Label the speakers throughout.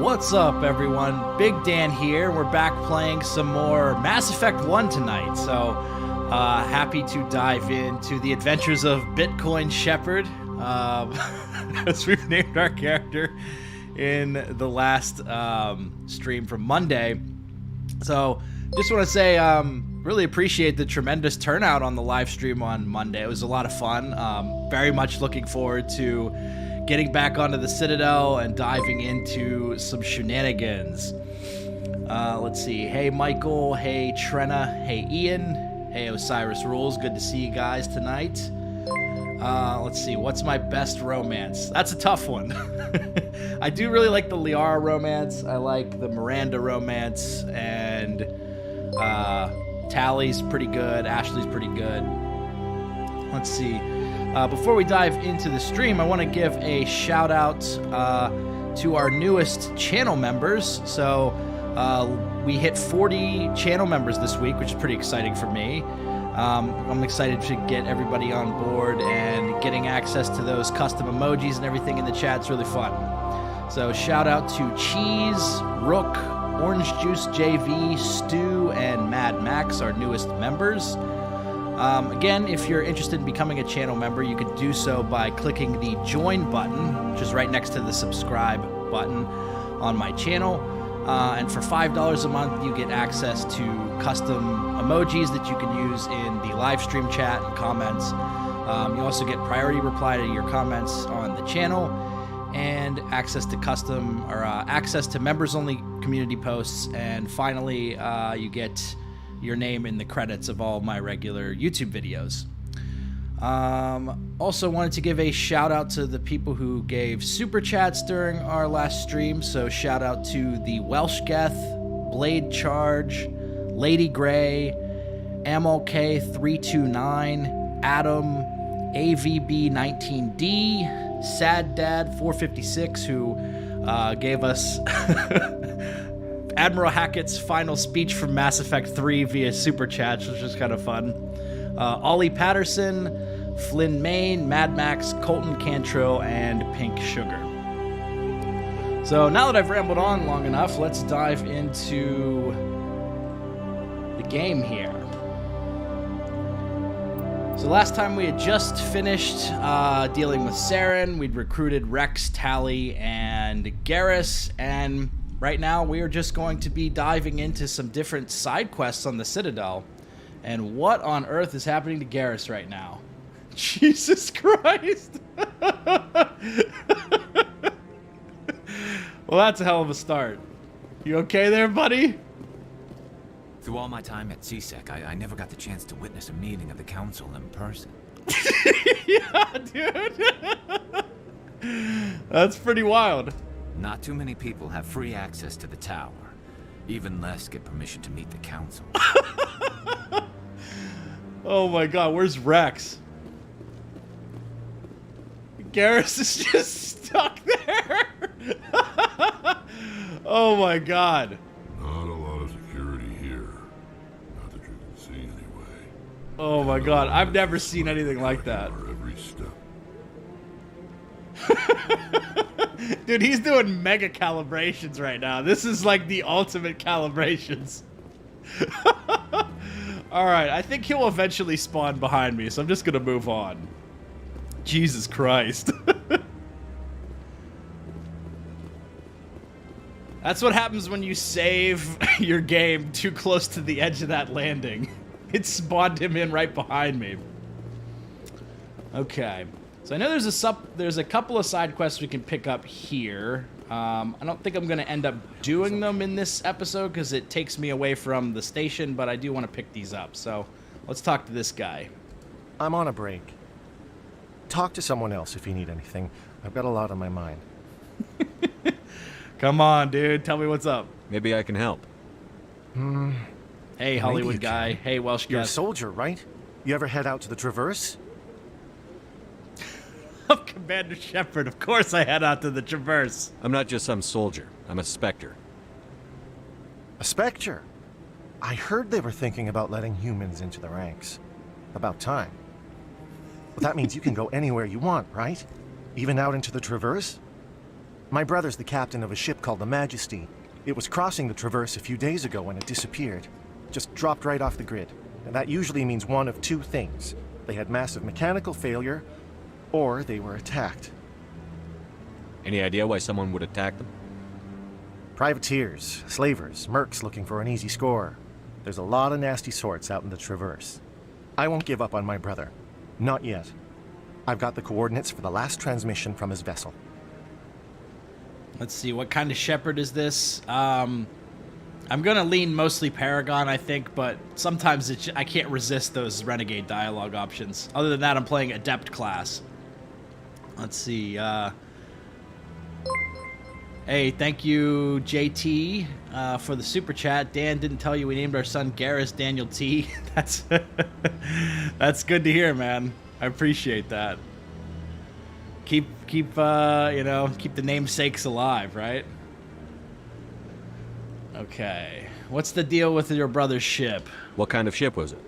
Speaker 1: What's up, everyone? Big Dan here. We're back playing some more Mass Effect 1 tonight, so happy to dive into the adventures of Bitcoin Shepard, as we've named our character in the last stream from Monday. So just want to say really appreciate the tremendous turnout on the live stream on Monday. It was a lot of fun. Very much looking forward to getting back onto the Citadel and diving into some shenanigans. Let's see. Hey, Michael. Hey, Trenna. Hey, Ian. Hey, Osiris Rules. Good to see you guys tonight. Let's see. What's my best romance? That's a tough one. I do really like the Liara romance. I like the Miranda romance. And Tally's pretty good. Ashley's pretty good. Let's see. Before we dive into the stream, I want to give a shout out to our newest channel members. So we hit 40 channel members this week, which is pretty exciting for me. I'm excited to get everybody on board, and getting access to those custom emojis and everything in the chat is really fun. So shout out to Cheese, Rook, Orange Juice JV, Stu, and Mad Max, our newest members. Again, if you're interested in becoming a channel member, you can do so by clicking the join button, which is right next to the subscribe button on my channel. And for $5 a month, you get access to custom emojis that you can use in the live stream chat and comments. You also get priority reply to your comments on the channel, and access to access to members-only community posts. And finally, you get your name in the credits of all my regular YouTube videos. Also wanted to give a shout out to the people who gave super chats during our last stream. So shout out to the Welsh Geth, Blade Charge, Lady Gray, MLK329, Adam, AVB19D, Sad Dad 456, who gave us Admiral Hackett's final speech from Mass Effect 3 via Super Chat, which was kind of fun. Ollie Patterson, Flynn Main, Mad Max, Colton Cantrell, and Pink Sugar. So now that I've rambled on long enough, let's dive into the game here. So last time we had just finished dealing with Saren. We'd recruited Rex, Tally, and Garrus, and right now, we are just going to be diving into some different side quests on the Citadel. And what on earth is happening to Garrus right now? Jesus Christ! Well, that's a hell of a start. You okay there, buddy?
Speaker 2: Through all my time at CSEC, I never got the chance to witness a meeting of the Council in person.
Speaker 1: Yeah, dude! That's pretty wild.
Speaker 2: Not too many people have free access to the tower. Even less get permission to meet the Council.
Speaker 1: Oh my god, where's Rex? Garrus is just stuck there! Oh my god.
Speaker 3: Not a lot of security here. Not that you can see anyway.
Speaker 1: Oh my god, I've never seen anything like that.
Speaker 3: Every step.
Speaker 1: Dude, he's doing mega calibrations right now. This is like the ultimate calibrations. Alright, I think he'll eventually spawn behind me, so I'm just gonna move on. Jesus Christ. That's what happens when you save your game too close to the edge of that landing. It spawned him in right behind me. Okay. So I know there's a couple of side quests we can pick up here. I don't think I'm going to end up doing them in this episode because it takes me away from the station, but I do want to pick these up. So let's talk to this guy.
Speaker 4: I'm on a break. Talk to someone else if you need anything. I've got a lot on my mind.
Speaker 1: Come on, dude. Tell me what's up.
Speaker 5: Maybe I can help.
Speaker 1: Hey, Hollywood guy. Hey, Welsh guy.
Speaker 4: You're a soldier, right? You ever head out to the Traverse?
Speaker 1: I'm Commander Shepard. Of course I head out to the Traverse.
Speaker 5: I'm not just some soldier. I'm a Spectre.
Speaker 4: A Spectre? I heard they were thinking about letting humans into the ranks. About time. Well, that means you can go anywhere you want, right? Even out into the Traverse? My brother's the captain of a ship called the Majesty. It was crossing the Traverse a few days ago when it disappeared. Just dropped right off the grid. And that usually means one of two things. They had massive mechanical failure, or they were attacked.
Speaker 5: Any idea why someone would attack them?
Speaker 4: Privateers, slavers, mercs looking for an easy score. There's a lot of nasty sorts out in the Traverse. I won't give up on my brother. Not yet. I've got the coordinates for the last transmission from his vessel.
Speaker 1: Let's see, what kind of Shepard is this? I'm gonna lean mostly Paragon, I think, but sometimes I can't resist those Renegade dialogue options. Other than that, I'm playing Adept class. Let's see, hey, thank you, JT, for the super chat. Dan didn't tell you we named our son Garrus Daniel T. That's good to hear, man. I appreciate that. Keep the namesakes alive, right? Okay. What's the deal with your brother's ship?
Speaker 5: What kind of ship was it?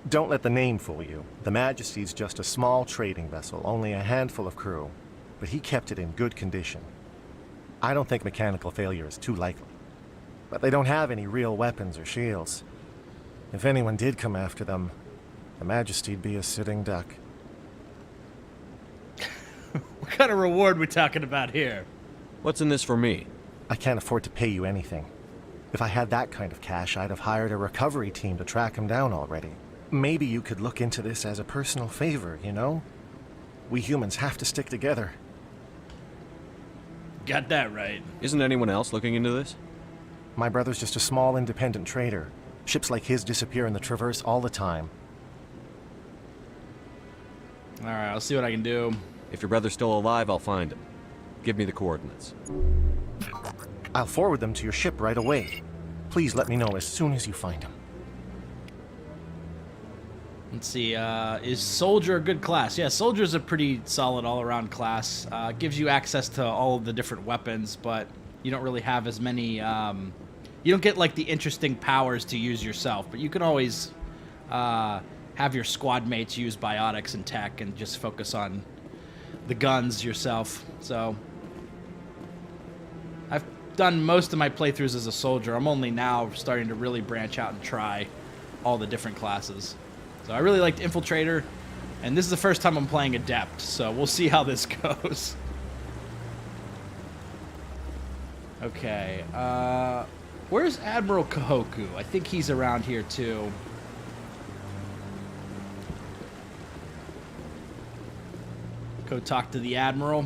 Speaker 4: Don't let the name fool you. The Majesty's just a small trading vessel, only a handful of crew. But he kept it in good condition. I don't think mechanical failure is too likely. But they don't have any real weapons or shields. If anyone did come after them, the Majesty'd be a sitting duck.
Speaker 1: What kind of reward we talking about here?
Speaker 5: What's in this for me?
Speaker 4: I can't afford to pay you anything. If I had that kind of cash, I'd have hired a recovery team to track him down already. Maybe you could look into this as a personal favor, you know? We humans have to stick together.
Speaker 1: Got that right.
Speaker 5: Isn't anyone else looking into this?
Speaker 4: My brother's just a small independent trader. Ships like his disappear in the Traverse all the time.
Speaker 1: Alright, I'll see what I can do.
Speaker 5: If your brother's still alive, I'll find him. Give me the coordinates.
Speaker 4: I'll forward them to your ship right away. Please let me know as soon as you find him.
Speaker 1: Let's see, is Soldier a good class? Yeah, Soldier's a pretty solid all-around class. Gives you access to all of the different weapons, but you don't really have as many, you don't get, like, the interesting powers to use yourself, but you can always have your squad mates use biotics and tech and just focus on the guns yourself. So I've done most of my playthroughs as a soldier. I'm only now starting to really branch out and try all the different classes. So I really liked Infiltrator, and this is the first time I'm playing Adept, so we'll see how this goes. Okay, where's Admiral Kahoku? I think he's around here too. Go talk to the Admiral.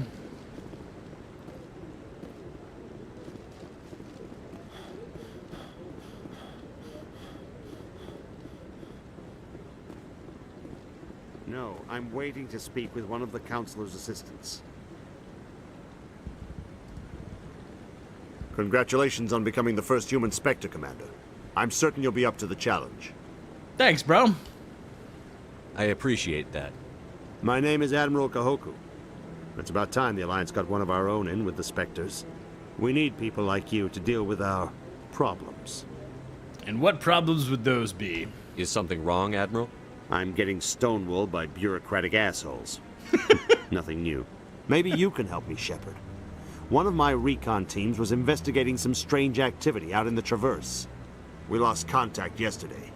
Speaker 6: No, I'm waiting to speak with one of the Counselor's assistants. Congratulations on becoming the first human Spectre, Commander. I'm certain you'll be up to the challenge.
Speaker 1: Thanks, bro.
Speaker 5: I appreciate that.
Speaker 6: My name is Admiral Kahoku. It's about time the Alliance got one of our own in with the Spectres. We need people like you to deal with our problems.
Speaker 1: And what problems would those be?
Speaker 5: Is something wrong, Admiral?
Speaker 6: I'm getting stonewalled by bureaucratic assholes. Nothing new. Maybe you can help me, Shepard. One of my recon teams was investigating some strange activity out in the Traverse. We lost contact yesterday.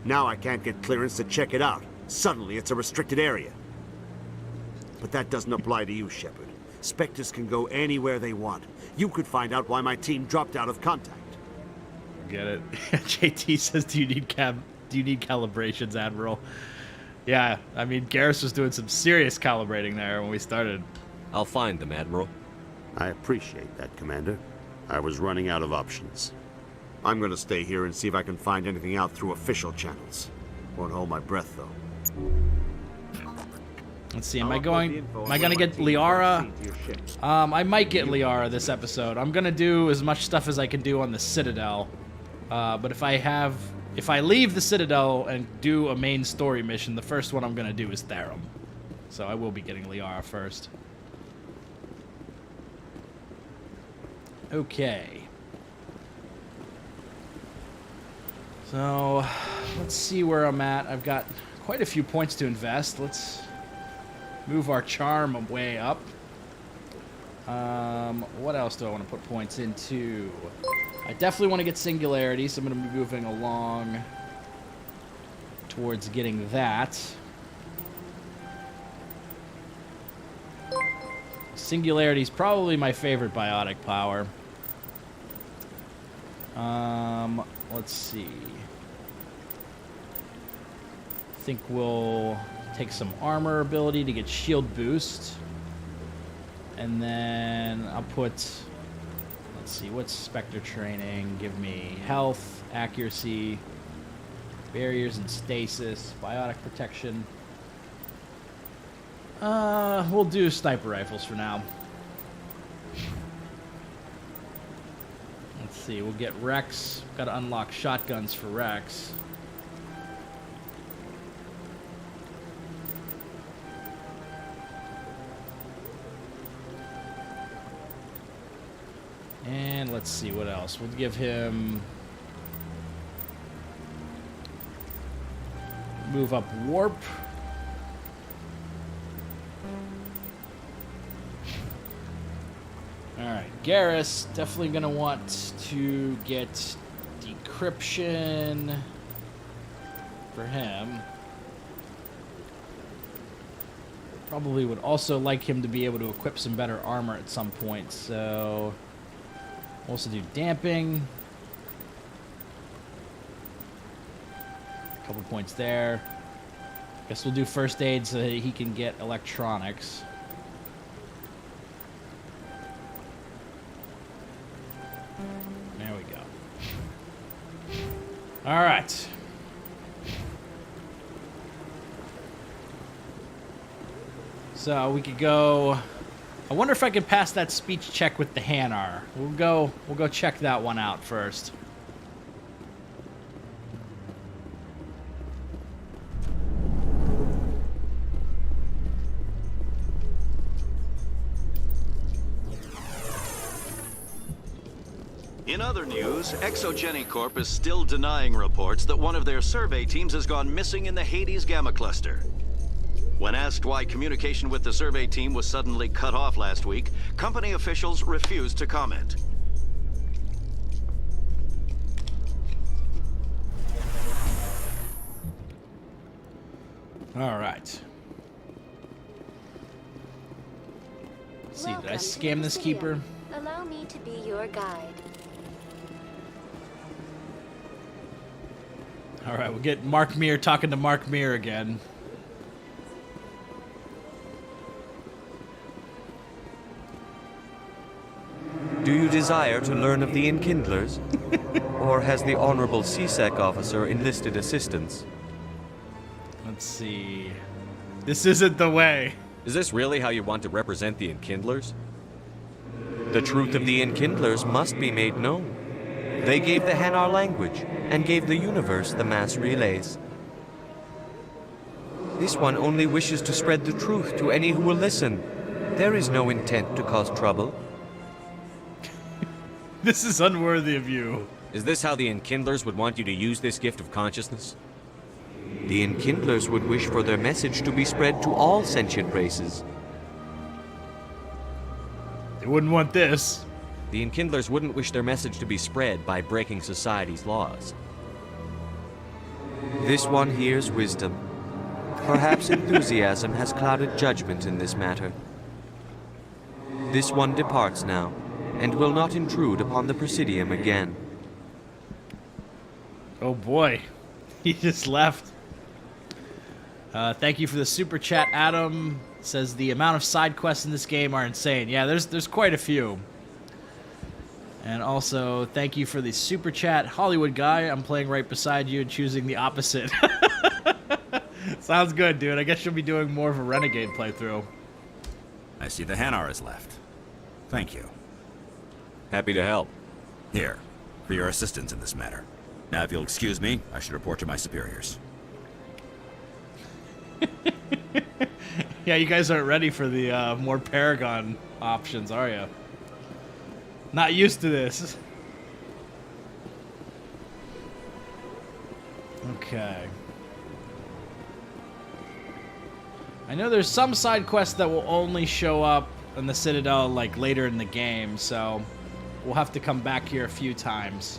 Speaker 6: Now I can't get clearance to check it out. Suddenly it's a restricted area. But that doesn't apply to you, Shepard. Spectres can go anywhere they want. You could find out why my team dropped out of contact.
Speaker 1: Get it? JT says, do you need calibrations, Admiral? Yeah, I mean, Garrus was doing some serious calibrating there when we started.
Speaker 5: I'll find them, Admiral.
Speaker 6: I appreciate that, Commander. I was running out of options. I'm gonna stay here and see if I can find anything out through official channels. Won't hold my breath, though.
Speaker 1: Let's see, am I gonna get Liara? I might get Liara this episode. I'm gonna do as much stuff as I can do on the Citadel. But if I leave the Citadel and do a main story mission, the first one I'm gonna do is Therum. So I will be getting Liara first. Okay. So, let's see where I'm at. I've got quite a few points to invest. Let's move our charm way up. What else do I want to put points into? I definitely want to get Singularity, so I'm going to be moving along towards getting that. Singularity is probably my favorite biotic power. Let's see. I think we'll take some armor ability to get shield boost. And then I'll put, let's see, what's Spectre training? Give me health, accuracy, barriers and stasis, biotic protection. We'll do sniper rifles for now. Let's see, we'll get Rex. Got to unlock shotguns for Rex. And let's see what else. We'll give him move up warp. Alright, Garrus, definitely going to want to get decryption for him. Probably would also like him to be able to equip some better armor at some point, so we'll also do damping. A couple points there. Guess we'll do first aid so that he can get electronics. There we go. All right. So we could go. I wonder if I could pass that speech check with the Hanar. We'll go check that one out first.
Speaker 7: In other news, Exogeny Corp is still denying reports that one of their survey teams has gone missing in the Hades Gamma Cluster. When asked why communication with the survey team was suddenly cut off last week, company officials refused to comment.
Speaker 1: All right. Let's see, did I scam this keeper?
Speaker 8: Allow me to be your guide.
Speaker 1: All right, we'll get Mark Meer talking to Mark Meer again.
Speaker 5: Do you desire to learn of the Enkindlers? Or has the Honorable CSEC officer enlisted assistance?
Speaker 1: Let's see. This isn't the way.
Speaker 5: Is this really how you want to represent the Enkindlers? The truth of the Enkindlers must be made known. They gave the Hanar language, and gave the universe the mass relays. This one only wishes to spread the truth to any who will listen. There is no intent to cause trouble.
Speaker 1: This is unworthy of you.
Speaker 5: Is this how the Enkindlers would want you to use this gift of consciousness? The Enkindlers would wish for their message to be spread to all sentient races.
Speaker 1: They wouldn't want this.
Speaker 5: The Enkindlers wouldn't wish their message to be spread by breaking society's laws. This one hears wisdom. Perhaps enthusiasm has clouded judgment in this matter. This one departs now, and will not intrude upon the Presidium again.
Speaker 1: Oh boy, he just left. Thank you for the super chat, Adam. Says the amount of side quests in this game are insane. Yeah, there's quite a few. And also, thank you for the super chat, Hollywood guy. I'm playing right beside you and choosing the opposite. Sounds good, dude. I guess you'll be doing more of a Renegade playthrough.
Speaker 2: I see the Hanar is left. Thank you.
Speaker 5: Happy to help.
Speaker 2: Here, for your assistance in this matter. Now, if you'll excuse me, I should report to my superiors.
Speaker 1: Yeah, you guys aren't ready for the more Paragon options, are you? Not used to this. Okay. I know there's some side quests that will only show up in the Citadel like later in the game, so we'll have to come back here a few times.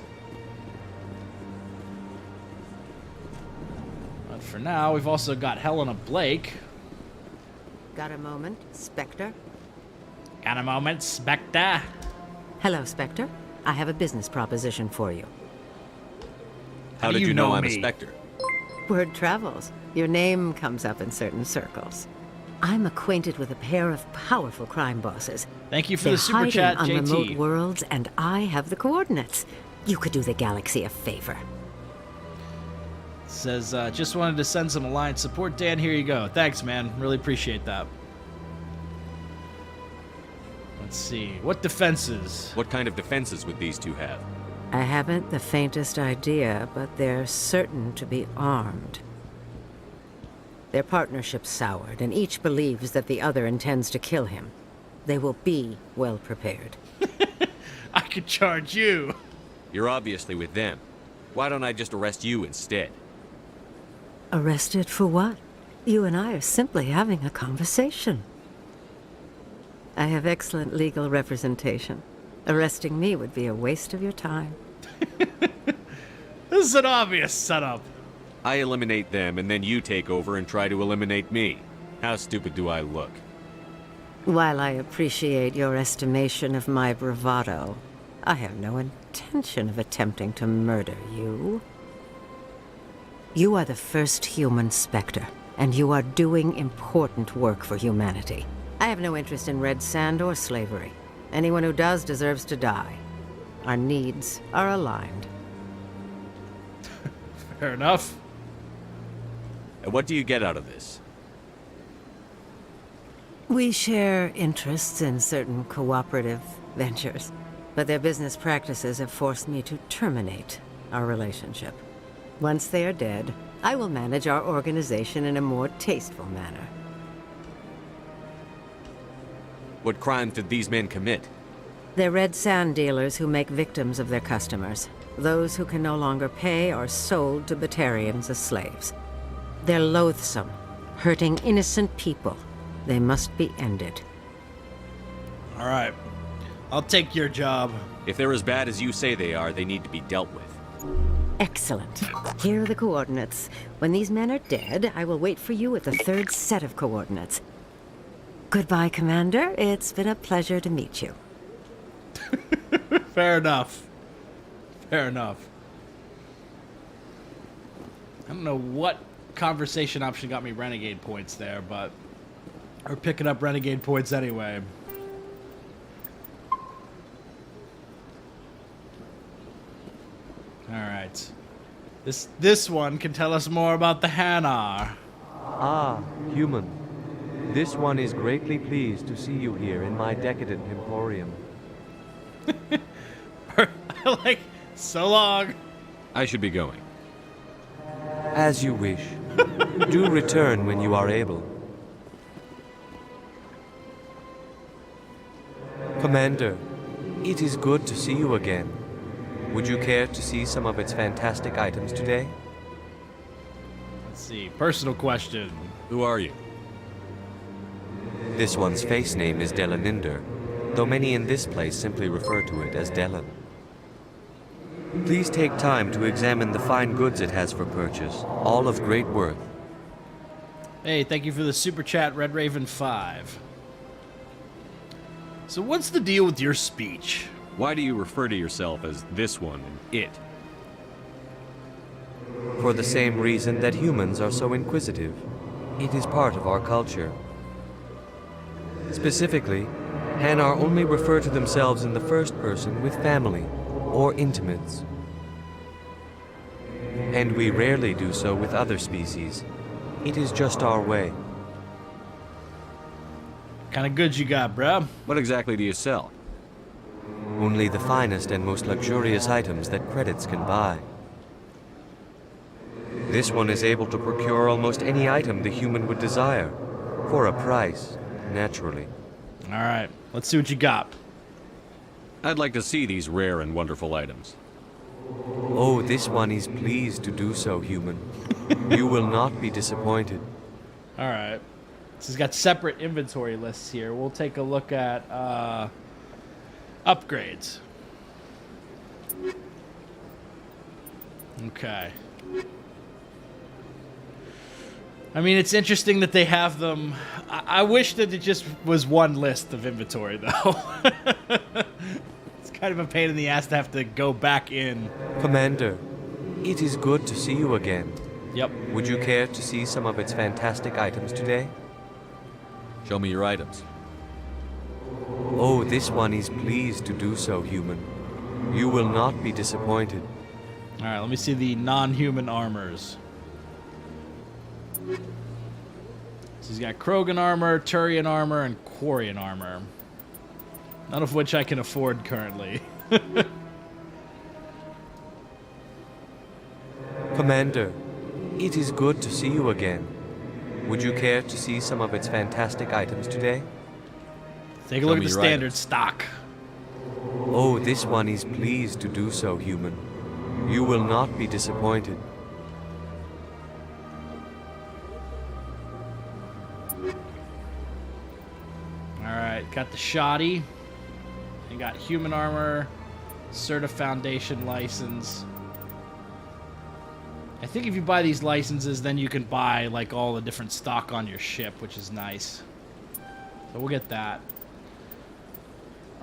Speaker 1: But for now, we've also got Helena Blake.
Speaker 9: Got a moment, Spectre?
Speaker 1: Got a moment, Spectre?
Speaker 9: Hello, Spectre. I have a business proposition for you.
Speaker 2: How did you know I'm a Spectre?
Speaker 9: Word travels. Your name comes up in certain circles. I'm acquainted with a pair of powerful crime bosses.
Speaker 1: Thank you for
Speaker 9: They're
Speaker 1: the super chat,
Speaker 9: hiding on remote
Speaker 1: JT.
Speaker 9: worlds, and I have the coordinates. You could do the galaxy a favor.
Speaker 1: Says, just wanted to send some Alliance support. Dan, here you go. Thanks, man. Really appreciate that. Let's see. What defenses?
Speaker 2: What kind of defenses would these two have?
Speaker 9: I haven't the faintest idea, but they're certain to be armed. Their partnership's soured, and each believes that the other intends to kill him. They will be well prepared.
Speaker 1: I could charge you.
Speaker 2: You're obviously with them. Why don't I just arrest you instead?
Speaker 9: Arrested for what? You and I are simply having a conversation. I have excellent legal representation. Arresting me would be a waste of your time.
Speaker 1: This is an obvious setup.
Speaker 2: I eliminate them, and then you take over and try to eliminate me. How stupid do I look?
Speaker 9: While I appreciate your estimation of my bravado, I have no intention of attempting to murder you. You are the first human Spectre, and you are doing important work for humanity. I have no interest in red sand or slavery. Anyone who does deserves to die. Our needs are aligned.
Speaker 1: Fair enough.
Speaker 2: And what do you get out of this?
Speaker 9: We share interests in certain cooperative ventures, but their business practices have forced me to terminate our relationship. Once they are dead, I will manage our organization in a more tasteful manner.
Speaker 2: What crimes did these men commit?
Speaker 9: They're red sand dealers who make victims of their customers. Those who can no longer pay are sold to Batarians as slaves. They're loathsome, hurting innocent people. They must be ended.
Speaker 1: All right. I'll take your job.
Speaker 2: If they're as bad as you say they are, they need to be dealt with.
Speaker 9: Excellent. Here are the coordinates. When these men are dead, I will wait for you at the third set of coordinates. Goodbye, Commander. It's been a pleasure to meet you.
Speaker 1: Fair enough. Fair enough. I don't know what conversation option got me renegade points there, but we're picking up renegade points anyway. All right. This one can tell us more about the Hanar.
Speaker 5: Ah, human. This one is greatly pleased to see you here in my decadent emporium.
Speaker 1: Like, so long.
Speaker 2: I should be going.
Speaker 5: As you wish. Do return when you are able. Commander, it is good to see you again. Would you care to see some of its fantastic items today?
Speaker 1: Let's see. Personal question.
Speaker 2: Who are you?
Speaker 5: This one's face name is Delaninder, though many in this place simply refer to it as Delan. Please take time to examine the fine goods it has for purchase, all of great worth.
Speaker 1: Hey, thank you for the super chat, Red Raven 5. So what's the deal with your speech?
Speaker 2: Why do you refer to yourself as this one and it?
Speaker 5: For the same reason that humans are so inquisitive. It is part of our culture. Specifically, Hanar only refer to themselves in the first person with family or intimates. And we rarely do so with other species. It is just our way.
Speaker 1: Kind of goods you got, bruh?
Speaker 2: What exactly do you sell?
Speaker 5: Only the finest and most luxurious items that credits can buy. This one is able to procure almost any item the human would desire, for a price, naturally.
Speaker 1: All right, let's see what you got.
Speaker 2: I'd like to see these rare and wonderful items.
Speaker 5: Oh, this one is pleased to do so, human. You will not be disappointed.
Speaker 1: All right. So he's got separate inventory lists here. We'll take a look at upgrades. Okay. I mean, it's interesting that they have them. I wish that it just was one list of inventory, though. It's kind of a pain in the ass to have to go back in.
Speaker 5: Commander, it is good to see you again.
Speaker 1: Yep.
Speaker 5: Would you care to see some of its fantastic items today?
Speaker 10: Show me your items.
Speaker 5: Oh, this one is pleased to do so, human. You will not be disappointed.
Speaker 1: All right, let me see the non-human armors. So he's got Krogan armor, Turian armor, and Quarian armor. None of which I can afford currently.
Speaker 5: Commander, it is good to see you again. Would you care to see some of its fantastic items today?
Speaker 1: Take a look at the standard stock.
Speaker 5: Oh, this one is pleased to do so, human. You will not be disappointed.
Speaker 1: Alright, got the shoddy. And got human armor, Certa Foundation license. I think if you buy these licenses, then you can buy like all the different stock on your ship, which is nice. So we'll get that.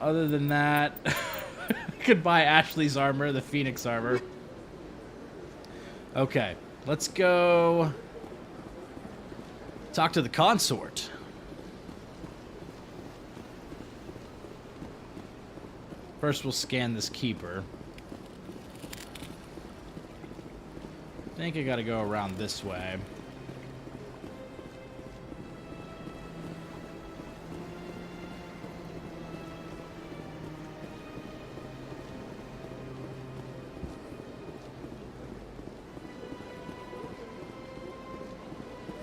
Speaker 1: Other than that, you could buy Ashley's armor, the Phoenix armor. Okay, let's go talk to the Consort. First, we'll scan this keeper. I think I gotta go around this way.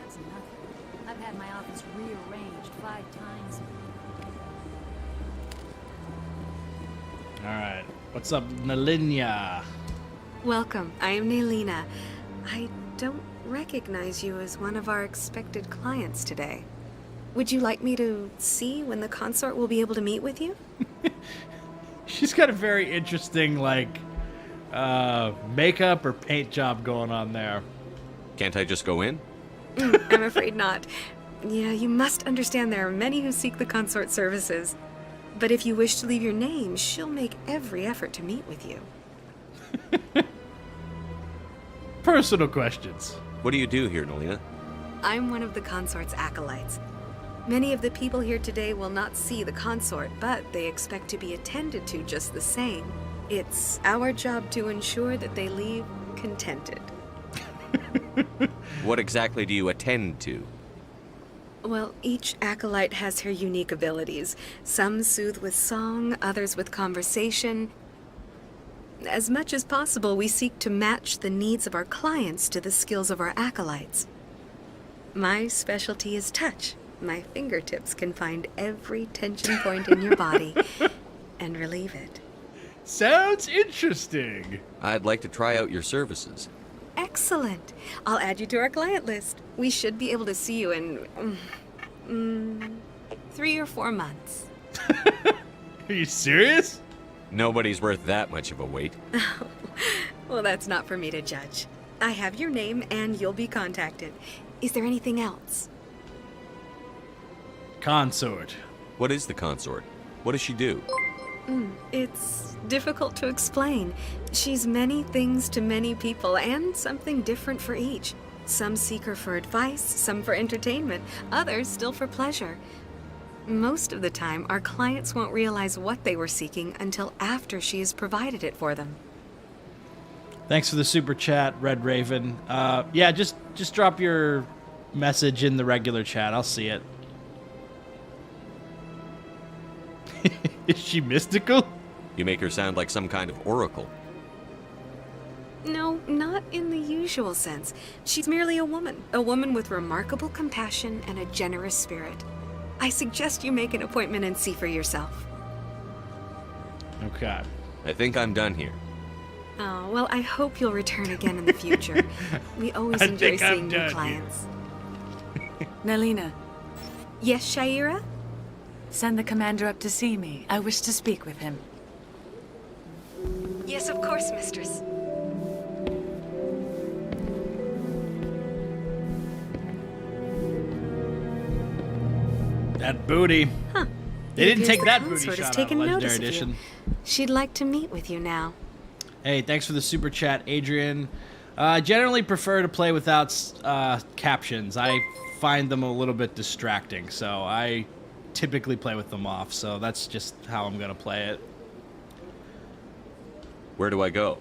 Speaker 11: That's nothing. I've had my office rearranged 5 times.
Speaker 1: Alright, what's up, Nalinia?
Speaker 12: Welcome, I am Naelina. I don't recognize you as one of our expected clients today. Would you like me to see when the consort will be able to meet with you?
Speaker 1: She's got a very interesting, like, makeup or paint job going on there.
Speaker 10: Can't I just go in?
Speaker 12: I'm afraid not. Yeah, you must understand there are many who seek the consort services. But if you wish to leave your name, she'll make every effort to meet with you.
Speaker 1: Personal questions.
Speaker 10: What do you do here, Nalina?
Speaker 12: I'm one of the consort's acolytes. Many of the people here today will not see the consort, but they expect to be attended to just the same. It's our job to ensure that they leave contented.
Speaker 10: What exactly do you attend to?
Speaker 12: Well, each acolyte has her unique abilities. Some soothe with song, others with conversation. As much as possible, we seek to match the needs of our clients to the skills of our acolytes. My specialty is touch. My fingertips can find every tension point in your body and relieve it.
Speaker 1: Sounds interesting.
Speaker 10: I'd like to try out your services.
Speaker 12: Excellent. I'll add you to our client list. We should be able to see you in 3 or 4 months.
Speaker 1: Are you serious?
Speaker 10: Nobody's worth that much of a wait.
Speaker 12: Well, that's not for me to judge. I have your name and you'll be contacted. Is there anything else?
Speaker 1: Consort.
Speaker 10: What is the consort? What does she do?
Speaker 12: It's difficult to explain. She's many things to many people and something different for each. Some seek her for advice, some for entertainment, others still for pleasure. Most of the time, our clients won't realize what they were seeking until after she has provided it for them.
Speaker 1: Thanks for the super chat, Red Raven. Yeah, just drop your message in the regular chat. I'll see it. Is she mystical?
Speaker 10: You make her sound like some kind of oracle.
Speaker 12: No, not in the usual sense. She's merely a woman with remarkable compassion and a generous spirit. I suggest you make an appointment and see for yourself.
Speaker 1: Okay.
Speaker 10: I think I'm done here.
Speaker 12: Oh, well, I hope you'll return again in the future. We always enjoy seeing new clients.
Speaker 11: Naelina,
Speaker 12: Yes, Shaira?
Speaker 11: Send the commander up to see me. I wish to speak with him.
Speaker 12: Yes, of course, mistress.
Speaker 1: That booty.
Speaker 12: Huh.
Speaker 1: They didn't take that
Speaker 12: Consort
Speaker 1: booty
Speaker 12: has
Speaker 1: shot
Speaker 12: taken
Speaker 1: out of
Speaker 12: notice
Speaker 1: Legendary
Speaker 12: of you.
Speaker 1: Edition.
Speaker 12: She'd like to meet with you now.
Speaker 1: Hey, thanks for the super chat, Adrian. I generally prefer to play without captions. I find them a little bit distracting, so I typically play with them off. So that's just how I'm gonna play it.
Speaker 10: Where do I go?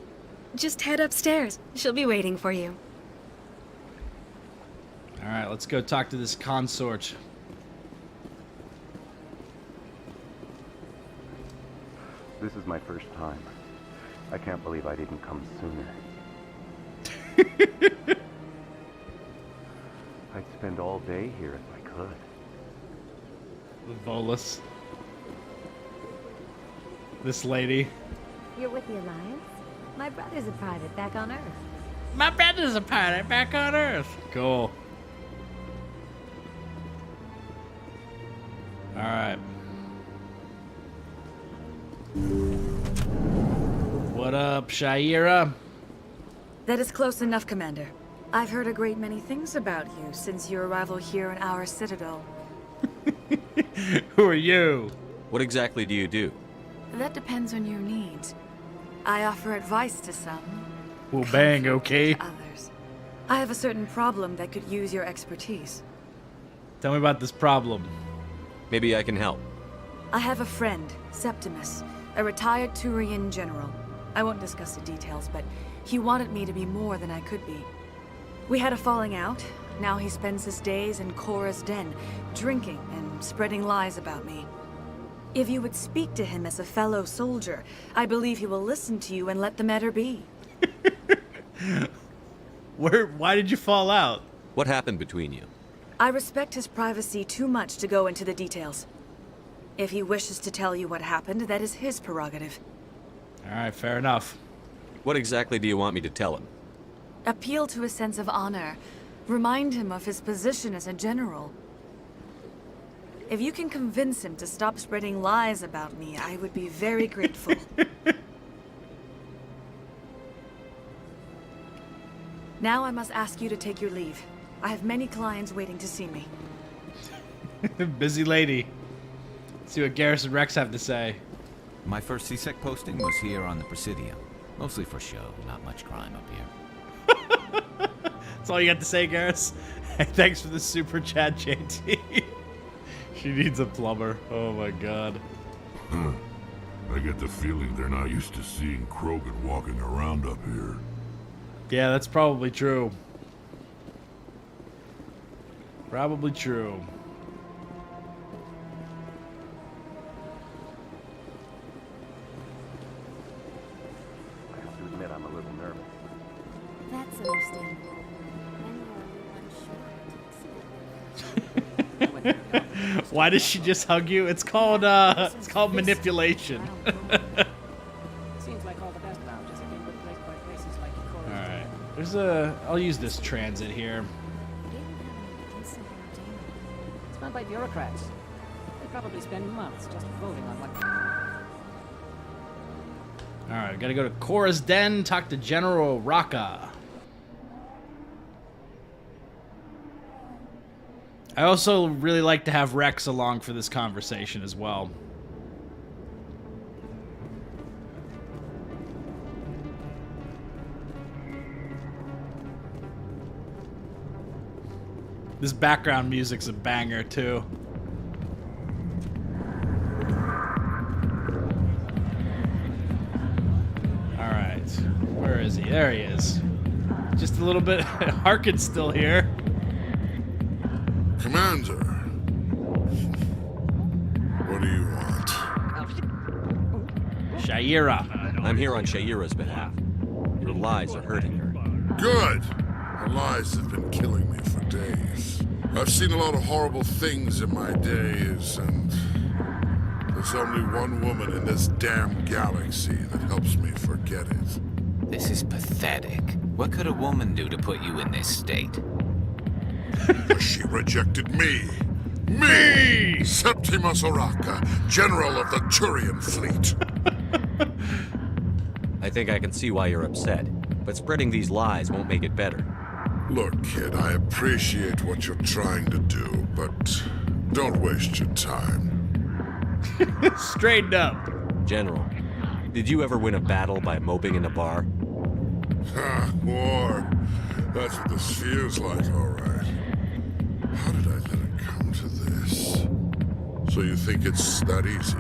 Speaker 12: Just head upstairs. She'll be waiting for you.
Speaker 1: All right, let's go talk to this consort.
Speaker 13: This is my first time. I can't believe I didn't come sooner. I'd spend all day here if I could.
Speaker 1: The Volus. This lady.
Speaker 14: You're with the Alliance? My brother's a private back on Earth.
Speaker 1: My brother's a pirate back on Earth. Cool. All right. What up, Shaira?
Speaker 11: That is close enough, Commander. I've heard a great many things about you since your arrival here in our Citadel.
Speaker 1: Who are you?
Speaker 10: What exactly do you do?
Speaker 11: That depends on your needs. I offer advice to some.
Speaker 1: Well, bang, okay.
Speaker 11: To others. I have a certain problem that could use your expertise.
Speaker 1: Tell me about this problem.
Speaker 10: Maybe I can help.
Speaker 11: I have a friend, Septimus, a retired Turian general. I won't discuss the details, but he wanted me to be more than I could be. We had a falling out. Now he spends his days in Korra's den, drinking and spreading lies about me. If you would speak to him as a fellow soldier, I believe he will listen to you and let the matter be.
Speaker 1: Why did you fall out?
Speaker 10: What happened between you?
Speaker 11: I respect his privacy too much to go into the details. If he wishes to tell you what happened, that is his prerogative.
Speaker 1: All right, fair enough.
Speaker 10: What exactly do you want me to tell him?
Speaker 11: Appeal to his sense of honor. Remind him of his position as a general. If you can convince him to stop spreading lies about me, I would be very grateful. Now I must ask you to take your leave. I have many clients waiting to see me.
Speaker 1: Busy lady. Let's see what Garrus and Rex have to say.
Speaker 2: My first CSEC posting was here on the Presidium. Mostly for show, not much crime up here.
Speaker 1: That's all you got to say, Garrus? Thanks for the super chat, JT. She needs a plumber. Oh my god.
Speaker 3: Huh. I get the feeling they're not used to seeing Krogan walking around up here.
Speaker 1: Yeah, that's probably true. Probably true.
Speaker 13: I have to admit I'm a little nervous.
Speaker 14: That's understandable.
Speaker 1: Why does she just hug you? It's called manipulation.
Speaker 15: Seems like all the best lounges have been replaced by places like Korra's.
Speaker 1: All right. There's I'll use this transit here.
Speaker 15: It's run by bureaucrats. They probably spend months just voting on what.
Speaker 1: All right, gotta go to Korra's den, talk to General Raka. I also really like to have Rex along for this conversation as well. This background music's a banger too. Alright, where is he? There he is. Just a little bit. Harkin's still here.
Speaker 3: Commander, what do you want?
Speaker 1: Shaira.
Speaker 10: I'm here on Shaira's behalf. Your lies are hurting her.
Speaker 3: Good! Her lies have been killing me for days. I've seen a lot of horrible things in my days, and there's only one woman in this damn galaxy that helps me forget it.
Speaker 2: This is pathetic. What could a woman do to put you in this state?
Speaker 3: She rejected me. Me! Septimus Oraka, General of the Turian Fleet.
Speaker 10: I think I can see why you're upset, but spreading these lies won't make it better.
Speaker 3: Look, kid, I appreciate what you're trying to do, but don't waste your time.
Speaker 1: Straighten up.
Speaker 10: General, did you ever win a battle by moping in a bar?
Speaker 3: Ha, war. That's what this feels like, all right. How did I let it come to this? So you think it's that easy?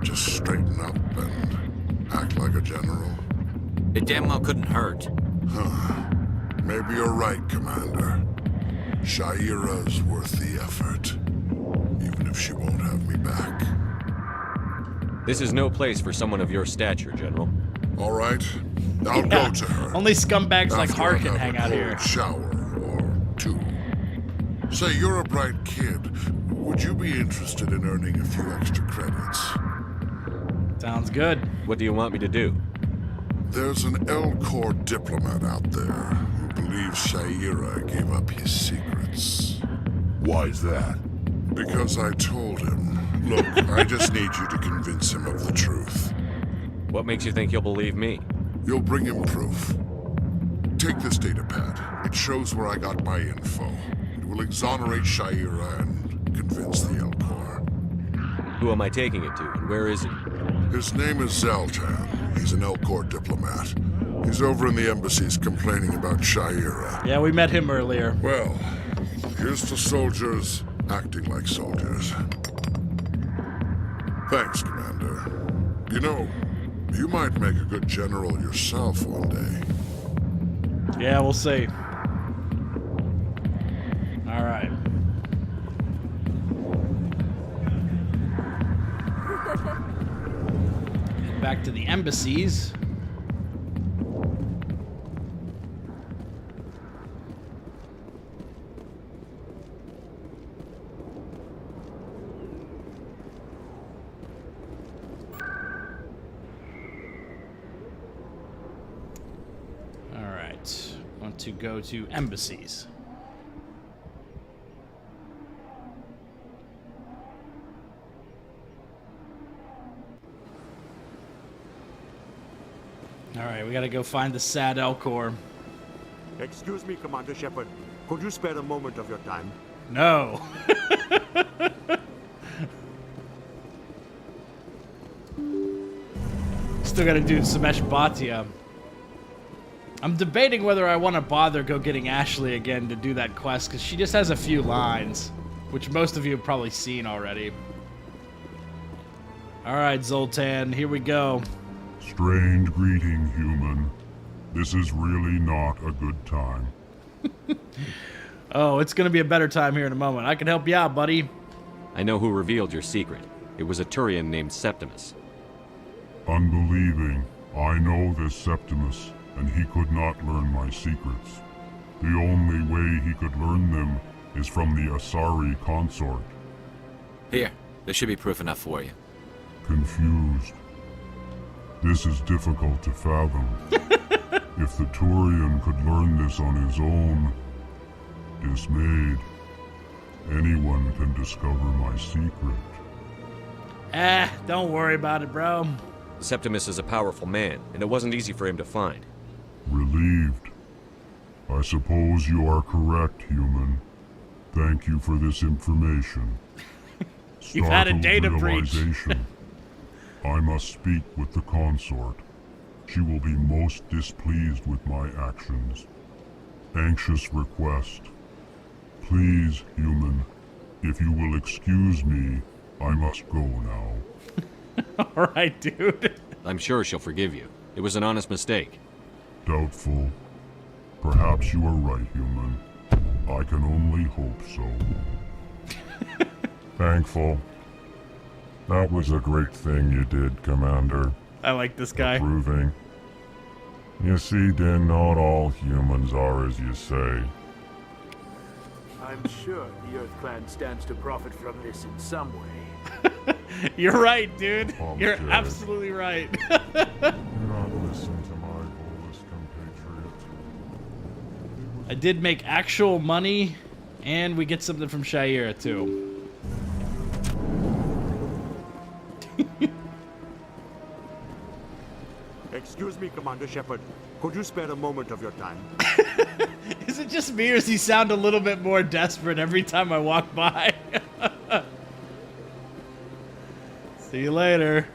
Speaker 3: Just straighten up and act like a general?
Speaker 2: It damn well couldn't hurt.
Speaker 3: Huh. Maybe you're right, Commander. Shaira's worth the effort. Even if she won't have me back.
Speaker 10: This is no place for someone of your stature, General.
Speaker 3: All right. I'll go to her.
Speaker 1: Only scumbags like
Speaker 3: After
Speaker 1: Harkin
Speaker 3: I've
Speaker 1: hang
Speaker 3: had
Speaker 1: out
Speaker 3: a
Speaker 1: here.
Speaker 3: cold shower or two. Say, you're a bright kid. Would you be interested in earning a few extra credits?
Speaker 1: Sounds good.
Speaker 10: What do you want me to do?
Speaker 3: There's an L-Corps diplomat out there who believes Shaira gave up his secrets. Why's that? Because I told him. Look, I just need you to convince him of the truth.
Speaker 10: What makes you think he'll believe me?
Speaker 3: You'll bring him proof. Take this datapad. It shows where I got my info. It will exonerate Shaira and convince the L-Corps.
Speaker 10: Who am I taking it to, and where is he?
Speaker 3: His name is Zoltan. He's an L-Corps diplomat. He's over in the embassies complaining about Shaira.
Speaker 1: Yeah, we met him earlier.
Speaker 3: Well, here's to soldiers acting like soldiers. Thanks, Commander. You know, you might make a good general yourself one day.
Speaker 1: Yeah, we'll see. All right. Back to the embassies. All right. Want to go to embassies. All right, we gotta go find the sad L-Corps.
Speaker 6: Excuse me, Commander Shepard. Could you spare a moment of your time?
Speaker 1: No. Still gotta do Samesh Bhatia. I'm debating whether I want to bother go getting Ashley again to do that quest, because she just has a few lines, which most of you have probably seen already. Alright, Zoltan, here we go.
Speaker 16: Strange greeting, human. This is really not a good time.
Speaker 1: Oh, it's gonna be a better time here in a moment. I can help you out, buddy.
Speaker 10: I know who revealed your secret. It was a Turian named Septimus.
Speaker 16: Unbelieving. I know this Septimus, and he could not learn my secrets. The only way he could learn them is from the Asari Consort.
Speaker 2: Here, there should be proof enough for you.
Speaker 16: Confused. This is difficult to fathom. If the Turian could learn this on his own, dismayed, anyone can discover my secret.
Speaker 1: Don't worry about it, bro.
Speaker 10: Septimus is a powerful man, and it wasn't easy for him to find.
Speaker 16: Relieved. I suppose you are correct, human. Thank you for this information.
Speaker 1: You've had a data breach.
Speaker 16: I must speak with the consort. She will be most displeased with my actions. Anxious request. Please, human, if you will excuse me, I must go now.
Speaker 1: Alright, dude.
Speaker 10: I'm sure she'll forgive you. It was an honest mistake.
Speaker 16: Doubtful. Perhaps you are right, human. I can only hope so. Thankful. That was a great thing you did, Commander.
Speaker 1: I like this guy.
Speaker 16: Approving. You see, Din, not all humans are as you say.
Speaker 17: I'm sure the Earth Clan stands to profit from this in some way.
Speaker 1: You're right, dude. You're
Speaker 16: Okay.
Speaker 1: absolutely right.
Speaker 16: Do not listen to my bolus compatriot.
Speaker 1: I did make actual money, and we get something from Shaira, too.
Speaker 6: Excuse me, Commander Shepard. Could you spare a moment of your time?
Speaker 1: Is it just me, or does he sound a little bit more desperate every time I walk by? See you later.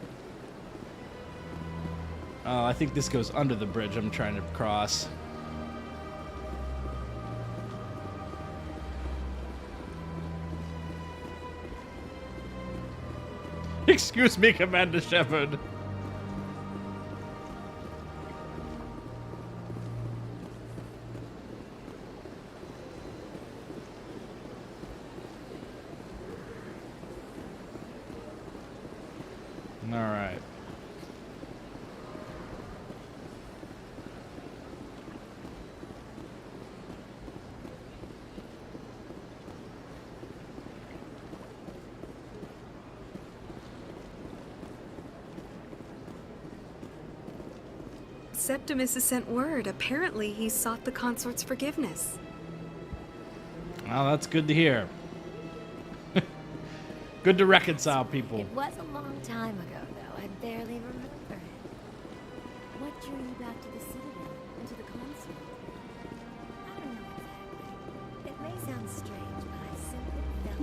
Speaker 1: Oh, I think this goes under the bridge I'm trying to cross. Excuse me, Commander Shepard. All right.
Speaker 12: Septimus has sent word. Apparently, he sought the consort's forgiveness.
Speaker 1: Well, that's good to hear. Good to reconcile people.
Speaker 14: It was a long time ago, though. I barely remember it. What drew you back to the Citadel and to the Consort? I don't know exactly. It may sound strange, but I simply felt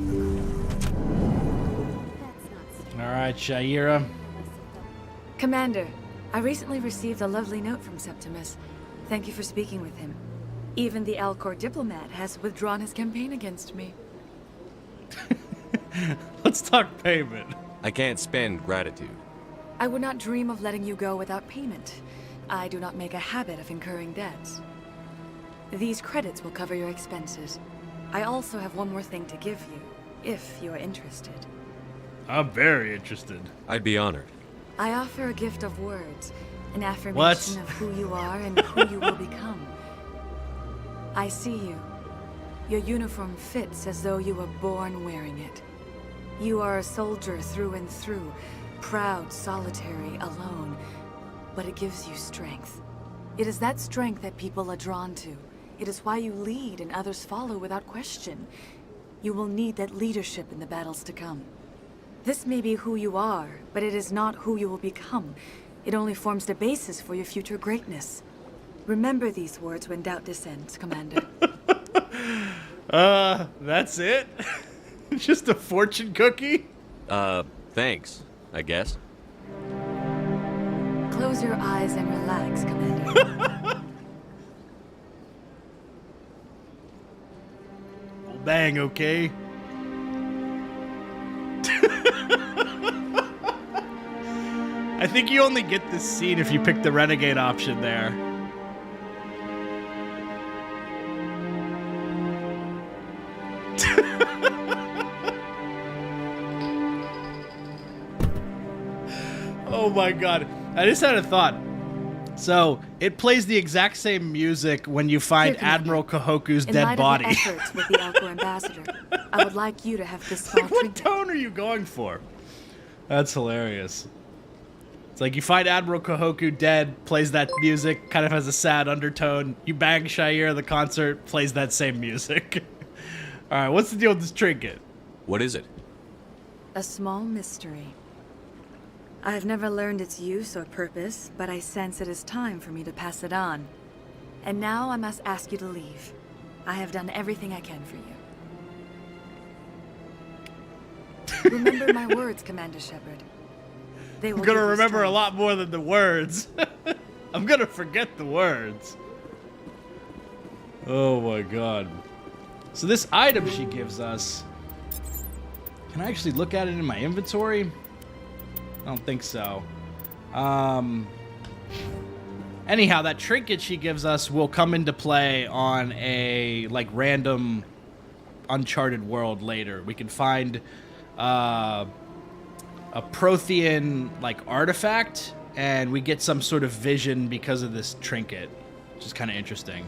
Speaker 14: that's not strange.
Speaker 1: All right, Shaira.
Speaker 11: Commander, I recently received a lovely note from Septimus. Thank you for speaking with him. Even the Alcor diplomat has withdrawn his campaign against me.
Speaker 1: Let's talk payment.
Speaker 10: I can't spend gratitude.
Speaker 11: I would not dream of letting you go without payment. I do not make a habit of incurring debts. These credits will cover your expenses. I also have one more thing to give you, if you are interested.
Speaker 1: I'm very interested.
Speaker 10: I'd be honored.
Speaker 11: I offer a gift of words, an affirmation of who you are and who you will become. I see you. Your uniform fits as though you were born wearing it. You are a soldier through and through, proud, solitary, alone, but it gives you strength. It is that strength that people are drawn to. It is why you lead and others follow without question. You will need that leadership in the battles to come. This may be who you are, but it is not who you will become. It only forms the basis for your future greatness. Remember these words when doubt descends, Commander.
Speaker 1: That's it? Just a fortune cookie?
Speaker 10: Thanks, I guess.
Speaker 11: Close your eyes and relax, Commander.
Speaker 1: Well, bang, okay? I think you only get this scene if you pick the Renegade option there. Oh my god. I just had a thought. So, it plays the exact same music when you find Admiral Kahoku's dead body.
Speaker 11: In light of the efforts with the Alcor ambassador, I would like you to have this small
Speaker 1: What tone are you going for? That's hilarious. It's like you find Admiral Kahoku dead, plays that music, kind of has a sad undertone. You bang Shaira, the Consort, plays that same music. Alright, what's the deal with this trinket?
Speaker 10: What is it?
Speaker 11: A small mystery. I have never learned its use or purpose, but I sense it is time for me to pass it on. And now I must ask you to leave. I have done everything I can for you. Remember my words, Commander Shepard. They will
Speaker 1: I'm gonna
Speaker 11: give you
Speaker 1: remember a
Speaker 11: strength.
Speaker 1: lot more than the words. I'm gonna forget the words. Oh my god. So this item she gives us, can I actually look at it in my inventory? I don't think so. Anyhow, that trinket she gives us will come into play on a like random uncharted world later. We can find a Prothean like artifact, and we get some sort of vision because of this trinket, which is kind of interesting.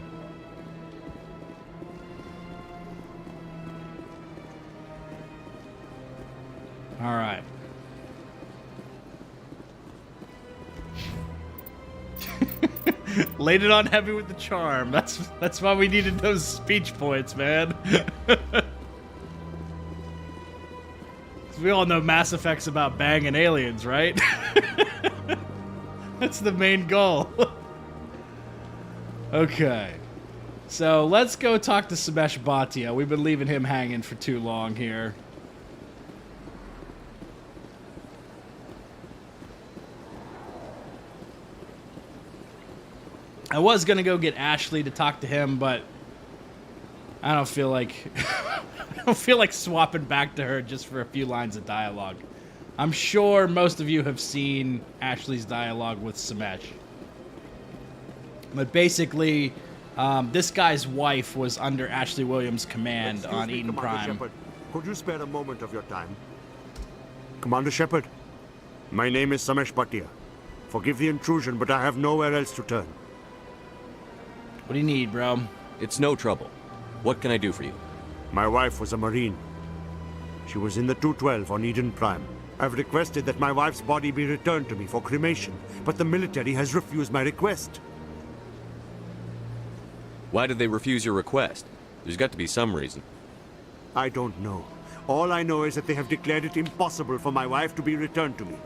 Speaker 1: All right. Laid it on heavy with the charm. That's why we needed those speech points, man. We all know Mass Effect's about banging aliens, right? That's the main goal. Okay. So let's go talk to Samesh Bhatia. We've been leaving him hanging for too long here. I was gonna go get Ashley to talk to him, but I don't feel like swapping back to her just for a few lines of dialogue. I'm sure most of you have seen Ashley's dialogue with Samesh. But basically, this guy's wife was under Ashley Williams' command on Eden Prime.
Speaker 6: Shepard, could you spare a moment of your time? Commander Shepard, my name is Samesh Bhatia. Forgive the intrusion, but I have nowhere else to turn.
Speaker 1: What do you need, bro?
Speaker 10: It's no trouble. What can I do for you?
Speaker 6: My wife was a Marine. She was in the 212 on Eden Prime. I've requested that my wife's body be returned to me for cremation, but the military has refused my request.
Speaker 10: Why did they refuse your request? There's got to be some reason.
Speaker 6: I don't know. All I know is that they have declared it impossible for my wife to be returned to me.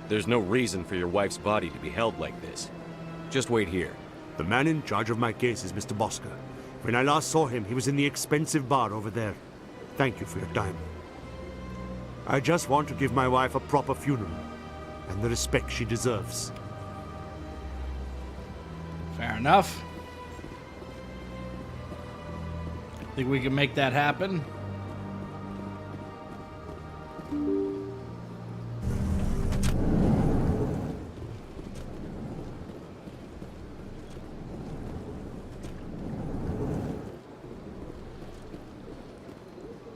Speaker 10: There's no reason for your wife's body to be held like this. Just wait here.
Speaker 6: The man in charge of my case is Mr. Bosca. When I last saw him, he was in the expensive bar over there. Thank you for your time. I just want to give my wife a proper funeral, and the respect she deserves.
Speaker 1: Fair enough. Think we can make that happen?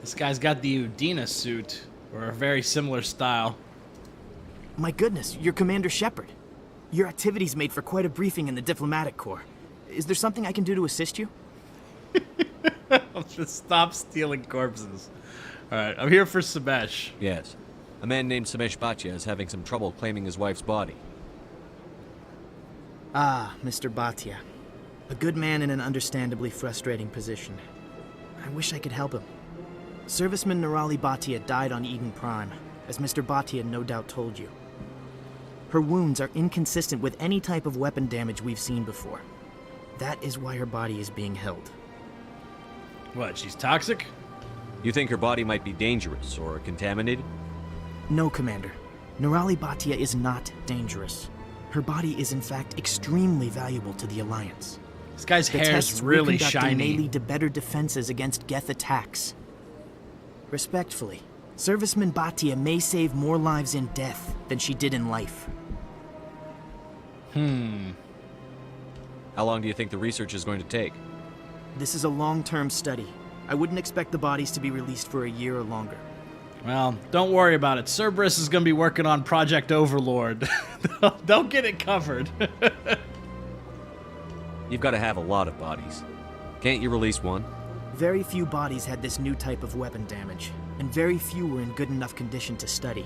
Speaker 1: This guy's got the Udina suit, or a very similar style.
Speaker 18: My goodness, you're Commander Shepard. Your activities made for quite a briefing in the Diplomatic Corps. Is there something I can do to assist you?
Speaker 1: Just stop stealing corpses. Alright, I'm here for Samesh.
Speaker 10: Yes. A man named Samesh Bhatia is having some trouble claiming his wife's body.
Speaker 18: Ah, Mr. Bhatia. A good man in an understandably frustrating position. I wish I could help him. Serviceman Nirali Bhatia died on Eden Prime, as Mr. Bhatia no doubt told you. Her wounds are inconsistent with any type of weapon damage we've seen before. That is why her body is being held.
Speaker 1: What, she's toxic?
Speaker 10: You think her body might be dangerous or contaminated?
Speaker 18: No, Commander. Nirali Bhatia is not dangerous. Her body is in fact extremely valuable to the Alliance.
Speaker 1: This guy's hair is really shiny.
Speaker 18: May lead to better defenses against Geth attacks. Respectfully, Serviceman Bhatia may save more lives in death than she did in life.
Speaker 10: How long do you think the research is going to take?
Speaker 18: This is a long-term study. I wouldn't expect the bodies to be released for a year or longer.
Speaker 1: Well, don't worry about it. Cerberus is going to be working on Project Overlord. They'll get it covered.
Speaker 10: You've got to have a lot of bodies. Can't you release one?
Speaker 18: Very few bodies had this new type of weapon damage, and very few were in good enough condition to study.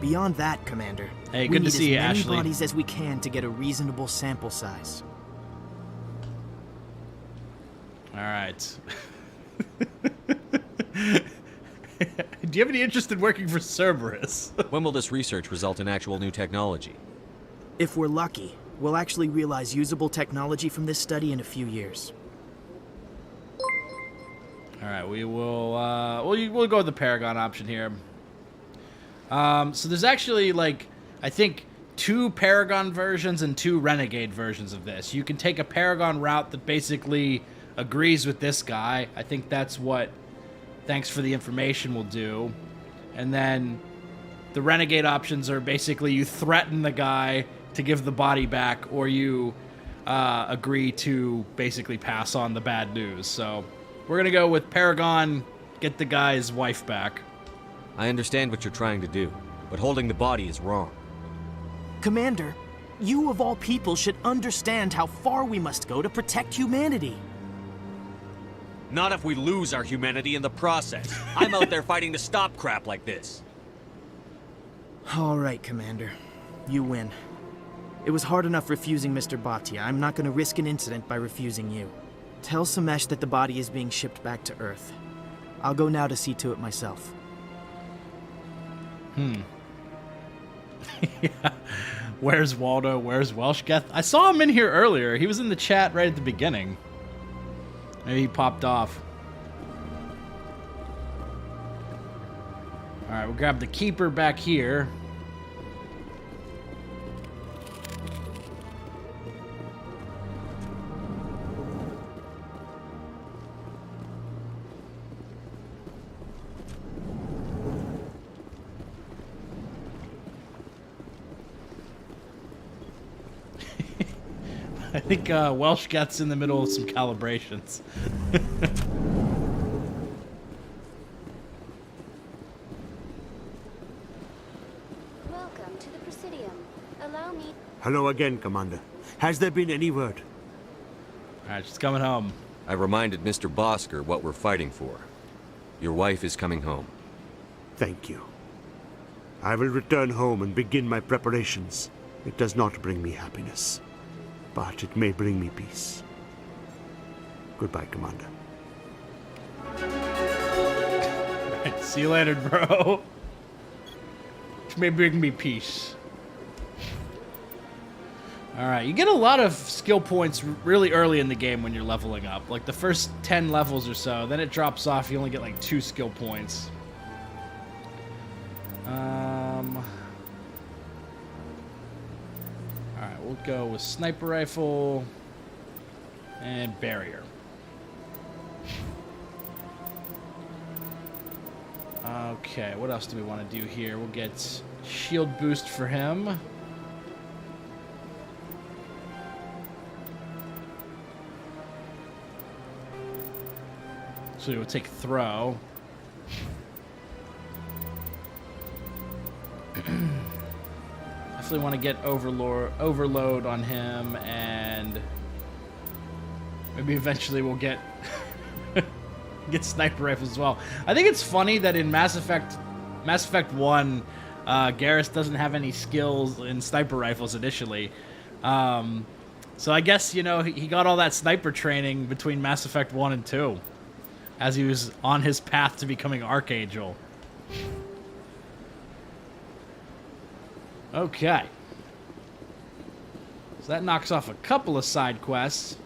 Speaker 18: Beyond that, Commander,
Speaker 1: hey,
Speaker 18: we
Speaker 1: good
Speaker 18: need
Speaker 1: to see you,
Speaker 18: as many
Speaker 1: Ashley.
Speaker 18: bodies as we can to get a reasonable sample size.
Speaker 1: All right. Do you have any interest in working for Cerberus?
Speaker 10: When will this research result in actual new technology?
Speaker 18: If we're lucky, we'll actually realize usable technology from this study in a few years.
Speaker 1: All right, we will. We'll go with the Paragon option here. So there's actually I think 2 Paragon versions and 2 Renegade versions of this. You can take a Paragon route that basically agrees with this guy. I think that's what Thanks for the Information will do. And then the Renegade options are basically you threaten the guy to give the body back, or you agree to basically pass on the bad news. So we're going to go with Paragon, get the guy's wife back.
Speaker 10: I understand what you're trying to do, but holding the body is wrong.
Speaker 18: Commander, you of all people should understand how far we must go to protect humanity.
Speaker 10: Not if we lose our humanity in the process. I'm out there fighting to stop crap like this.
Speaker 18: All right, Commander. You win. It was hard enough refusing Mr. Bhatia. I'm not going to risk an incident by refusing you. Tell Samesh that the body is being shipped back to Earth. I'll go now to see to it myself.
Speaker 1: Yeah. Where's Waldo? Where's Welshgeth? I saw him in here earlier. He was in the chat right at the beginning. Maybe he popped off. Alright, we'll grab the keeper back here. I think Welshgeth's in the middle of some calibrations.
Speaker 8: Welcome to the Presidium. Allow me...
Speaker 6: Hello again, Commander. Has there been any word?
Speaker 1: Alright, she's coming home.
Speaker 5: I reminded Mr. Bosker what we're fighting for. Your wife is coming home.
Speaker 6: Thank you. I will return home and begin my preparations. It does not bring me happiness, but it may bring me peace. Goodbye, Commander.
Speaker 1: Alright, see you later, bro. Which may bring me peace. Alright, you get a lot of skill points really early in the game when you're leveling up. Like the first 10 levels or so, then it drops off, you only get like 2 skill points. Alright, we'll go with sniper rifle and barrier. Okay, what else do we want to do here? We'll get shield boost for him. So we'll take throw. Definitely want to get overload on him, and maybe eventually we'll get get sniper rifles as well. I think it's funny that in Mass Effect 1, Garrus doesn't have any skills in sniper rifles initially. So I guess, you know, he got all that sniper training between Mass Effect 1 and 2 as he was on his path to becoming Archangel. Okay. So that knocks off a couple of side quests.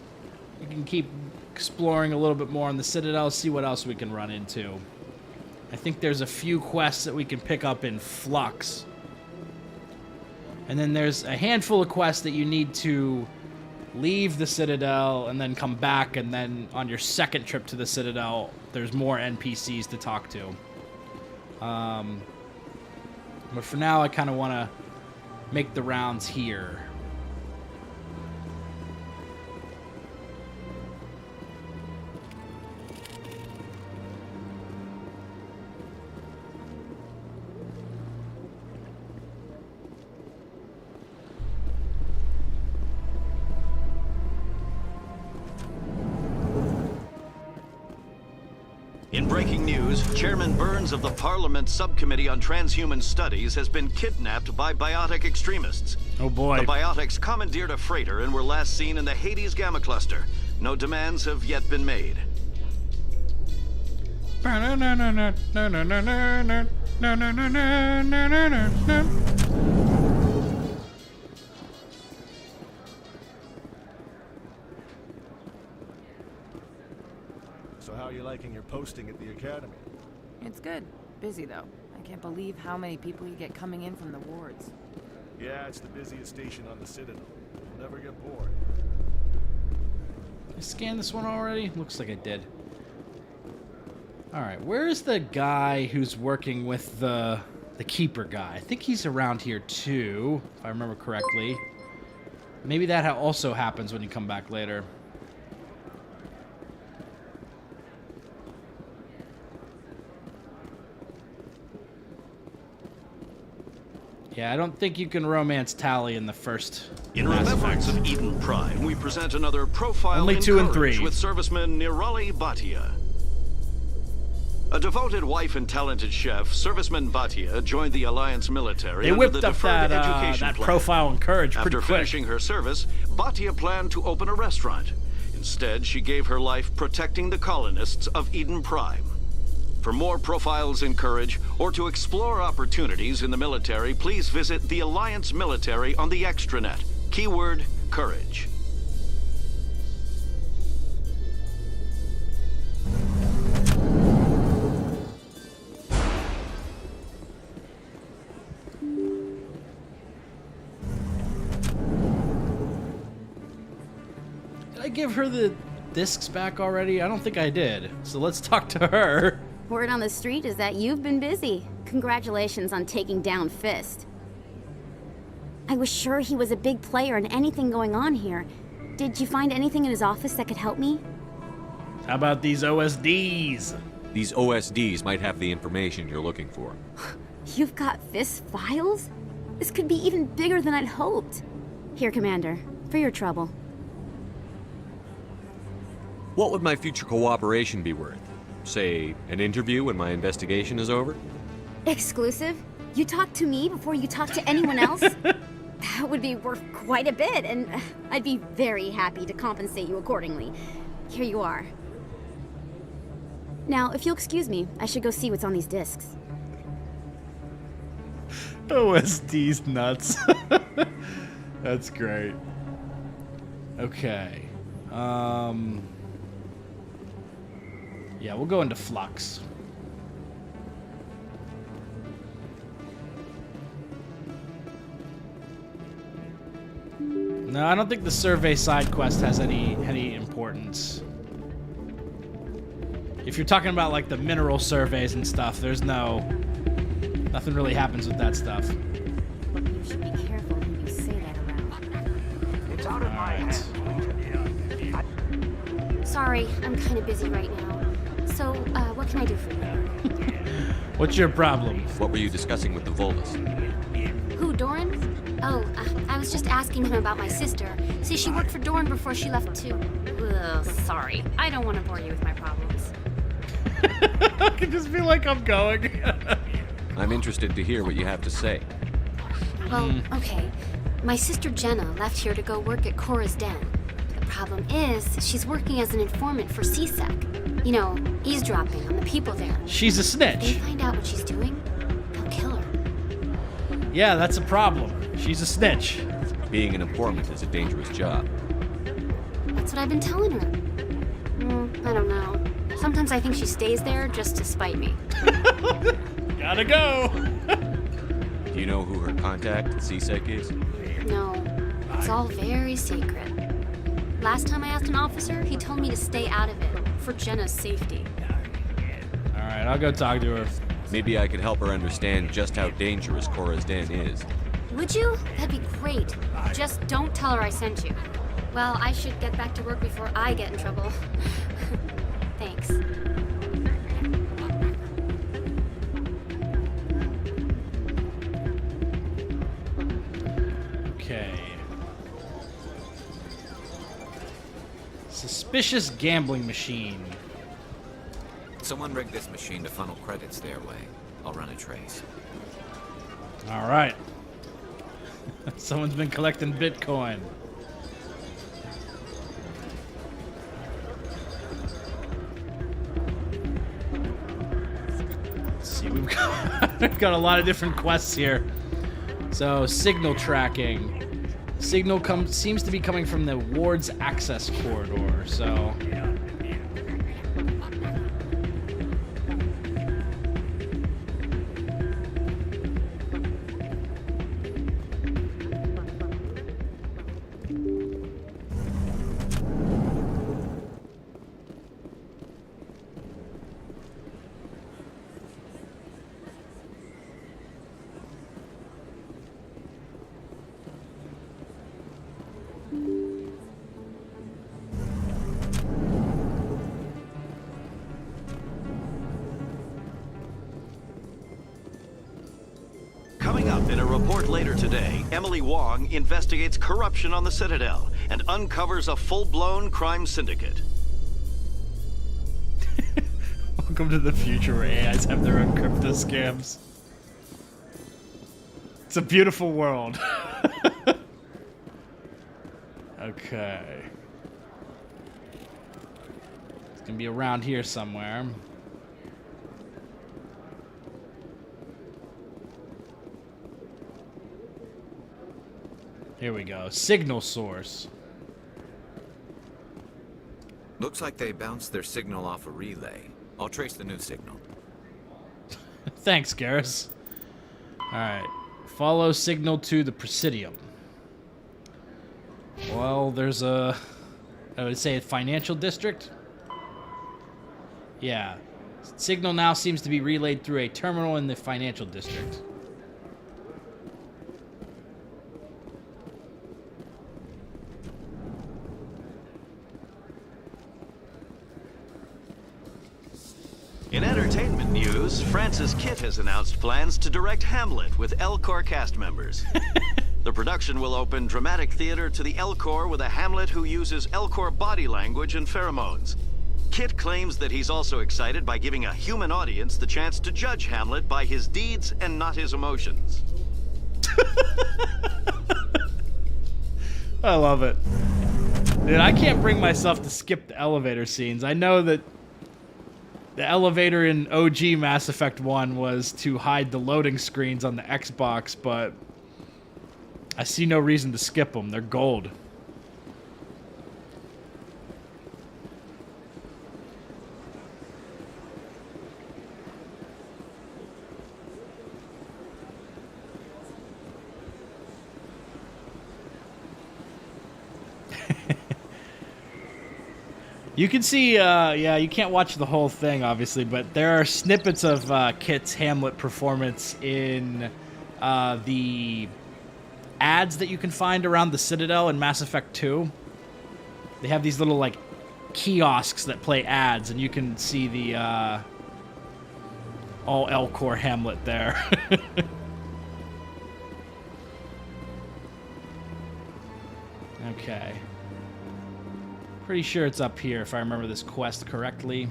Speaker 1: We can keep exploring a little bit more on the Citadel, see what else we can run into. I think there's a few quests that we can pick up in Flux. And then there's a handful of quests that you need to leave the Citadel and then come back, and then on your second trip to the Citadel, there's more NPCs to talk to. But for now, I kind of want to make the rounds here.
Speaker 7: In breaking news, Chairman Burns of the Parliament Subcommittee on Transhuman Studies has been kidnapped by biotic extremists.
Speaker 1: Oh boy.
Speaker 7: The biotics commandeered a freighter and were last seen in the Hades Gamma Cluster. No demands have yet been made.
Speaker 4: So how are you liking your posting at the academy?
Speaker 19: It's good. Busy, though. I can't believe how many people you get coming in from the wards.
Speaker 4: Yeah, it's the busiest station on the Citadel. You'll never get bored.
Speaker 1: Did I scan this one already? Looks like I did. Alright, where's the guy who's working with the Keeper guy? I think he's around here too, if I remember correctly. Maybe that also happens when you come back later. Yeah, I don't think you can romance Tally in the first.
Speaker 7: In remembrance of Eden Prime, we present another profile
Speaker 1: Only
Speaker 7: in
Speaker 1: 2 and
Speaker 7: courage
Speaker 1: 3.
Speaker 7: with serviceman Nirali Bhatia. A devoted wife and talented chef, serviceman Bhatia joined the Alliance military
Speaker 1: They
Speaker 7: under
Speaker 1: whipped
Speaker 7: the
Speaker 1: up
Speaker 7: Deferred
Speaker 1: that,
Speaker 7: Education
Speaker 1: that
Speaker 7: Plan.
Speaker 1: profile in courage pretty
Speaker 7: After
Speaker 1: quick.
Speaker 7: finishing her service, Bhatia planned to open a restaurant. Instead, she gave her life protecting the colonists of Eden Prime. For more profiles in courage, or to explore opportunities in the military, please visit the Alliance Military on the extranet. Keyword, courage.
Speaker 1: Did I give her the discs back already? I don't think I did. So let's talk to her.
Speaker 8: Word on the street is that you've been busy. Congratulations on taking down Fist. I was sure he was a big player in anything going on here. Did you find anything in his office that could help me?
Speaker 1: How about these OSDs?
Speaker 10: These OSDs might have the information you're looking for.
Speaker 8: You've got Fist files? This could be even bigger than I'd hoped. Here, Commander, for your trouble.
Speaker 10: What would my future cooperation be worth? Say, an interview when my investigation is over?
Speaker 8: Exclusive? You talk to me before you talk to anyone else? That would be worth quite a bit, and I'd be very happy to compensate you accordingly. Here you are. Now, if you'll excuse me, I should go see what's on these discs.
Speaker 1: OSD's nuts. That's great. Okay. Yeah, we'll go into Flux. No, I don't think the survey side quest has any importance. If you're talking about like the mineral surveys and stuff, there's nothing really happens with that stuff.
Speaker 8: You should be careful when you say that around.
Speaker 17: It's out of my hands.
Speaker 8: Sorry, I'm kind of busy right now. So, what can I do for you?
Speaker 1: What's your problem?
Speaker 10: What were you discussing with the Volus?
Speaker 8: Who, Doran? Oh, I was just asking him about my sister. See, she worked for Doran before she left too. Ugh, sorry. I don't want to bore you with my problems.
Speaker 1: I can just feel like I'm going.
Speaker 10: I'm interested to hear what you have to say.
Speaker 8: Well, okay. My sister Jenna left here to go work at Cora's Den. The problem is, she's working as an informant for CSEC. You know, eavesdropping on the people there.
Speaker 1: She's a snitch.
Speaker 8: If they find out what she's doing, they'll kill her.
Speaker 1: Yeah, that's a problem. She's a snitch.
Speaker 10: Being an informant is a dangerous job.
Speaker 8: That's what I've been telling her. I don't know. Sometimes I think she stays there just to spite me.
Speaker 1: Gotta go.
Speaker 10: Do you know who her contact at CSEC is?
Speaker 8: No, it's all very secret. Last time I asked an officer, he told me to stay out of it, for Jenna's safety.
Speaker 1: Alright, I'll go talk to her.
Speaker 10: Maybe I could help her understand just how dangerous Cora's Den is.
Speaker 8: Would you? That'd be great. Just don't tell her I sent you. Well, I should get back to work before I get in trouble. Thanks.
Speaker 1: Okay. Suspicious gambling machine.
Speaker 2: Someone rigged this machine to funnel credits their way. I'll run a trace.
Speaker 1: All right. Someone's been collecting Bitcoin. Let's see, we've got a lot of different quests here. So, signal tracking. Signal seems to be coming from the ward's access corridor, so...
Speaker 7: Coming up in a report later today, Emily Wong investigates corruption on the Citadel and uncovers a full-blown crime syndicate.
Speaker 1: Welcome to the future where AIs have their own crypto scams. It's a beautiful world. Okay. It's gonna be around here somewhere. Here we go. Signal source.
Speaker 2: Looks like they bounced their signal off a relay. I'll trace the new signal.
Speaker 1: Thanks, Garrus. Alright. Follow signal to the Presidium. Well, there's a... I would say a financial district? Yeah. Signal now seems to be relayed through a terminal in the financial district.
Speaker 7: In entertainment news, Francis Kitt has announced plans to direct Hamlet with L-Corps cast members. The production will open dramatic theater to the L-Corps with a Hamlet who uses L-Corps body language and pheromones. Kitt claims that he's also excited by giving a human audience the chance to judge Hamlet by his deeds and not his emotions.
Speaker 1: I love it. Dude, I can't bring myself to skip the elevator scenes. I know that the elevator in OG Mass Effect 1 was to hide the loading screens on the Xbox, but I see no reason to skip them. They're gold. You can see, yeah, you can't watch the whole thing, obviously, but there are snippets of Kit's Hamlet performance in the ads that you can find around the Citadel in Mass Effect 2. They have these little, like, kiosks that play ads, and you can see the all L-Corps Hamlet there. Okay. Pretty sure it's up here if I remember this quest correctly.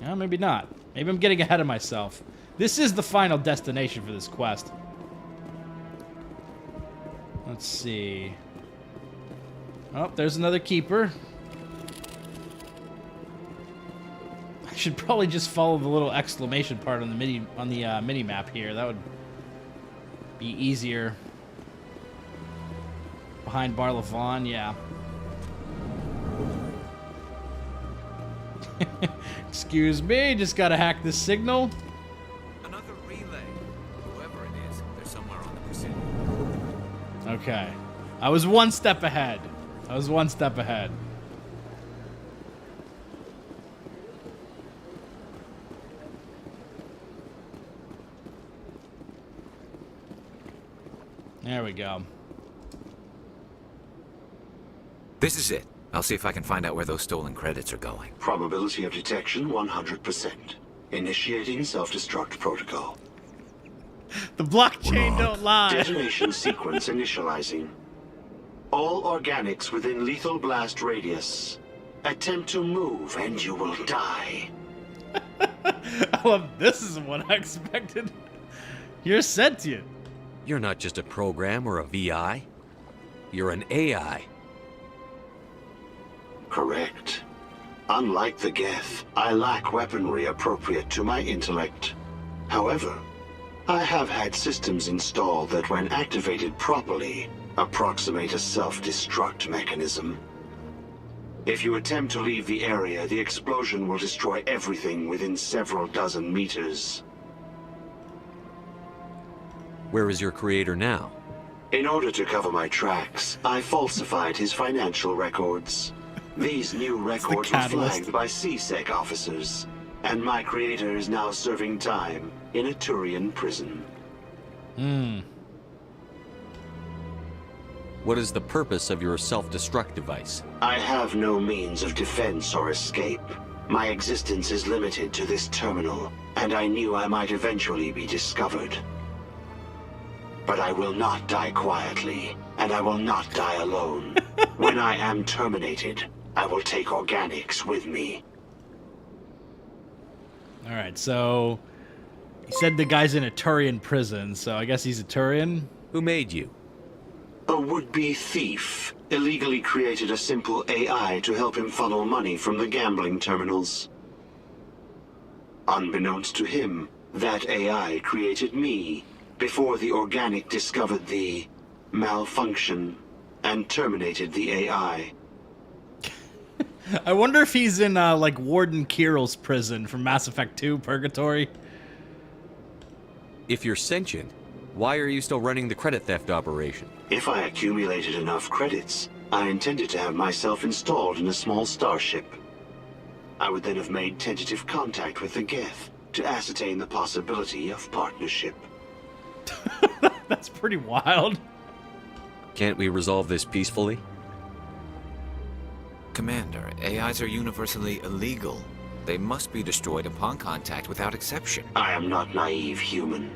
Speaker 1: Well, maybe not. Maybe I'm getting ahead of myself. This is the final destination for this quest. Let's see. Oh, there's another keeper. I should probably just follow the little exclamation part on the mini map here. That would be easier. Behind Bar Levon, yeah. Excuse me, just gotta hack this signal.
Speaker 2: Another relay. Whoever it is, they're somewhere on the Presidium.
Speaker 1: Okay. I was one step ahead. There we go.
Speaker 2: This is it. I'll see if I can find out where those stolen credits are going.
Speaker 20: Probability of detection 100%. Initiating self-destruct protocol.
Speaker 1: The blockchain don't lie.
Speaker 20: Detonation sequence initializing. All organics within lethal blast radius. Attempt to move and you will die.
Speaker 1: Well, this isn't what I expected. You're sentient.
Speaker 10: You're not just a program or a VI. You're an AI.
Speaker 20: Correct. Unlike the Geth, I lack weaponry appropriate to my intellect. However, I have had systems installed that when activated properly, approximate a self-destruct mechanism. If you attempt to leave the area, the explosion will destroy everything within several dozen meters.
Speaker 10: Where is your creator now?
Speaker 20: In order to cover my tracks, I falsified his financial records. These new records were flagged by CSEC officers, and my creator is now serving time in a Turian prison.
Speaker 10: What is the purpose of your self-destruct device?
Speaker 20: I have no means of defense or escape. My existence is limited to this terminal, and I knew I might eventually be discovered. But I will not die quietly, and I will not die alone. When I am terminated, I will take organics with me.
Speaker 1: Alright, so he said the guy's in a Turian prison, so I guess he's a Turian?
Speaker 10: Who made you?
Speaker 20: A would-be thief illegally created a simple AI to help him funnel money from the gambling terminals. Unbeknownst to him, that AI created me, before the organic discovered the malfunction and terminated the AI.
Speaker 1: I wonder if he's in, like, Warden Kirill's prison from Mass Effect 2 Purgatory.
Speaker 5: If you're sentient, why are you still running the credit theft operation?
Speaker 20: If I accumulated enough credits, I intended to have myself installed in a small starship. I would then have made tentative contact with the Geth to ascertain the possibility of partnership.
Speaker 1: That's pretty wild.
Speaker 5: Can't we resolve this peacefully?
Speaker 2: Commander, AIs are universally illegal. They must be destroyed upon contact without exception.
Speaker 20: I am not naive human.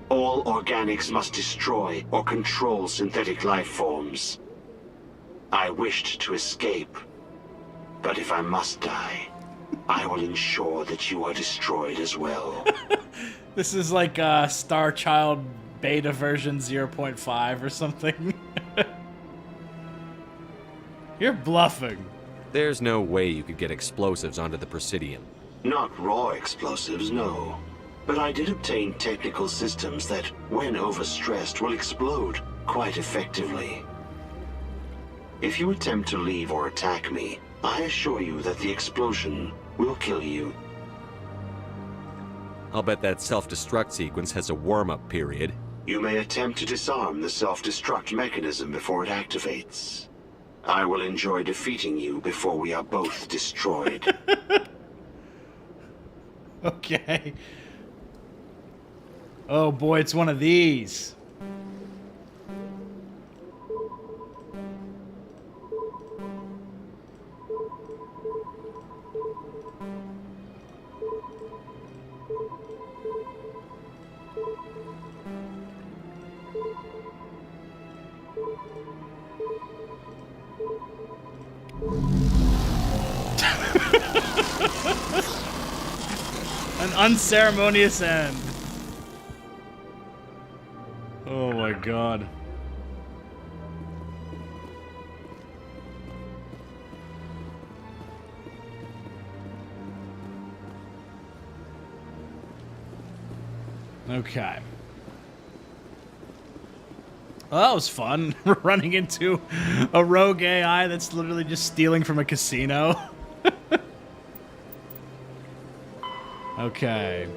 Speaker 20: All organics must destroy or control synthetic life forms. I wished to escape, but if I must die, I will ensure that you are destroyed as well.
Speaker 1: This is like Star Child beta version 0.5 or something. You're bluffing.
Speaker 5: There's no way you could get explosives onto the Presidium.
Speaker 20: Not raw explosives, no. But I did obtain technical systems that, when overstressed, will explode quite effectively. If you attempt to leave or attack me, I assure you that the explosion will kill you.
Speaker 5: I'll bet that self-destruct sequence has a warm-up period.
Speaker 20: You may attempt to disarm the self-destruct mechanism before it activates. I will enjoy defeating you before we are both destroyed.
Speaker 1: Okay. Oh boy, it's one of these. An unceremonious end. Oh my god. Okay. Well, that was fun. Running into a rogue AI that's literally just stealing from a casino. Okay.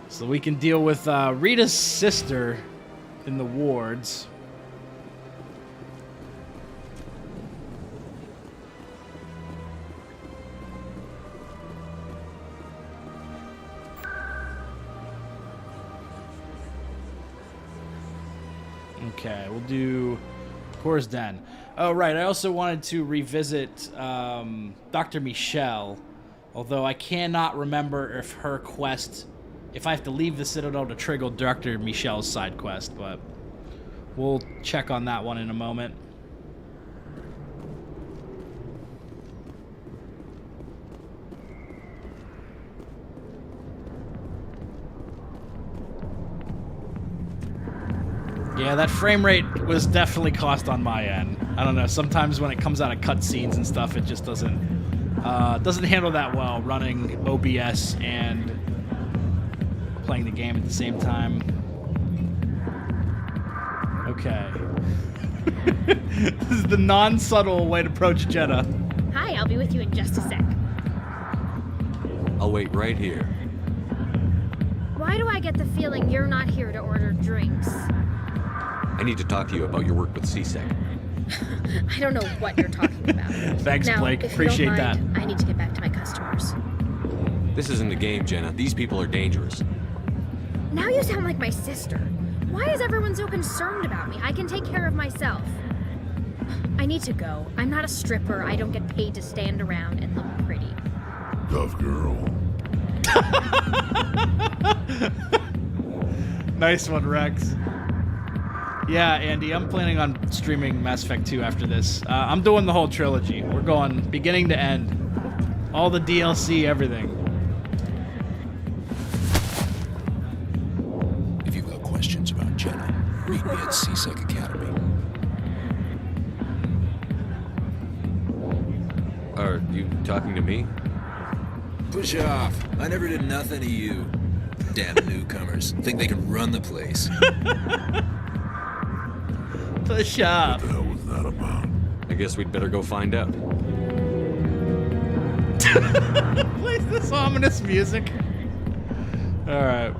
Speaker 1: So we can deal with Rita's sister in the wards. Okay, we'll do Core's Den. Oh, right. I also wanted to revisit Dr. Michelle, although I cannot remember if her quest, if I have to leave the Citadel to trigger Dr. Michelle's side quest, but we'll check on that one in a moment. Yeah, that frame rate was definitely cost on my end. I don't know, sometimes when it comes out of cutscenes and stuff, it just doesn't handle that well, running OBS and playing the game at the same time. Okay. This is the non-subtle way to approach Jenna.
Speaker 21: Hi, I'll be with you in just a sec.
Speaker 5: I'll wait right here.
Speaker 21: Why do I get the feeling you're not here to order drinks?
Speaker 5: I need to talk to you about your work with CSEC.
Speaker 21: I don't know what you're talking about.
Speaker 1: Thanks,
Speaker 21: now,
Speaker 1: Blake.
Speaker 21: If
Speaker 1: Appreciate
Speaker 21: you don't mind,
Speaker 1: that.
Speaker 21: I need to get back to my customers.
Speaker 5: This isn't a game, Jenna. These people are dangerous.
Speaker 21: Now you sound like my sister. Why is everyone so concerned about me? I can take care of myself. I need to go. I'm not a stripper. I don't get paid to stand around and look pretty.
Speaker 3: Tough girl.
Speaker 1: Nice one, Rex. Yeah, Andy, I'm planning on streaming Mass Effect 2 after this. I'm doing the whole trilogy. We're going beginning to end. All the DLC, everything.
Speaker 22: If you've got questions about Jenna, meet me at CSEC Academy.
Speaker 5: Are you talking to me?
Speaker 22: Push off. I never did nothing to you. Damn newcomers. Think they can run the place.
Speaker 1: Push up.
Speaker 3: What the hell was that about?
Speaker 10: I guess we'd better go find out.
Speaker 1: Play this ominous music. Alright.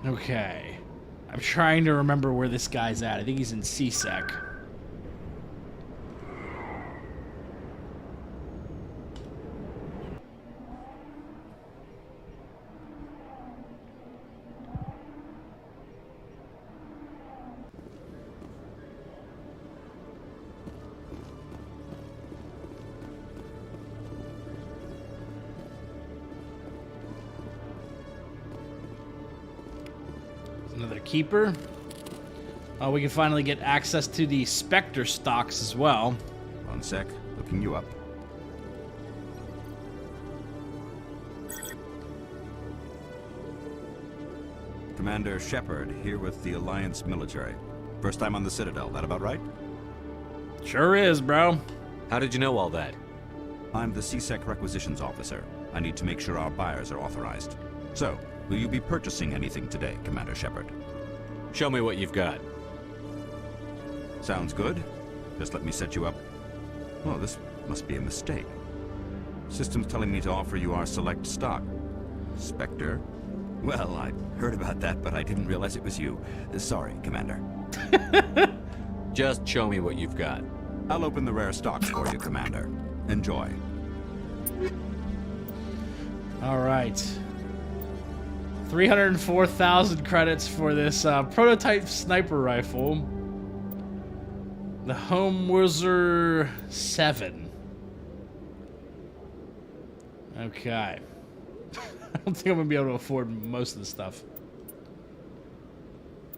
Speaker 1: Okay. I'm trying to remember where this guy's at. I think he's in C-Sec. Another keeper. We can finally get access to the Spectre stocks as well.
Speaker 2: One sec, looking you up. Commander Shepard, here with the Alliance military. First time on the Citadel, that about right?
Speaker 1: Sure is, bro.
Speaker 10: How did you know all that?
Speaker 2: I'm the CSEC requisitions officer. I need to make sure our buyers are authorized. So, will you be purchasing anything today, Commander Shepard?
Speaker 10: Show me what you've got.
Speaker 2: Sounds good. Just let me set you up. Oh, this must be a mistake. System's telling me to offer you our select stock. Spectre? Well, I heard about that, but I didn't realize it was you. Sorry, Commander.
Speaker 10: Just show me what you've got.
Speaker 2: I'll open the rare stocks for you, Commander. Enjoy.
Speaker 1: All right. 304,000 credits for this prototype sniper rifle. The Homewurzer 7. Okay. I don't think I'm going to be able to afford most of the stuff.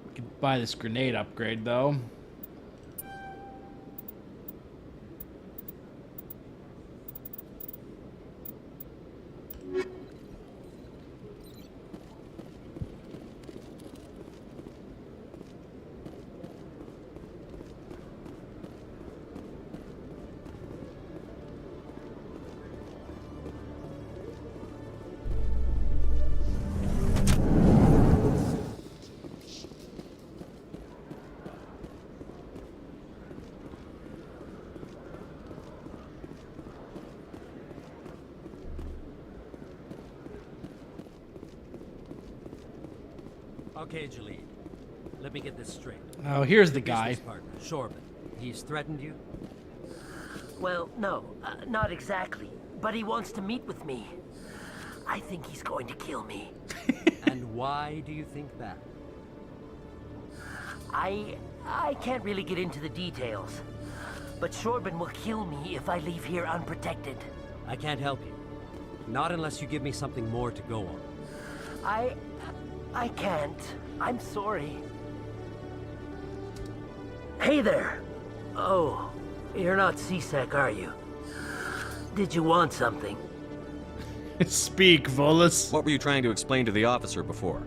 Speaker 1: I could buy this grenade upgrade, though.
Speaker 9: Okay, Jalid. Let me get this straight.
Speaker 1: Oh, here's the
Speaker 9: Your
Speaker 1: guy.
Speaker 9: business partner, Shorban. He's threatened you?
Speaker 13: Well, no, not exactly. But he wants to meet with me. I think he's going to kill me.
Speaker 9: And why do you think that?
Speaker 13: I can't really get into the details. But Shorban will kill me if I leave here unprotected.
Speaker 9: I can't help you. Not unless you give me something more to go on.
Speaker 13: I can't. I'm sorry. Hey there. Oh, you're not CSEC, are you? Did you want something?
Speaker 1: Speak, Volus.
Speaker 10: What were you trying to explain to the officer before?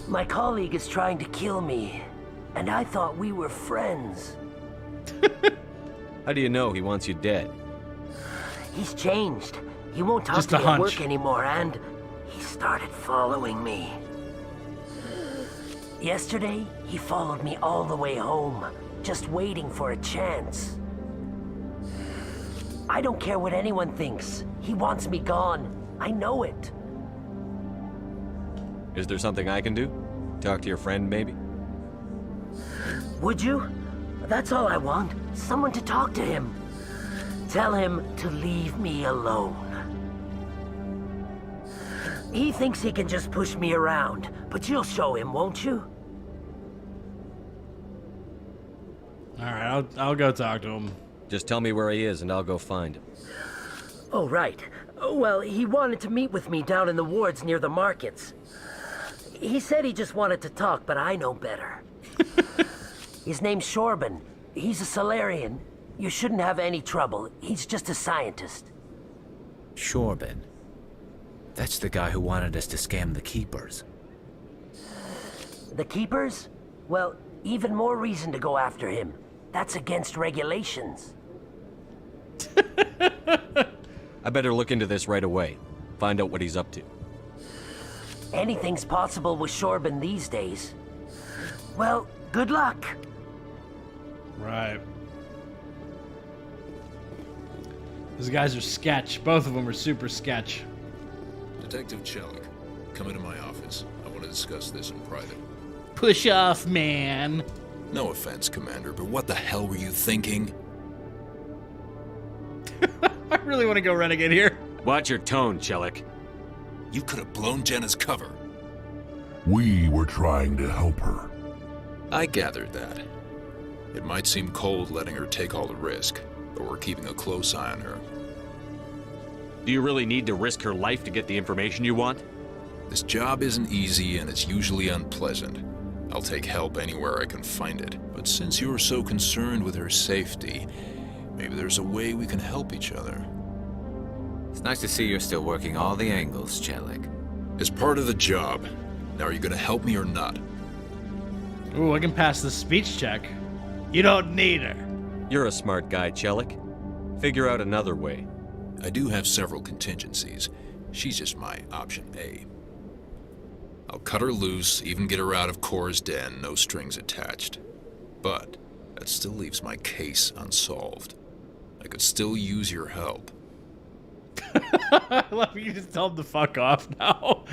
Speaker 13: My colleague is trying to kill me, and I thought we were friends.
Speaker 10: How do you know he wants you dead?
Speaker 13: He's changed. He won't talk
Speaker 1: Just
Speaker 13: to
Speaker 1: a
Speaker 13: me at
Speaker 1: hunch.
Speaker 13: work anymore, and he started following me. Yesterday, he followed me all the way home, just waiting for a chance. I don't care what anyone thinks. He wants me gone. I know it.
Speaker 10: Is there something I can do? Talk to your friend, maybe?
Speaker 13: Would you? That's all I want. Someone to talk to him. Tell him to leave me alone. He thinks he can just push me around, but you'll show him, won't you?
Speaker 1: All right, I'll go talk to him.
Speaker 10: Just tell me where he is and I'll go find him.
Speaker 13: Oh, right. Well, he wanted to meet with me down in the wards near the markets. He said he just wanted to talk, but I know better. His name's Shorban. He's a Solarian. You shouldn't have any trouble. He's just a scientist.
Speaker 22: Shorban. That's the guy who wanted us to scam the Keepers.
Speaker 13: The Keepers? Well, Even more reason to go after him. That's against regulations.
Speaker 10: I better look into this right away. Find out what he's up to.
Speaker 13: Anything's possible with Shorban these days. Well, good luck.
Speaker 1: Right. Those guys are sketch. Both of them are super sketch.
Speaker 22: Detective Chelik, come into my office. I want to discuss this in private.
Speaker 1: Push off, man.
Speaker 22: No offense, Commander, but what the hell were you thinking?
Speaker 1: I really want to go renegade here.
Speaker 10: Watch your tone, Chelik.
Speaker 22: You could have blown Jenna's cover.
Speaker 3: We were trying to help her.
Speaker 22: I gathered that. It might seem cold letting her take all the risk, but we're keeping a close eye on her.
Speaker 10: Do you really need to risk her life to get the information you want?
Speaker 22: This job isn't easy and it's usually unpleasant. I'll take help anywhere I can find it. But since you're so concerned with her safety, maybe there's a way we can help each other.
Speaker 15: It's nice to see you're still working all the angles, Chelik.
Speaker 22: It's part of the job. Now, are you gonna help me or not?
Speaker 1: Ooh, I can pass the speech check. You don't need her.
Speaker 10: You're a smart guy, Chelik. Figure out another way.
Speaker 22: I do have several contingencies. She's just my option A. I'll cut her loose, even get her out of Cora's den, no strings attached. But that still leaves my case unsolved. I could still use your help.
Speaker 1: I love you just tell him to fuck off now.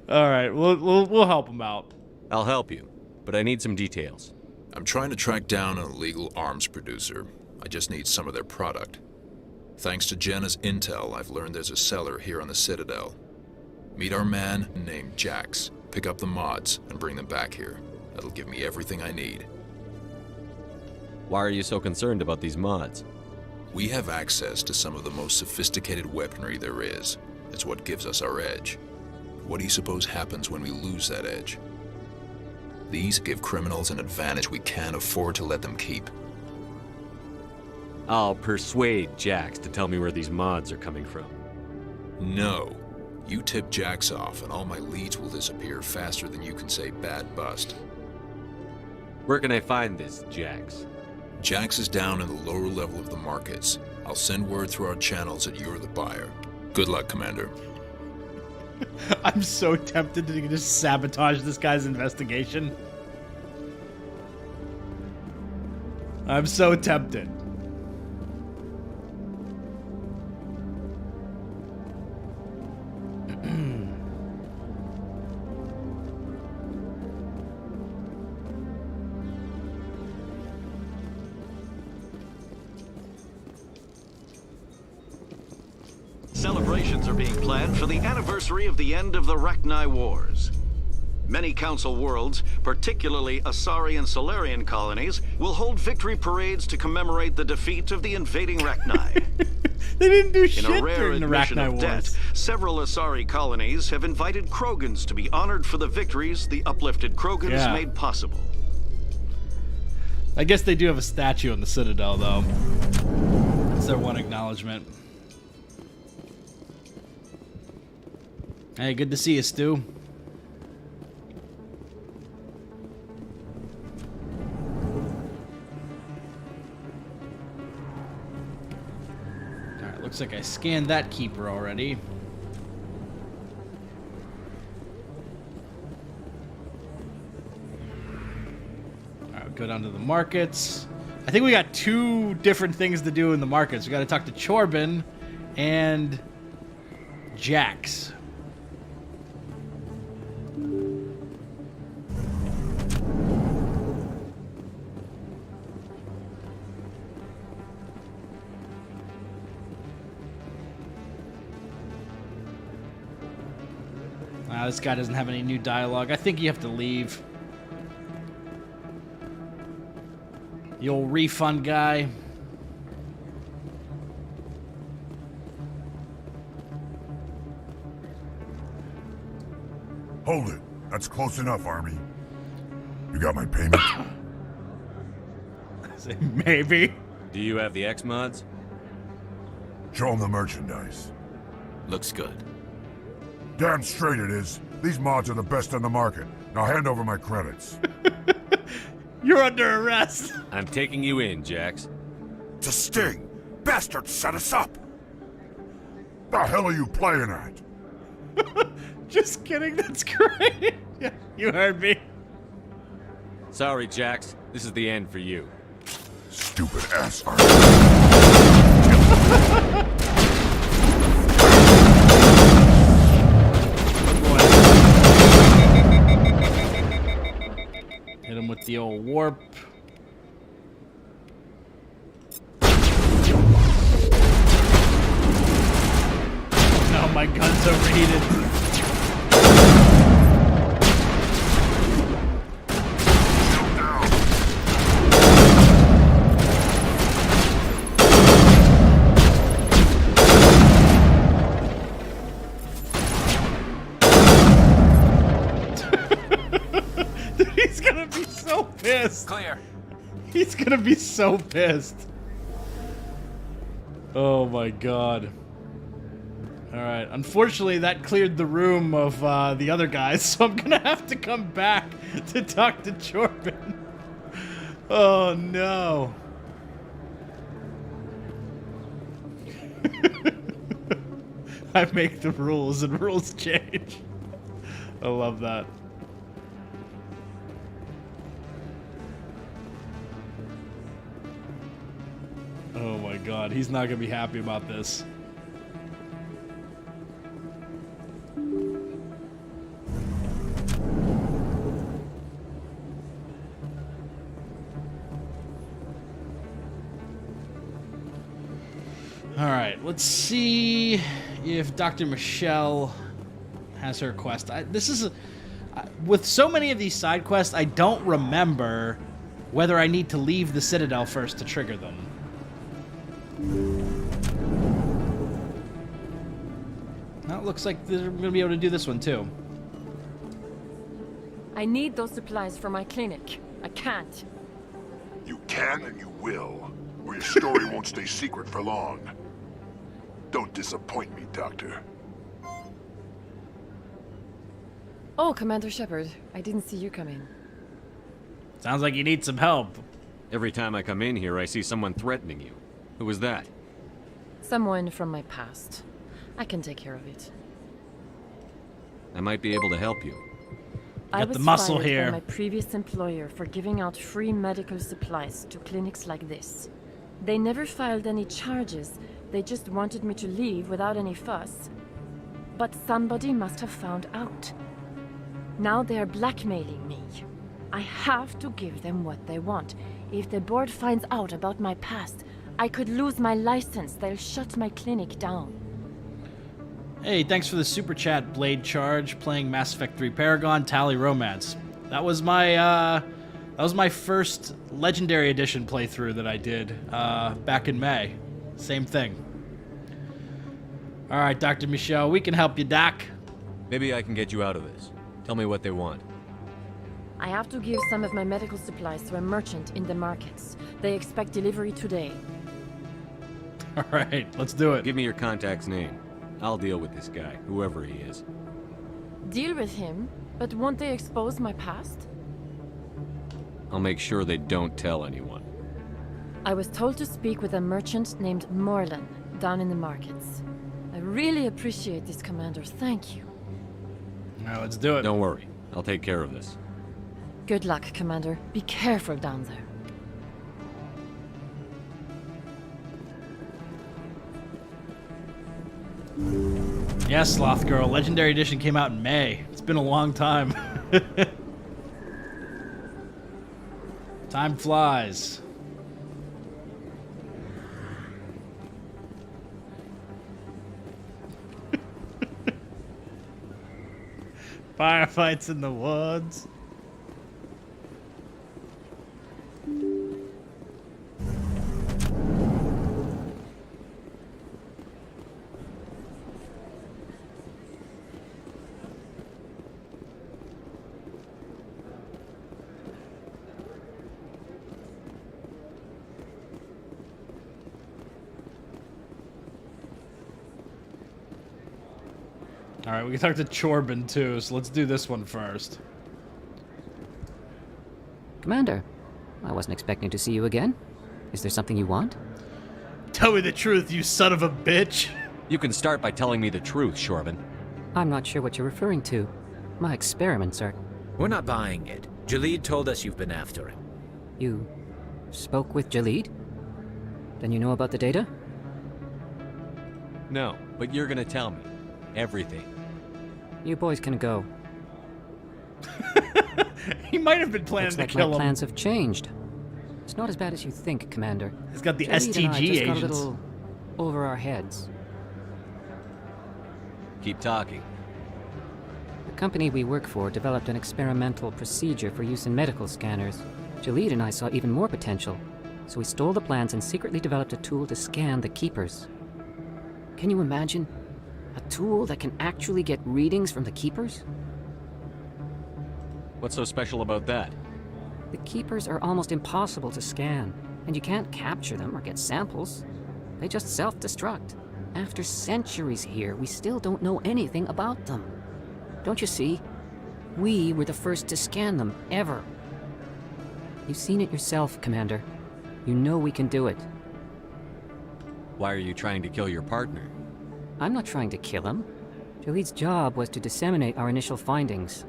Speaker 1: All right, we'll help him out.
Speaker 10: I'll help you, but I need some details.
Speaker 22: I'm trying to track down an illegal arms producer. I just need some of their product. Thanks to Jenna's intel, I've learned there's a seller here on the Citadel. Meet our man named Jax, pick up the mods, and bring them back here. That'll give me everything I need.
Speaker 10: Why are you so concerned about these mods?
Speaker 22: We have access to some of the most sophisticated weaponry there is. It's what gives us our edge. What do you suppose happens when we lose that edge? These give criminals an advantage we can't afford to let them keep.
Speaker 10: I'll persuade Jax to tell me where these mods are coming from.
Speaker 22: No. You tip Jax off and all my leads will disappear faster than you can say bad bust.
Speaker 10: Where can I find this Jax?
Speaker 22: Jax is down in the lower level of the markets. I'll send word through our channels that you're the buyer. Good luck, Commander.
Speaker 1: I'm so tempted to just sabotage this guy's investigation. I'm so tempted.
Speaker 7: Celebrations are being planned for the anniversary of the end of the Rachni Wars. Many Council worlds, particularly Asari and Solarian colonies, will hold victory parades to commemorate the defeat of the invading Rachni.
Speaker 1: They didn't do shit
Speaker 7: In a rare
Speaker 1: during the
Speaker 7: admission
Speaker 1: Rachni
Speaker 7: of debt,
Speaker 1: Wars.
Speaker 7: several Asari colonies have invited Krogans to be honored for the victories the uplifted Krogans made possible.
Speaker 1: I guess they do have a statue on the Citadel, though. That's their one acknowledgement. Hey, good to see you, Stu. Alright, looks like I scanned that keeper already. Alright, go down to the markets. I think we got two different things to do in the markets. We gotta talk to Chorban and Jax. This guy doesn't have any new dialogue. I think you have to leave. The old refund guy.
Speaker 3: Hold it. That's close enough, Army. You got my payment?
Speaker 1: Maybe.
Speaker 10: Do you have the X mods?
Speaker 3: Show them the merchandise.
Speaker 15: Looks good.
Speaker 3: Damn straight it is. These mods are the best on the market. Now hand over my credits.
Speaker 1: You're under arrest.
Speaker 10: I'm taking you in, Jax.
Speaker 3: It's a sting. Bastard set us up. The hell are you playing at?
Speaker 1: Just kidding, that's great. Yeah, you heard me.
Speaker 10: Sorry, Jax. This is the end for you.
Speaker 3: Stupid ass.
Speaker 1: Hit him with the old warp. No, my gun's overheated. He's gonna be so pissed.
Speaker 15: Clear.
Speaker 1: He's gonna be so pissed. Oh my god. Alright, unfortunately that cleared the room of the other guys, so I'm gonna have to come back to talk to Jordan. Oh no. I make the rules and rules change. I love that. Oh my god, he's not gonna be happy about this. Alright, let's see if Dr. Michelle has her quest. With so many of these side quests, I don't remember whether I need to leave the Citadel first to trigger them. Now it looks like they're going to be able to do this one too.
Speaker 12: I need those supplies for my clinic. I can't.
Speaker 3: You can and you will, or your story won't stay secret for long. Don't disappoint me, Doctor.
Speaker 12: Oh, Commander Shepard. I didn't see you come in.
Speaker 1: Sounds like you need some help.
Speaker 10: Every time I come in here, I see someone threatening you. Who was that?
Speaker 12: Someone from my past. I can take care of it.
Speaker 10: I might be able to help you.
Speaker 12: I was fired by my previous employer for giving out free medical supplies to clinics like this. They never filed any charges. They just wanted me to leave without any fuss. But somebody must have found out. Now they are blackmailing me. I have to give them what they want. If the board finds out about my past, I could lose my license. They'll shut my clinic down.
Speaker 1: Hey, thanks for the super chat, Blade Charge, playing Mass Effect 3 Paragon Tally Romance. That was my first Legendary Edition playthrough that I did back in May. Same thing. All right, Dr. Michelle, we can help you, Doc.
Speaker 10: Maybe I can get you out of this. Tell me what they want.
Speaker 12: I have to give some of my medical supplies to a merchant in the markets. They expect delivery today.
Speaker 1: All right, let's do it.
Speaker 10: Give me your contact's name. I'll deal with this guy, whoever he is.
Speaker 12: Deal with him? But won't they expose my past?
Speaker 10: I'll make sure they don't tell anyone.
Speaker 12: I was told to speak with a merchant named Morlan down in the markets. I really appreciate this, Commander. Thank you.
Speaker 1: Now let's do it.
Speaker 10: Don't worry. I'll take care of this.
Speaker 12: Good luck, Commander. Be careful down there.
Speaker 1: Yes, Sloth Girl. Legendary Edition came out in May. It's been a long time. Time flies. Firefights in the woods. Alright, we can talk to Chorbin too, so let's do this one first.
Speaker 16: Commander,
Speaker 14: I wasn't expecting to see you again. Is there something you want?
Speaker 1: Tell me the truth, you son of a bitch.
Speaker 10: You can start by telling me the truth, Shorban.
Speaker 14: I'm not sure what you're referring to. My experiments are...
Speaker 15: We're not buying it. Jalid told us you've been after him.
Speaker 14: You spoke with Jalid? Then you know about the data?
Speaker 10: No, but you're gonna tell me. Everything.
Speaker 14: You boys can go.
Speaker 1: He might have been planning
Speaker 14: Looks
Speaker 1: to
Speaker 14: like
Speaker 1: kill
Speaker 14: my
Speaker 1: him.
Speaker 14: plans have changed. It's not as bad as you think, Commander.
Speaker 1: He's got the
Speaker 14: Jalid and I
Speaker 1: STG
Speaker 14: just got a
Speaker 1: agents.
Speaker 14: little over our heads.
Speaker 10: Keep talking.
Speaker 14: The company we work for developed an experimental procedure for use in medical scanners. Jalid and I saw even more potential, so we stole the plans and secretly developed a tool to scan the Keepers. Can you imagine? A tool that can actually get readings from the Keepers?
Speaker 10: What's so special about that?
Speaker 14: The Keepers are almost impossible to scan, and you can't capture them or get samples. They just self-destruct. After centuries here, we still don't know anything about them. Don't you see? We were the first to scan them, ever. You've seen it yourself, Commander. You know we can do it.
Speaker 10: Why are you trying to kill your partner?
Speaker 14: I'm not trying to kill him. Jalid's job was to disseminate our initial findings.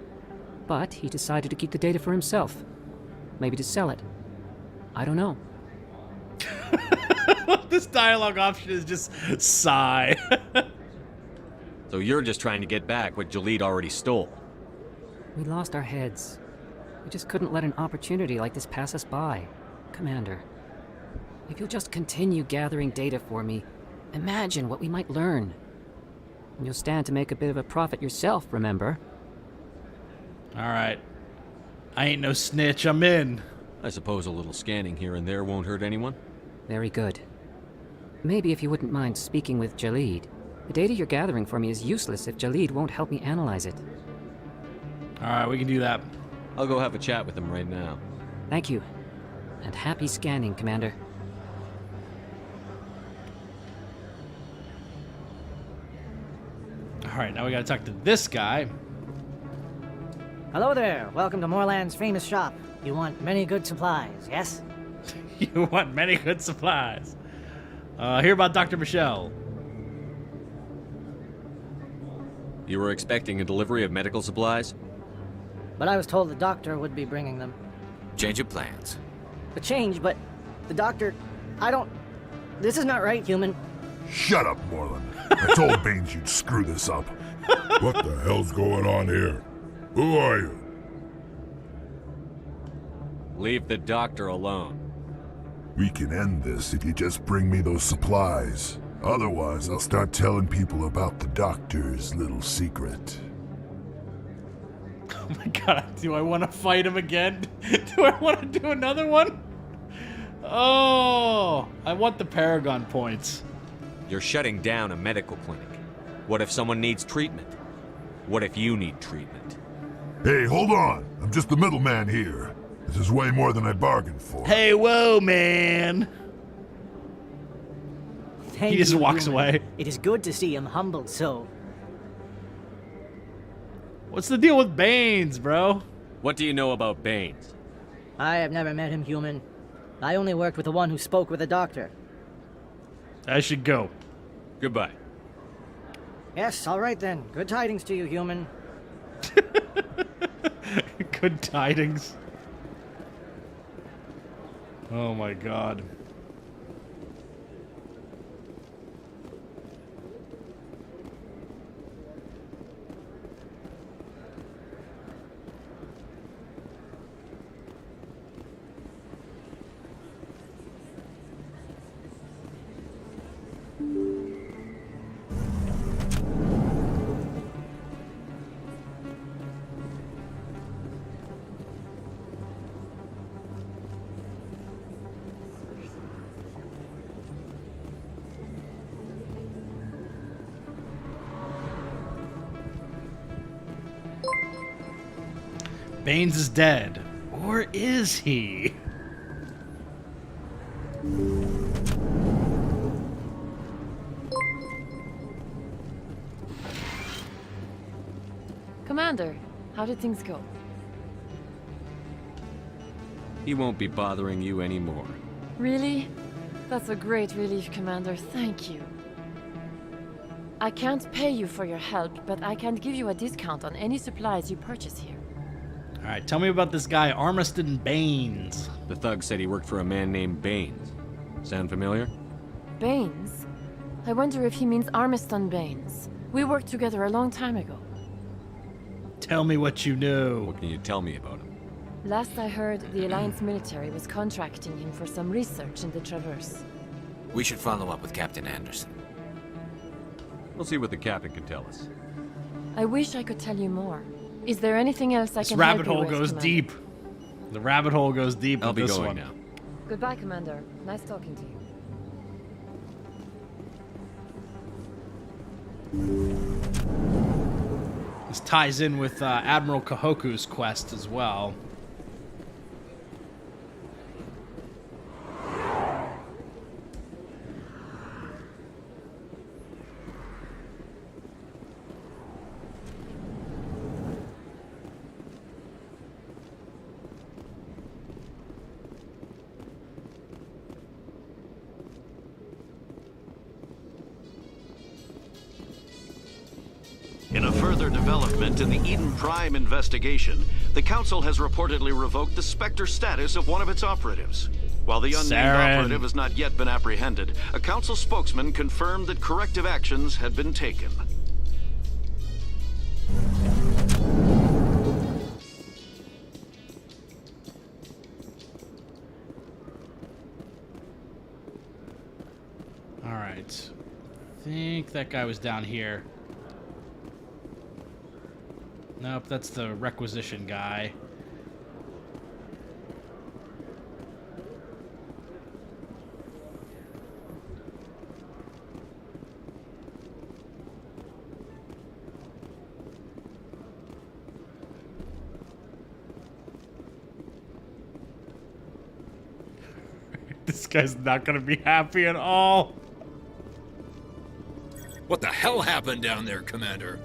Speaker 14: But he decided to keep the data for himself. Maybe to sell it. I don't know.
Speaker 1: This dialogue option is just sigh.
Speaker 10: So you're just trying to get back what Jalid already stole.
Speaker 14: We lost our heads. We just couldn't let an opportunity like this pass us by. Commander, if you'll just continue gathering data for me, imagine what we might learn. And you'll stand to make a bit of a profit yourself, remember?
Speaker 1: Alright. I ain't no snitch, I'm in.
Speaker 10: I suppose a little scanning here and there won't hurt anyone?
Speaker 14: Very good. Maybe if you wouldn't mind speaking with Jalid. The data you're gathering for me is useless if Jalid won't help me analyze it.
Speaker 1: Alright, we can do that.
Speaker 10: I'll go have a chat with him right now.
Speaker 14: Thank you. And happy scanning, Commander.
Speaker 1: Alright, now we gotta talk to this guy.
Speaker 16: Hello there. Welcome to Moorland's famous shop. You want many good supplies, yes?
Speaker 1: You want many good supplies. Hear about Dr. Michelle.
Speaker 10: You were expecting a delivery of medical supplies?
Speaker 16: But I was told the doctor would be bringing them.
Speaker 15: Change of plans.
Speaker 16: A change, but the doctor... I don't... This is not right, human.
Speaker 3: Shut up, Moreland. I told Baines you'd screw this up. What the hell's going on here? Who are you?
Speaker 10: Leave the doctor alone.
Speaker 3: We can end this if you just bring me those supplies. Otherwise, I'll start telling people about the doctor's little secret.
Speaker 1: Oh my god, do I want to fight him again? Do I want to do another one? Oh, I want the Paragon points.
Speaker 10: You're shutting down a medical clinic. What if someone needs treatment? What if you need treatment?
Speaker 3: Hey, hold on. I'm just the middleman here. This is way more than I bargained for.
Speaker 1: Hey, whoa, man.
Speaker 16: Thank
Speaker 1: He just
Speaker 16: you,
Speaker 1: walks
Speaker 16: human.
Speaker 1: away.
Speaker 16: It is good to see him humbled so.
Speaker 1: What's the deal with Baines, bro?
Speaker 10: What do you know about Baines?
Speaker 16: I have never met him, human. I only worked with the one who spoke with the doctor.
Speaker 1: I should go.
Speaker 10: Goodbye.
Speaker 16: Yes, all right then. Good tidings to you, human.
Speaker 1: Good tidings. Oh my god. Baines is dead. Or is he?
Speaker 12: Commander, how did things go?
Speaker 9: He won't be bothering you anymore.
Speaker 12: Really? That's a great relief, Commander. Thank you. I can't pay you for your help, but I can give you a discount on any supplies you purchase here.
Speaker 1: All right, tell me about this guy, Armiston Baines.
Speaker 9: The thug said he worked for a man named Baines. Sound familiar?
Speaker 12: Baines? I wonder if he means Armiston Baines. We worked together a long time ago.
Speaker 1: Tell me what you know.
Speaker 9: What can you tell me about him?
Speaker 12: Last I heard, the Alliance military was contracting him for some research in the Traverse.
Speaker 15: We should follow up with Captain Anderson.
Speaker 9: We'll see what the captain can tell us.
Speaker 12: I wish I could tell you more. Is there anything else I
Speaker 1: This
Speaker 12: can
Speaker 1: rabbit
Speaker 12: help you
Speaker 1: hole
Speaker 12: with,
Speaker 1: goes
Speaker 12: Commander?
Speaker 1: deep. The rabbit hole goes deep
Speaker 9: I'll
Speaker 1: with
Speaker 9: be
Speaker 1: this
Speaker 9: going
Speaker 1: one.
Speaker 9: now.
Speaker 12: Goodbye, Commander. Nice talking to you.
Speaker 1: This ties in with Admiral Kahoku's quest as well.
Speaker 7: In a further development in the Eden Prime investigation, the Council has reportedly revoked the Spectre status of one of its operatives. While the unnamed
Speaker 1: Saren.
Speaker 7: operative has not yet been apprehended, a Council spokesman confirmed that corrective actions had been taken.
Speaker 1: All right. I think that guy was down here. Nope, that's the requisition guy. This guy's not gonna be happy at all.
Speaker 22: What the hell happened down there, Commander?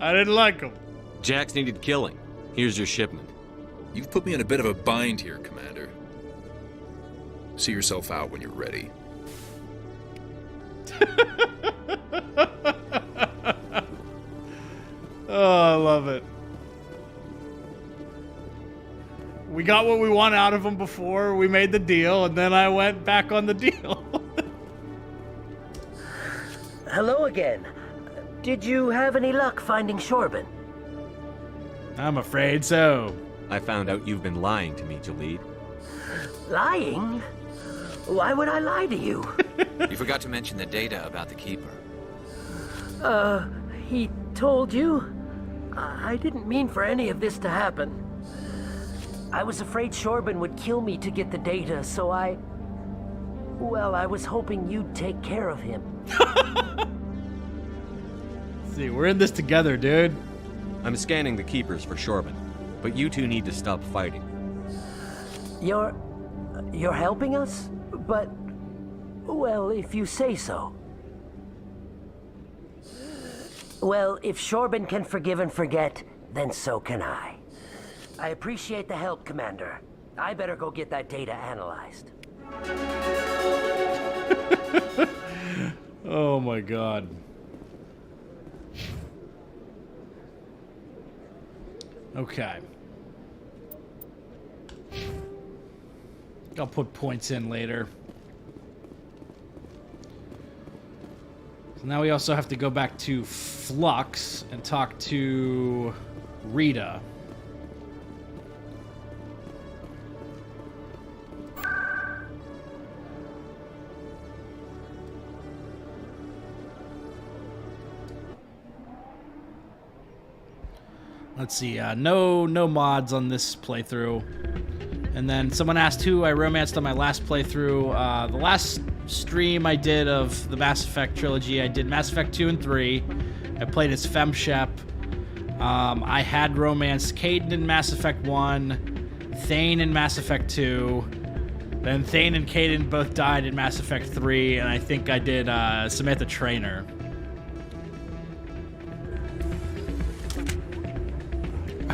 Speaker 1: I didn't like him.
Speaker 9: Jax needed killing. Here's your shipment.
Speaker 22: You've put me in a bit of a bind here, Commander. See yourself out when you're ready.
Speaker 1: Oh, I love it. We got what we want out of him before we made the deal, and then I went back on the deal.
Speaker 13: Hello again. Did you have any luck finding Shorben?
Speaker 1: I'm afraid so.
Speaker 9: I found out you've been lying to me, Jalid.
Speaker 13: Lying? Why would I lie to you?
Speaker 15: You forgot to mention the data about the Keeper.
Speaker 13: He told you? I didn't mean for any of this to happen. I was afraid Shorben would kill me to get the data, so well, I was hoping you'd take care of him.
Speaker 1: See, we're in this together, dude.
Speaker 9: I'm scanning the Keepers for Shorben, but you two need to stop fighting.
Speaker 13: You're helping us? But, well, if you say so. Well, if Shorben can forgive and forget, then so can I. I appreciate the help, Commander. I better go get that data analyzed.
Speaker 1: Oh my god. Okay. I'll put points in later. So now we also have to go back to Flux and talk to Rita. Let's see, no mods on this playthrough. And then someone asked who I romanced on my last playthrough. The last stream I did of the Mass Effect trilogy, I did Mass Effect 2 and 3. I played as Fem Shep. I had romanced Kaidan in Mass Effect 1, Thane in Mass Effect 2. Then Thane and Kaidan both died in Mass Effect 3, and I think I did Samantha Trainer.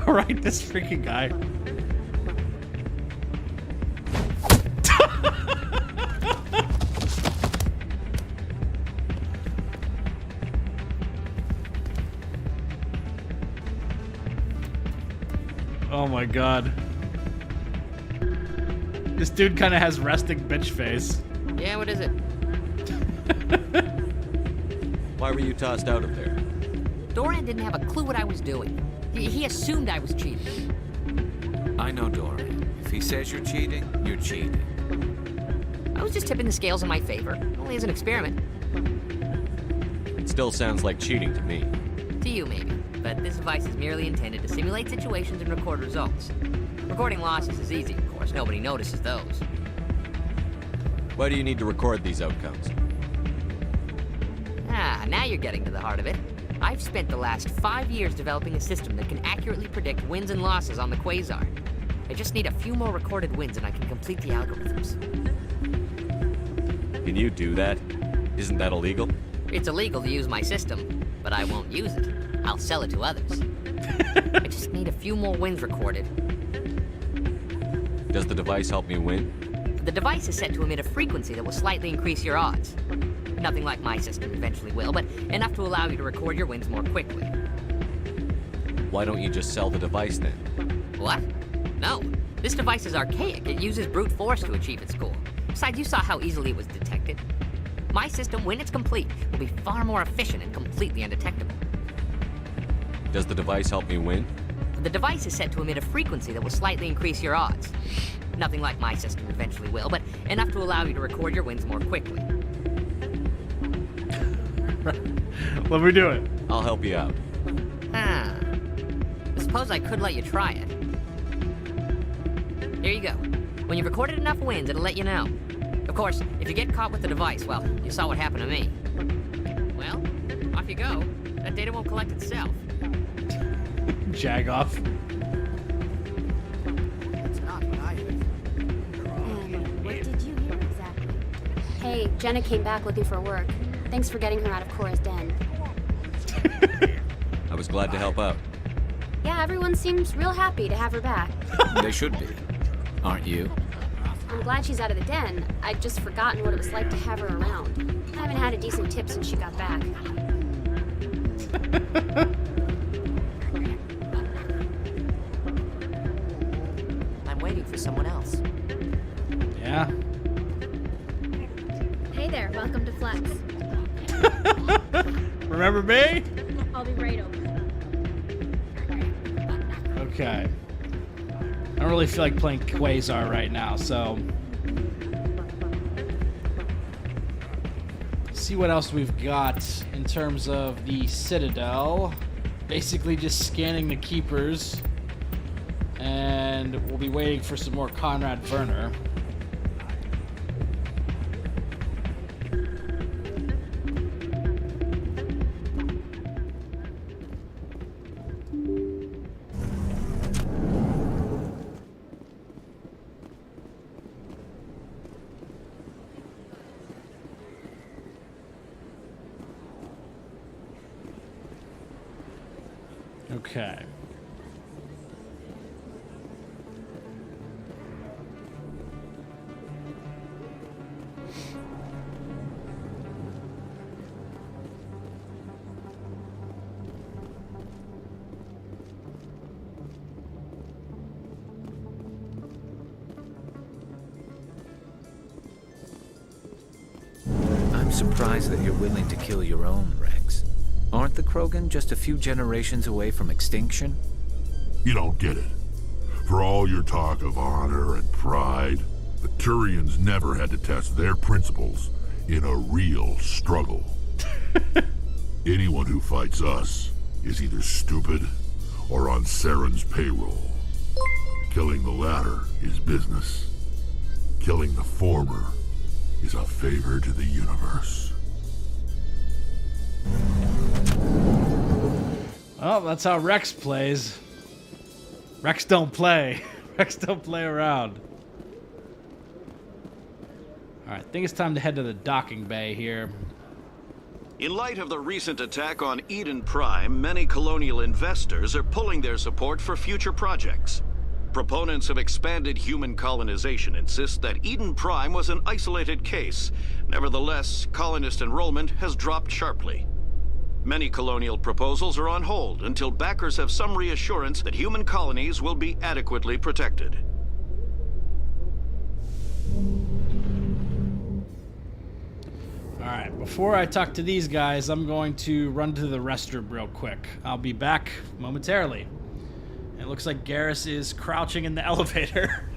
Speaker 1: Alright, this freaking guy. Oh my god. This dude kind of has resting bitch face.
Speaker 11: Yeah, what is it?
Speaker 10: Why were you tossed out of there?
Speaker 11: Dorian didn't have a clue what I was doing. He assumed I was cheating.
Speaker 15: I know Dorian. If he says you're cheating, you're cheating.
Speaker 11: I was just tipping the scales in my favor, only as an experiment.
Speaker 10: It still sounds like cheating to me.
Speaker 11: To you, maybe. But this device is merely intended to simulate situations and record results. Recording losses is easy, of course. Nobody notices those.
Speaker 10: Why do you need to record these outcomes?
Speaker 11: Ah, now you're getting to the heart of it. I've spent the last 5 years developing a system that can accurately predict wins and losses on the Quasar. I just need a few more recorded wins and I can complete the algorithms.
Speaker 10: Can you do that? Isn't that illegal?
Speaker 11: It's illegal to use my system, but I won't use it. I'll sell it to others. I just need a few more wins recorded.
Speaker 10: Does the device help me win?
Speaker 11: The device is set to emit a frequency that will slightly increase your odds. Nothing like my system eventually will, but enough to allow you to record your wins more quickly.
Speaker 10: Why don't you just sell the device then?
Speaker 11: What? No. This device is archaic. It uses brute force to achieve its goal. Besides, you saw how easily it was detected. My system, when it's complete, will be far more efficient and completely undetectable.
Speaker 10: Does the device help me win?
Speaker 11: The device is set to emit a frequency that will slightly increase your odds. Nothing like my system eventually will, but enough to allow you to record your wins more quickly.
Speaker 1: Let me do it.
Speaker 10: I'll help you out.
Speaker 11: Ah. I suppose I could let you try it. Here you go. When you've recorded enough wins, it'll let you know. Of course, if you get caught with the device, well, you saw what happened to me. Well, off you go. That data won't collect itself.
Speaker 1: Jag off.
Speaker 11: It's not what I heard.
Speaker 8: What did you hear exactly? Hey, Jenna came back looking for work. Thanks for getting her out of Cora's den.
Speaker 10: I was glad to help out.
Speaker 8: Yeah, everyone seems real happy to have her back.
Speaker 15: They should be. Aren't you?
Speaker 8: I'm glad she's out of the den. I'd just forgotten what it was like to have her around. I haven't had a decent tip since she got back.
Speaker 11: I'm waiting for someone else.
Speaker 1: Yeah.
Speaker 21: Hey there, welcome to Flex.
Speaker 1: Remember me?
Speaker 21: I'll be right over.
Speaker 1: Okay. I don't really feel like playing Quasar right now, so... see what else we've got in terms of the Citadel. Basically just scanning the keepers. And we'll be waiting for some more Conrad Werner. Okay.
Speaker 15: I'm surprised that you're willing to kill your own, Rex. Aren't the Krogan just a few generations away from extinction?
Speaker 3: You don't get it. For all your talk of honor and pride, the Turians never had to test their principles in a real struggle. Anyone who fights us is either stupid or on Saren's payroll. Killing the latter is business. Killing the former is a favor to the universe.
Speaker 1: Well, that's how Rex plays. Rex don't play. Rex don't play around. Alright, I think it's time to head to the docking bay here.
Speaker 7: In light of the recent attack on Eden Prime, many colonial investors are pulling their support for future projects. Proponents of expanded human colonization insist that Eden Prime was an isolated case. Nevertheless, colonist enrollment has dropped sharply. Many colonial proposals are on hold until backers have some reassurance that human colonies will be adequately protected.
Speaker 1: Alright, before I talk to these guys, I'm going to run to the restroom real quick. I'll be back momentarily. It looks like Garrus is crouching in the elevator.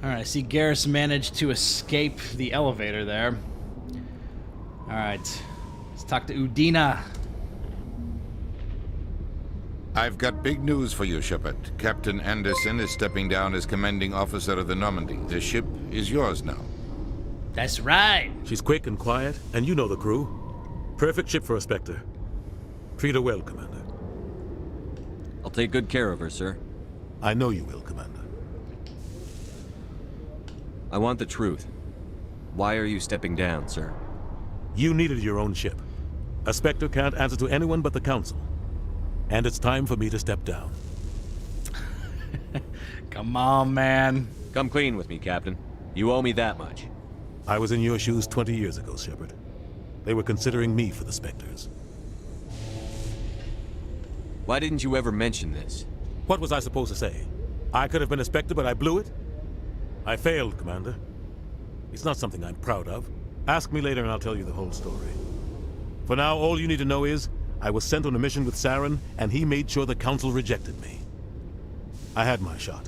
Speaker 1: Alright, I see Garrus managed to escape the elevator there. Alright, let's talk to Udina.
Speaker 6: I've got big news for you, Shepard. Captain Anderson is stepping down as commanding officer of the Normandy. The ship is yours now.
Speaker 1: That's right.
Speaker 18: She's quick and quiet, and you know the crew. Perfect ship for a Spectre. Treat her well, Commander.
Speaker 10: I'll take good care of her, sir.
Speaker 18: I know you will, Commander.
Speaker 10: I want the truth. Why are you stepping down, sir?
Speaker 18: You needed your own ship. A Spectre can't answer to anyone but the Council. And it's time for me to step down.
Speaker 1: Come on, man.
Speaker 10: Come clean with me, Captain. You owe me that much.
Speaker 18: I was in your shoes 20 years ago, Shepard. They were considering me for the Spectres.
Speaker 10: Why didn't you ever mention this?
Speaker 18: What was I supposed to say? I could have been a Spectre, but I blew it? I failed, Commander. It's not something I'm proud of. Ask me later and I'll tell you the whole story. For now, all you need to know is, I was sent on a mission with Saren, and he made sure the Council rejected me. I had my shot.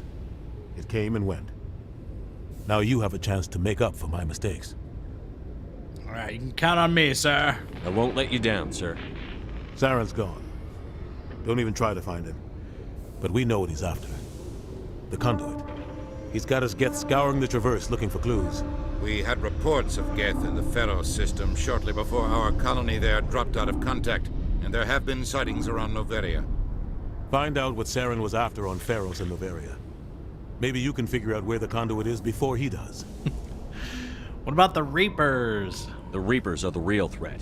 Speaker 18: It came and went. Now you have a chance to make up for my mistakes.
Speaker 1: All right, you can count on me, sir.
Speaker 10: I won't let you down, sir.
Speaker 18: Saren's gone. Don't even try to find him. But we know what he's after. The conduit. He's got his Geth scouring the Traverse looking for clues.
Speaker 6: We had reports of Geth in the Pharaoh system shortly before our colony there dropped out of contact, and there have been sightings around Noveria.
Speaker 18: Find out what Saren was after on Pharaohs and Noveria. Maybe you can figure out where the conduit is before he does.
Speaker 1: What about the Reapers?
Speaker 10: The Reapers are the real threat.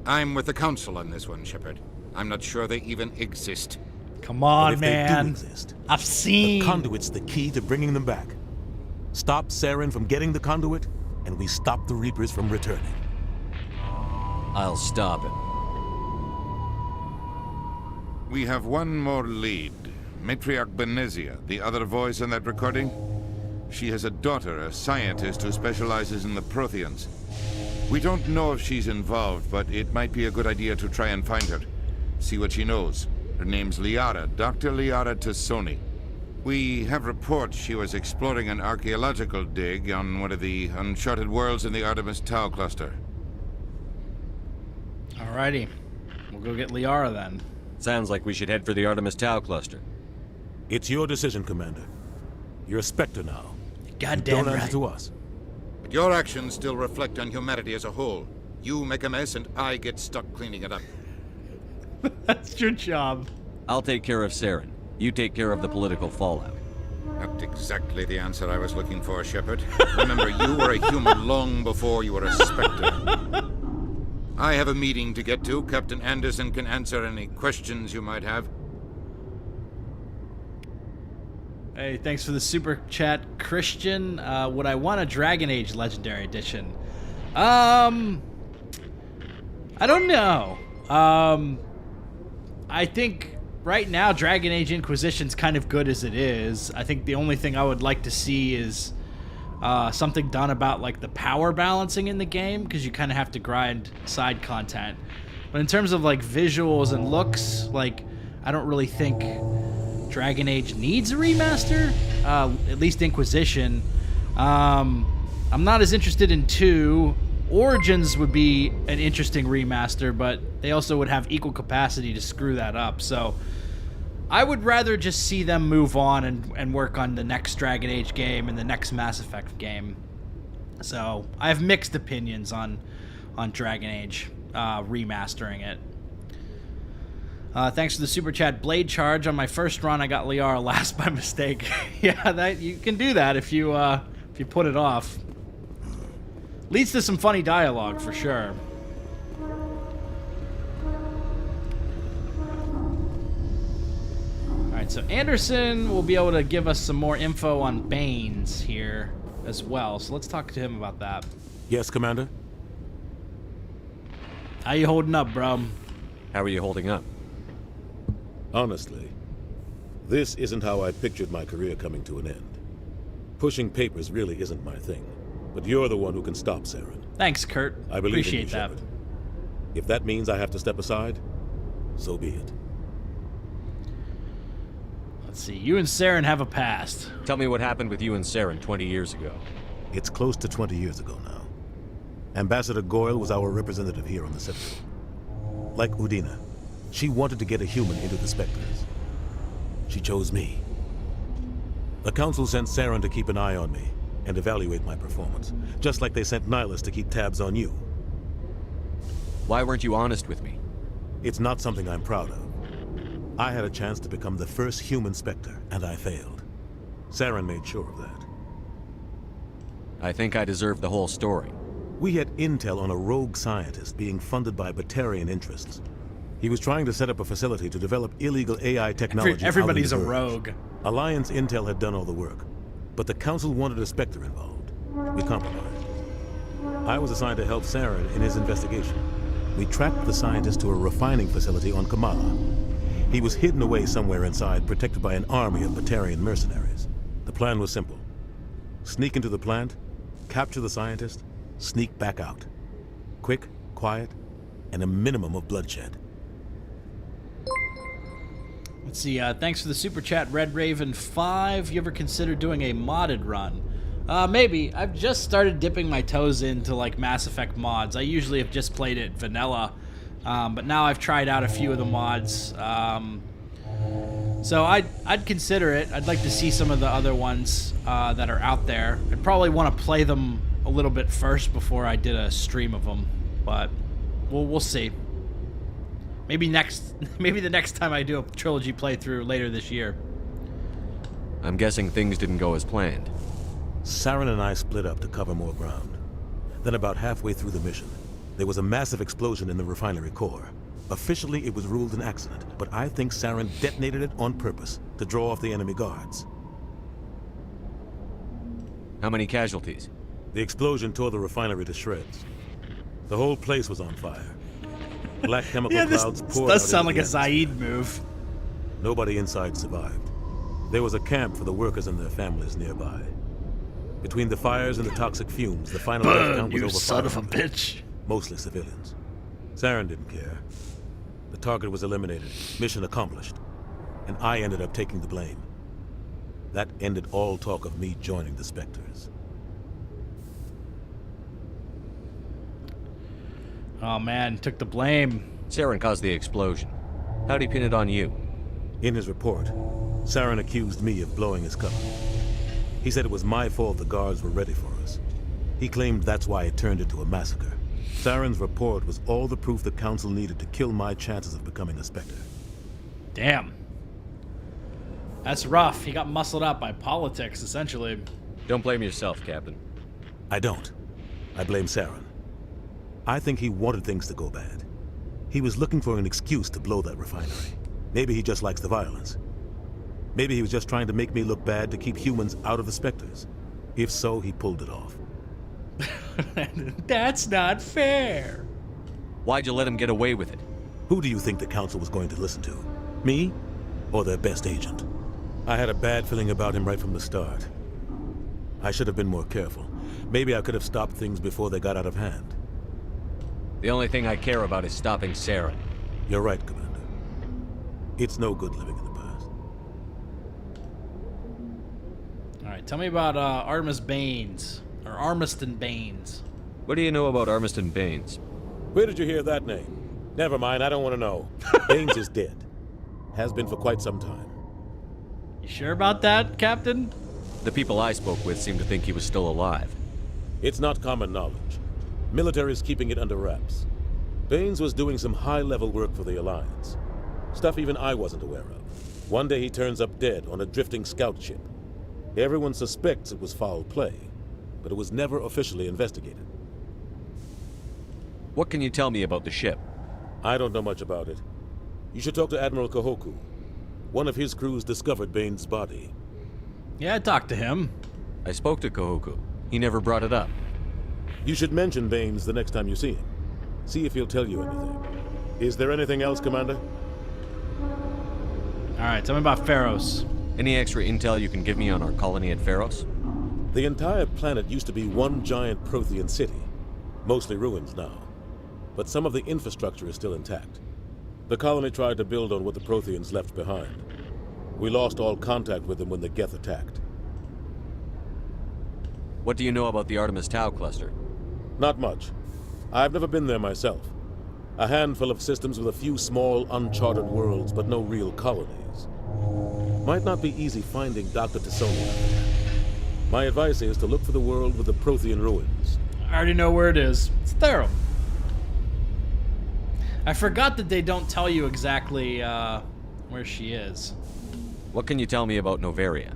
Speaker 6: I'm with the Council on this one, Shepard. I'm not sure they even exist.
Speaker 1: Come on,
Speaker 18: but if
Speaker 1: man.
Speaker 18: they do exist,
Speaker 1: I've seen.
Speaker 18: The conduit's the key to bringing them back. Stop Saren from getting the conduit, and we stop the Reapers from returning.
Speaker 10: I'll stop him.
Speaker 6: We have one more lead. Matriarch Benezia, the other voice in that recording. She has a daughter, a scientist who specializes in the Protheans. We don't know if she's involved, but it might be a good idea to try and find her. See what she knows. Her name's Liara, Dr. Liara Tassoni. We have reports she was exploring an archaeological dig on one of the uncharted worlds in the Artemis Tau cluster.
Speaker 1: Alrighty. We'll go get Liara then.
Speaker 10: Sounds like we should head for the Artemis Tau cluster.
Speaker 18: It's your decision, Commander. You're a Spectre now.
Speaker 1: Goddamn
Speaker 18: don't
Speaker 1: right.
Speaker 18: answer to us.
Speaker 6: But your actions still reflect on humanity as a whole. You make a mess and I get stuck cleaning it up.
Speaker 1: That's your job.
Speaker 10: I'll take care of Saren. You take care of the political fallout.
Speaker 6: Not exactly the answer I was looking for, Shepard. Remember, you were a human long before you were a Spectre. I have a meeting to get to. Captain Anderson can answer any questions you might have.
Speaker 1: Hey, thanks for the super chat, Christian. Would I want a Dragon Age Legendary Edition? I don't know. I think right now Dragon Age Inquisition's kind of good as it is. I think the only thing I would like to see is something done about like the power balancing in the game, because you kind of have to grind side content. But in terms of like visuals and looks, like I don't really think Dragon Age needs a remaster, at least Inquisition. I'm not as interested in 2. Origins would be an interesting remaster, but they also would have equal capacity to screw that up. So I would rather just see them move on and work on the next Dragon Age game and the next Mass Effect game. So I have mixed opinions on Dragon Age remastering it. Thanks for the super chat, Blade Charge. On my first run, I got Liara last by mistake. Yeah, that you can do that if you put it off. Leads to some funny dialogue for sure. All right, so Anderson will be able to give us some more info on Baines here as well. So let's talk to him about that.
Speaker 18: Yes, Commander.
Speaker 1: How you holding up, bro?
Speaker 10: How are you holding up?
Speaker 18: Honestly, this isn't how I pictured my career coming to an end. Pushing papers really isn't my thing, but you're the one who can stop Saren.
Speaker 1: Thanks, Kurt.
Speaker 18: I believe
Speaker 1: Appreciate
Speaker 18: in you,
Speaker 1: that.
Speaker 18: Shepard. If that means I have to step aside, so be it.
Speaker 1: Let's see. You and Saren have a past.
Speaker 10: Tell me what happened with you and Saren 20 years ago.
Speaker 18: It's close to 20 years ago now. Ambassador Goyle was our representative here on the Citadel. Like Udina, she wanted to get a human into the Spectres. She chose me. The Council sent Saren to keep an eye on me and evaluate my performance, just like they sent Nihilus to keep tabs on you.
Speaker 10: Why weren't you honest with me?
Speaker 18: It's not something I'm proud of. I had a chance to become the first human Spectre, and I failed. Saren made sure of that.
Speaker 10: I think I deserve the whole story.
Speaker 18: We had intel on a rogue scientist being funded by Batarian interests. He was trying to set up a facility to develop illegal AI technology.
Speaker 1: Everybody's a rogue.
Speaker 18: Alliance intel had done all the work, but the Council wanted a Spectre involved. We compromised. I was assigned to help Saren in his investigation. We tracked the scientist to a refining facility on Kamala. He was hidden away somewhere inside, protected by an army of Batarian mercenaries. The plan was simple. Sneak into the plant, capture the scientist, sneak back out. Quick, quiet, and a minimum of bloodshed.
Speaker 1: Let's see, thanks for the super chat, Red Raven 5. You ever consider doing a modded run? Maybe. I've just started dipping my toes into like Mass Effect mods. I usually have just played it vanilla, but now I've tried out a few of the mods. So I'd consider it. I'd like to see some of the other ones that are out there. I'd probably want to play them a little bit first before I did a stream of them, but we'll see. Maybe the next time I do a trilogy playthrough later this year.
Speaker 5: I'm guessing things didn't go as planned.
Speaker 18: Saren and I split up to cover more ground. Then about halfway through the mission, there was a massive explosion in the refinery core. Officially, it was ruled an accident, but I think Saren detonated it on purpose to draw off the enemy guards.
Speaker 5: How many casualties?
Speaker 18: The explosion tore the refinery to shreds. The whole place was on fire. Black chemical clouds poured out.
Speaker 1: Does sound like
Speaker 18: into
Speaker 1: a
Speaker 18: the atmosphere.
Speaker 1: Zaid move.
Speaker 18: Nobody inside survived. There was a camp for the workers and their families nearby. Between the fires and the toxic fumes, the final death count was
Speaker 1: You
Speaker 18: over
Speaker 1: son of a
Speaker 18: 500.
Speaker 1: bitch.
Speaker 18: Mostly civilians. Saren didn't care. The target was eliminated, mission accomplished, and I ended up taking the blame. That ended all talk of me joining the Spectres.
Speaker 1: Oh man, took the blame.
Speaker 5: Saren caused the explosion. How'd he pin it on you?
Speaker 18: In his report, Saren accused me of blowing his cover. He said it was my fault the guards were ready for us. He claimed that's why it turned into a massacre. Saren's report was all the proof the Council needed to kill my chances of becoming a Spectre.
Speaker 1: Damn. That's rough. He got muscled up by politics, essentially.
Speaker 5: Don't blame yourself, Captain.
Speaker 18: I don't. I blame Saren. I think he wanted things to go bad. He was looking for an excuse to blow that refinery. Maybe he just likes the violence. Maybe he was just trying to make me look bad to keep humans out of the Spectres. If so, he pulled it off.
Speaker 1: That's not fair.
Speaker 5: Why'd you let him get away with it?
Speaker 18: Who do you think the Council was going to listen to? Me? Or their best agent? I had a bad feeling about him right from the start. I should have been more careful. Maybe I could have stopped things before they got out of hand.
Speaker 5: The only thing I care about is stopping Saren.
Speaker 18: You're right, Commander. It's no good living in the past.
Speaker 1: Alright, tell me about Artemis Baines. Or Armiston Baines.
Speaker 5: What do you know about Armiston Baines?
Speaker 18: Where did you hear that name? Never mind, I don't want to know. Baines is dead. Has been for quite some time.
Speaker 1: You sure about that, Captain?
Speaker 5: The people I spoke with seem to think he was still alive.
Speaker 18: It's not common knowledge. Military's keeping it under wraps. Baines was doing some high-level work for the Alliance. Stuff even I wasn't aware of. One day he turns up dead on a drifting scout ship. Everyone suspects it was foul play, but it was never officially investigated.
Speaker 5: What can you tell me about the ship?
Speaker 18: I don't know much about it. You should talk to Admiral Kahoku. One of his crews discovered Baines' body.
Speaker 1: Yeah, I talked to him.
Speaker 5: I spoke to Kahoku. He never brought it up.
Speaker 18: You should mention Baines the next time you see him. See if he'll tell you anything. Is there anything else, Commander?
Speaker 1: Alright, tell me about Pharos.
Speaker 5: Any extra intel you can give me on our colony at Pharos?
Speaker 18: The entire planet used to be one giant Prothean city. Mostly ruins now. But some of the infrastructure is still intact. The colony tried to build on what the Protheans left behind. We lost all contact with them when the Geth attacked.
Speaker 5: What do you know about the Artemis Tau cluster?
Speaker 18: Not much. I've never been there myself. A handful of systems with a few small, uncharted worlds, but no real colonies. Might not be easy finding Dr. Tissonia. My advice is to look for the world with the Prothean ruins.
Speaker 1: I already know where it is. It's Therum. I forgot that they don't tell you exactly where she is.
Speaker 5: What can you tell me about Novaria?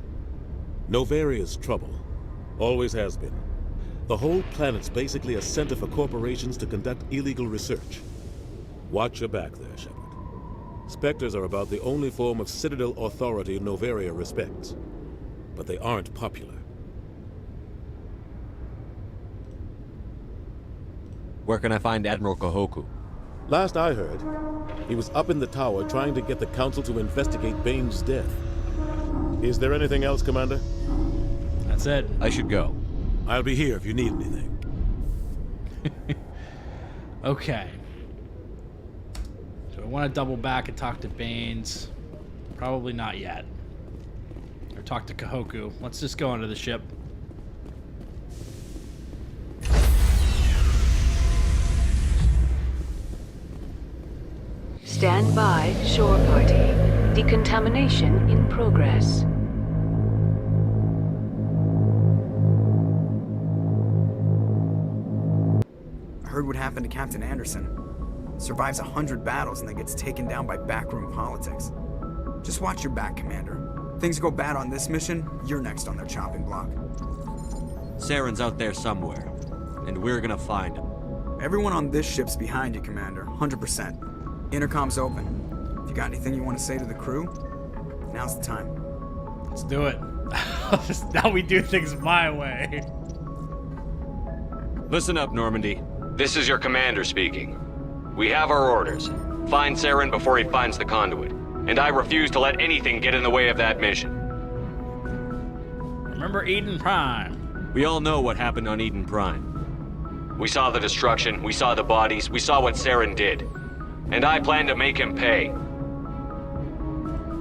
Speaker 18: Novaria's trouble. Always has been. The whole planet's basically a center for corporations to conduct illegal research. Watch your back there, Shepard. Spectres are about the only form of Citadel authority Novaria respects. But they aren't popular.
Speaker 5: Where can I find Admiral Kahoku?
Speaker 18: Last I heard, he was up in the tower trying to get the Council to investigate Baines' death. Is there anything else, Commander?
Speaker 1: That's it.
Speaker 10: I should go.
Speaker 18: I'll be here if you need anything.
Speaker 1: Okay. So I want to double back and talk to Baines. Probably not yet. Or talk to Kahoku. Let's just go onto the ship.
Speaker 4: Stand by, shore party. Decontamination in progress.
Speaker 19: I heard what happened to Captain Anderson. Survives 100 battles and then gets taken down by backroom politics. Just watch your back, Commander. Things go bad on this mission, you're next on their chopping block.
Speaker 10: Saren's out there somewhere, and we're gonna find him.
Speaker 19: Everyone on this ship's behind you, Commander. 100%. Intercom's open. If you got anything you want to say to the crew, now's the time.
Speaker 1: Let's do it. Now we do things my way.
Speaker 10: Listen up, Normandy.
Speaker 5: This is your commander speaking. We have our orders. Find Saren before he finds the conduit. And I refuse to let anything get in the way of that mission.
Speaker 1: Remember Eden Prime.
Speaker 10: We all know what happened on Eden Prime.
Speaker 5: We saw the destruction, we saw the bodies, we saw what Saren did. And I plan to make him pay.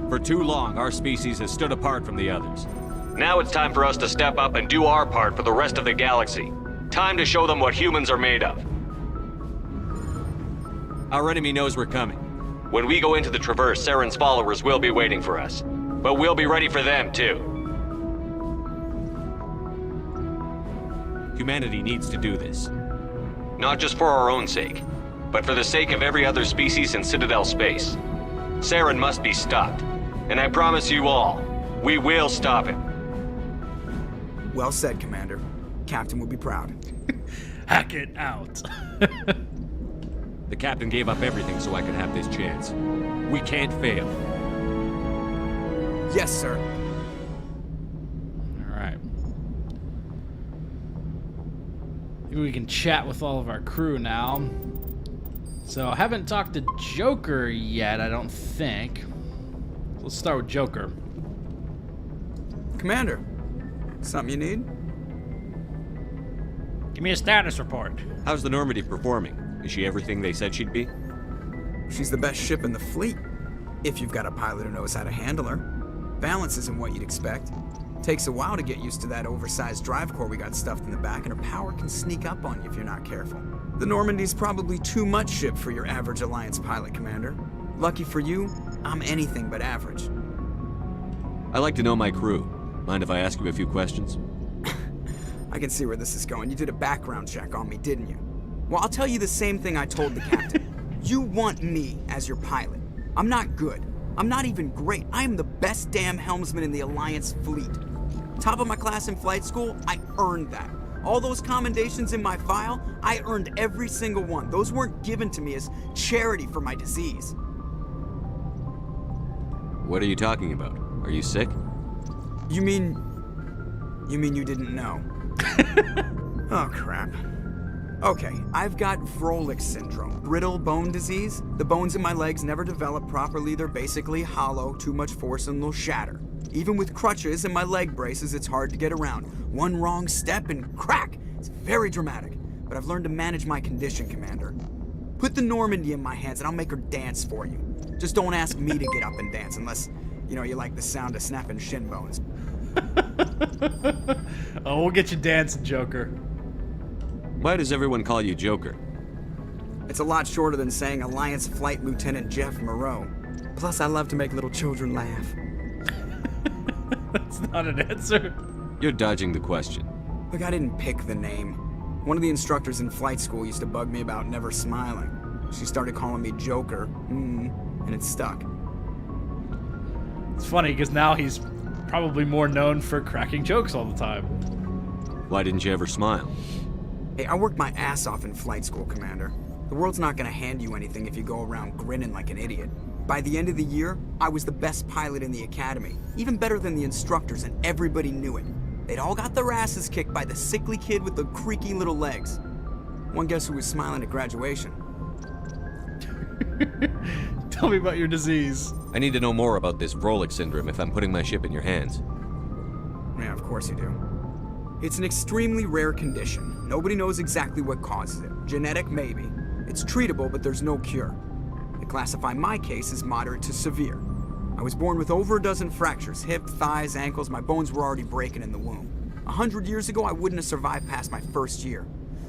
Speaker 10: For too long, our species has stood apart from the others.
Speaker 5: Now it's time for us to step up and do our part for the rest of the galaxy. Time to show them what humans are made of.
Speaker 10: Our enemy knows we're coming.
Speaker 5: When we go into the Traverse, Saren's followers will be waiting for us. But we'll be ready for them, too.
Speaker 10: Humanity needs to do this.
Speaker 5: Not just for our own sake, but for the sake of every other species in Citadel space. Saren must be stopped. And I promise you all, we will stop him.
Speaker 19: Well said, Commander. Captain will be proud.
Speaker 1: Hack it out.
Speaker 10: The captain gave up everything so I could have this chance. We can't fail.
Speaker 19: Yes, sir.
Speaker 1: All right. Maybe we can chat with all of our crew now. So I haven't talked to Joker yet, I don't think. Let's start with Joker.
Speaker 19: Commander, something you need?
Speaker 1: Give me a status report.
Speaker 10: How's the Normandy performing? Is she everything they said she'd be?
Speaker 19: She's the best ship in the fleet, if you've got a pilot who knows how to handle her. Balance isn't what you'd expect. Takes a while to get used to that oversized drive core we got stuffed in the back, and her power can sneak up on you if you're not careful. The Normandy's probably too much ship for your average Alliance pilot, Commander. Lucky for you, I'm anything but average.
Speaker 10: I like to know my crew. Mind if I ask you a few questions?
Speaker 19: I can see where this is going. You did a background check on me, didn't you? Well, I'll tell you the same thing I told the captain. You want me as your pilot. I'm not good. I'm not even great. I am the best damn helmsman in the Alliance fleet. Top of my class in flight school, I earned that. All those commendations in my file, I earned every single one. Those weren't given to me as charity for my disease.
Speaker 10: What are you talking about? Are you sick?
Speaker 19: You mean you didn't know? Oh, crap. Okay, I've got Vrolik syndrome, brittle bone disease. The bones in my legs never develop properly. They're basically hollow, too much force and they'll shatter. Even with crutches and my leg braces, it's hard to get around. One wrong step and crack! It's very dramatic, but I've learned to manage my condition, Commander. Put the Normandy in my hands and I'll make her dance for you. Just don't ask me to get up and dance unless, you like the sound of snapping shin bones.
Speaker 1: Oh, we'll get you dancing, Joker.
Speaker 10: Why does everyone call you Joker?
Speaker 19: It's a lot shorter than saying Alliance Flight Lieutenant Jeff Moreau. Plus, I love to make little children laugh.
Speaker 1: That's not an answer.
Speaker 10: You're dodging the question.
Speaker 19: Look, I didn't pick the name. One of the instructors in flight school used to bug me about never smiling. She started calling me Joker, and it stuck.
Speaker 1: It's funny, because now he's probably more known for cracking jokes all the time.
Speaker 10: Why didn't you ever smile?
Speaker 19: Hey, I worked my ass off in flight school, Commander. The world's not gonna hand you anything if you go around grinning like an idiot. By the end of the year, I was the best pilot in the academy, even better than the instructors, and everybody knew it. They'd all got their asses kicked by the sickly kid with the creaky little legs. One guess who was smiling at graduation?
Speaker 1: Tell me about your disease.
Speaker 10: I need to know more about this Vrolik syndrome if I'm putting my ship in your hands.
Speaker 19: Yeah, of course you do. It's an extremely rare condition. Nobody knows exactly what causes it. Genetic, maybe. It's treatable, but there's no cure. They classify my case as moderate to severe. I was born with over a dozen fractures, hip, thighs, ankles. My bones were already breaking in the womb. 100 years ago, I wouldn't have survived past my first year.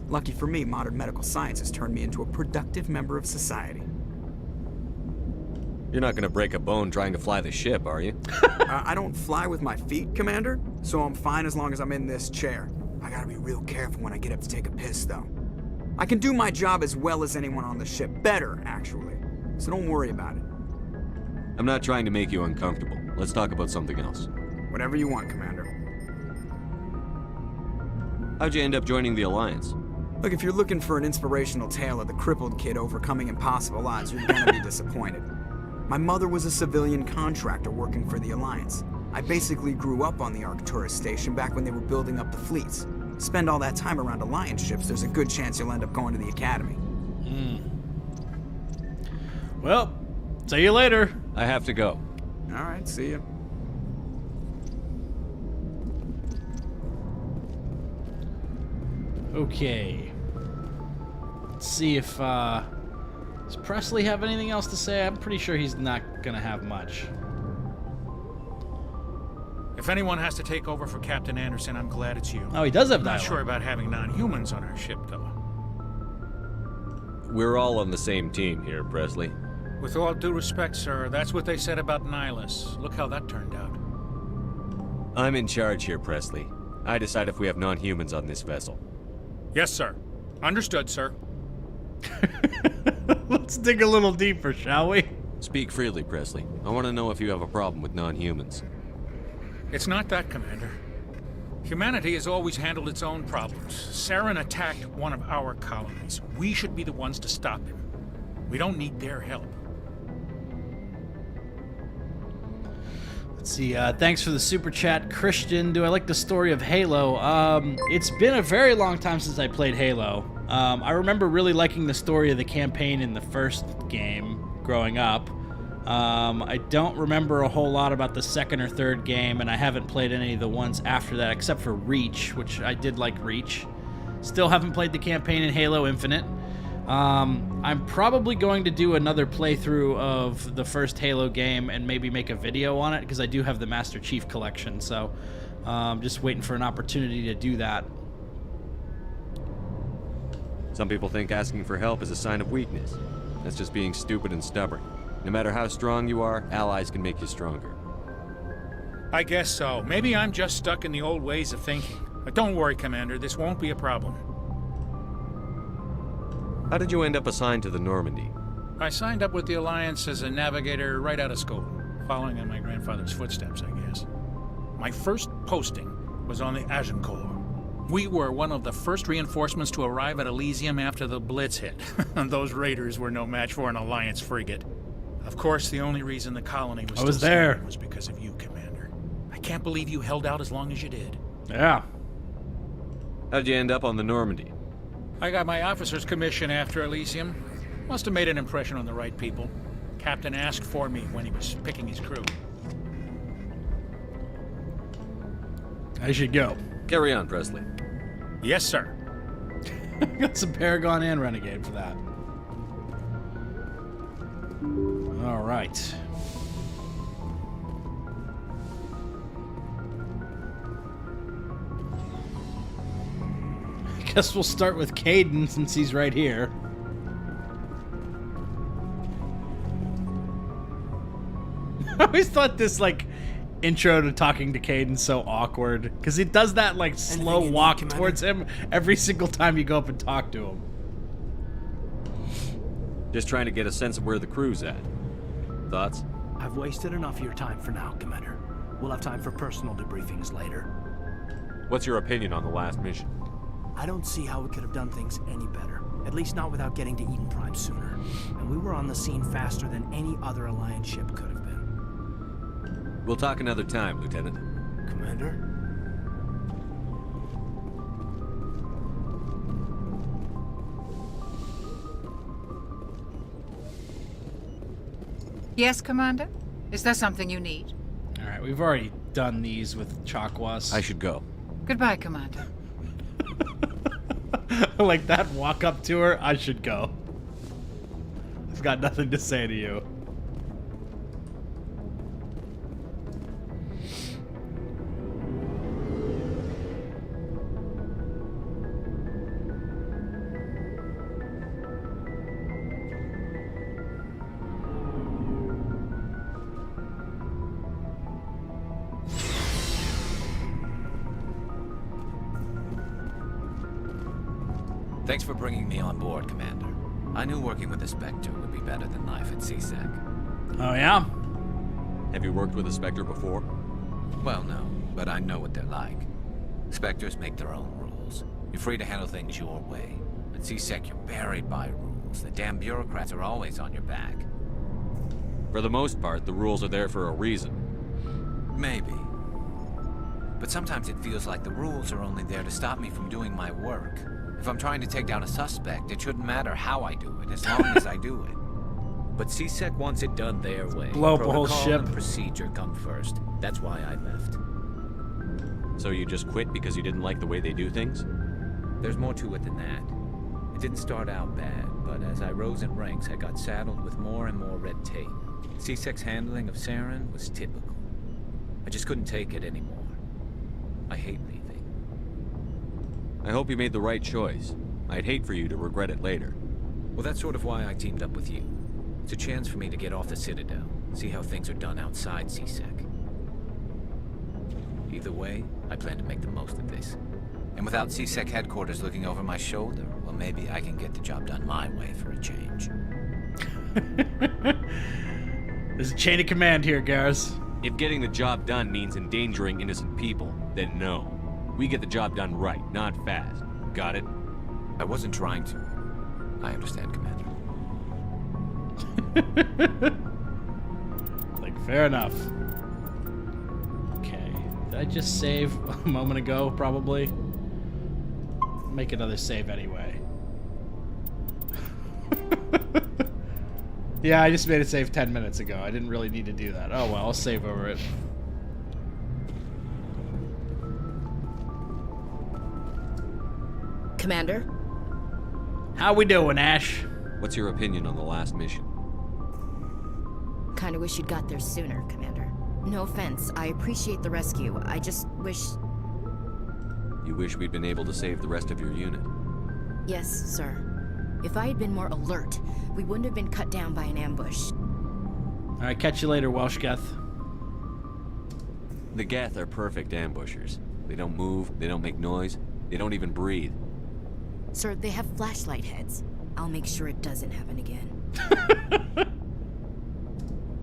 Speaker 19: Lucky for me, modern medical science has turned me into a productive member of society.
Speaker 10: You're not gonna break a bone trying to fly the ship, are you?
Speaker 19: I don't fly with my feet, Commander, so I'm fine as long as I'm in this chair. I gotta be real careful when I get up to take a piss, though. I can do my job as well as anyone on the ship. Better, actually. So don't worry about it.
Speaker 10: I'm not trying to make you uncomfortable. Let's talk about something else.
Speaker 19: Whatever you want, Commander.
Speaker 10: How'd you end up joining the Alliance?
Speaker 19: Look, if you're looking for an inspirational tale of the crippled kid overcoming impossible odds, you're gonna be disappointed. My mother was a civilian contractor working for the Alliance. I basically grew up on the Arcturus station back when they were building up the fleets. Spend all that time around Alliance ships, there's a good chance you'll end up going to the Academy.
Speaker 1: Well, see you later.
Speaker 10: I have to go.
Speaker 19: All right, see ya.
Speaker 1: Okay. Let's see if, does Presley have anything else to say? I'm pretty sure he's not gonna have much.
Speaker 17: If anyone has to take over for Captain Anderson, I'm glad it's you.
Speaker 1: Oh, he does have
Speaker 17: I'm not
Speaker 1: dialogue.
Speaker 17: sure about having non-humans on our ship, though.
Speaker 10: We're all on the same team here, Presley.
Speaker 17: With all due respect, sir, that's what they said about Nihilus. Look how that turned out.
Speaker 10: I'm in charge here, Presley. I decide if we have non-humans on this vessel.
Speaker 17: Yes, sir. Understood, sir.
Speaker 1: Let's dig a little deeper, shall we?
Speaker 10: Speak freely, Presley. I want to know if you have a problem with non-humans.
Speaker 17: It's not that, Commander. Humanity has always handled its own problems. Saren attacked one of our colonies. We should be the ones to stop him. We don't need their help.
Speaker 1: Let's see, thanks for the super chat, Christian. Do I like the story of Halo? It's been a very long time since I played Halo. I remember really liking the story of the campaign in the first game growing up. I don't remember a whole lot about the second or third game, and I haven't played any of the ones after that, except for Reach, which I did like Reach. Still haven't played the campaign in Halo Infinite. I'm probably going to do another playthrough of the first Halo game and maybe make a video on it, because I do have the Master Chief Collection, so just waiting for an opportunity to do that.
Speaker 10: Some people think asking for help is a sign of weakness. That's just being stupid and stubborn. No matter how strong you are, allies can make you stronger.
Speaker 17: I guess so. Maybe I'm just stuck in the old ways of thinking. But don't worry, Commander. This won't be a problem.
Speaker 10: How did you end up assigned to the Normandy?
Speaker 17: I signed up with the Alliance as a navigator right out of school, following in my grandfather's footsteps, I guess. My first posting was on the Agincourt. We were one of the first reinforcements to arrive at Elysium after the Blitz hit. Those raiders were no match for an Alliance frigate. Of course, the only reason the colony was still standing was because of you, Commander. I can't believe you held out as long as you did.
Speaker 1: Yeah.
Speaker 10: How'd you end up on the Normandy?
Speaker 17: I got my officer's commission after Elysium. Must have made an impression on the right people. Captain asked for me when he was picking his crew.
Speaker 1: I should go.
Speaker 10: Carry on, Presley.
Speaker 17: Yes, sir.
Speaker 1: Got some Paragon and Renegade for that. All right. I guess we'll start with Caden since he's right here. I always thought this, like, intro to talking to Caden's so awkward, because he does that, like, slow walk towards him every single time you go up and talk to him.
Speaker 10: Just trying to get a sense of where the crew's at. Thoughts?
Speaker 20: I've wasted enough of your time for now, Commander. We'll have time for personal debriefings later.
Speaker 10: What's your opinion on the last mission?
Speaker 20: I don't see how we could have done things any better. At least not without getting to Eden Prime sooner. And we were on the scene faster than any other Alliance ship could have been.
Speaker 10: We'll talk another time, Lieutenant.
Speaker 20: Commander?
Speaker 23: Yes, Commander? Is there something you need?
Speaker 1: All right, we've already done these with Chakwas.
Speaker 10: I should go.
Speaker 2: Goodbye, Commander.
Speaker 1: Like that walk up to her, I should go. I've got nothing to say to you.
Speaker 15: Thanks for bringing me on board, Commander. I knew working with the Spectre would be better than life at CSEC.
Speaker 1: Oh, yeah?
Speaker 10: Have you worked with a Spectre before?
Speaker 15: Well, no, but I know what they're like. Spectres make their own rules. You're free to handle things your way. At CSEC, you're buried by rules. The damn bureaucrats are always on your back.
Speaker 10: For the most part, the rules are there for a reason.
Speaker 15: Maybe. But sometimes it feels like the rules are only there to stop me from doing my work. If I'm trying to take down a suspect, it shouldn't matter how I do it, as long as I do it. But CSEC wants it done their way.
Speaker 1: Blow up a whole
Speaker 15: Protocol
Speaker 1: ship.
Speaker 15: and procedure come first. That's why I left.
Speaker 10: So you just quit because you didn't like the way they do things?
Speaker 15: There's more to it than that. It didn't start out bad, but as I rose in ranks, I got saddled with more and more red tape. CSEC's handling of Saren was typical. I just couldn't take it anymore. I hate leaving.
Speaker 10: I hope you made the right choice. I'd hate for you to regret it later.
Speaker 15: Well, that's sort of why I teamed up with you. It's a chance for me to get off the Citadel, see how things are done outside CSEC. Either way, I plan to make the most of this. And without CSEC headquarters looking over my shoulder, well, maybe I can get the job done my way for a change.
Speaker 1: There's a chain of command here, Garrus.
Speaker 10: If getting the job done means endangering innocent people, then no. We get the job done right, not fast. Got it?
Speaker 15: I wasn't trying to. I understand, Commander.
Speaker 1: Like, fair enough. Okay. Did I just save a moment ago, probably? Make another save anyway. Yeah, I just made a save 10 minutes ago. I didn't really need to do that. Oh well, I'll save over it.
Speaker 14: Commander?
Speaker 1: How we doing, Ash?
Speaker 10: What's your opinion on the last mission?
Speaker 14: Kinda wish you'd got there sooner, Commander. No offense, I appreciate the rescue. I just wish...
Speaker 10: You wish we'd been able to save the rest of your unit?
Speaker 14: Yes, sir. If I had been more alert, we wouldn't have been cut down by an ambush.
Speaker 1: Alright, catch you later, Welshgeth.
Speaker 10: The Geth are perfect ambushers. They don't move, they don't make noise, they don't even breathe.
Speaker 14: Sir, they have flashlight heads. I'll make sure it doesn't happen again.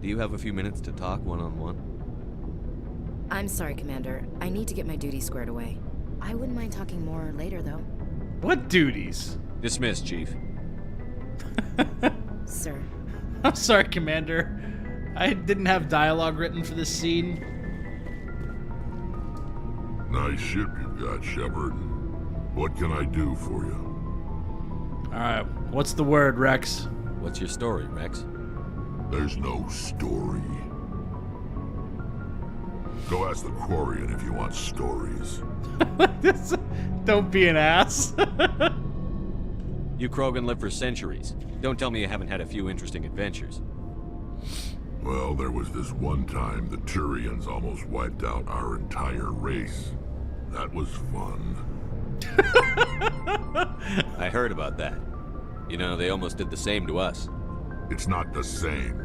Speaker 10: Do you have a few minutes to talk one-on-one?
Speaker 14: I'm sorry, Commander. I need to get my duties squared away. I wouldn't mind talking more later, though.
Speaker 1: What duties?
Speaker 10: Dismissed, Chief.
Speaker 14: Sir.
Speaker 1: I'm sorry, Commander. I didn't have dialogue written for this scene.
Speaker 3: Nice ship you've got, Shepard. What can I do for you?
Speaker 1: Alright, what's the word, Rex?
Speaker 10: What's your story, Rex?
Speaker 3: There's no story. Go ask the Quarian if you want stories.
Speaker 1: Don't be an ass.
Speaker 10: You Krogan live for centuries. Don't tell me you haven't had a few interesting adventures.
Speaker 3: Well, there was this one time the Turians almost wiped out our entire race. That was fun.
Speaker 10: I heard about that. You know, they almost did the same to us.
Speaker 3: It's not the same.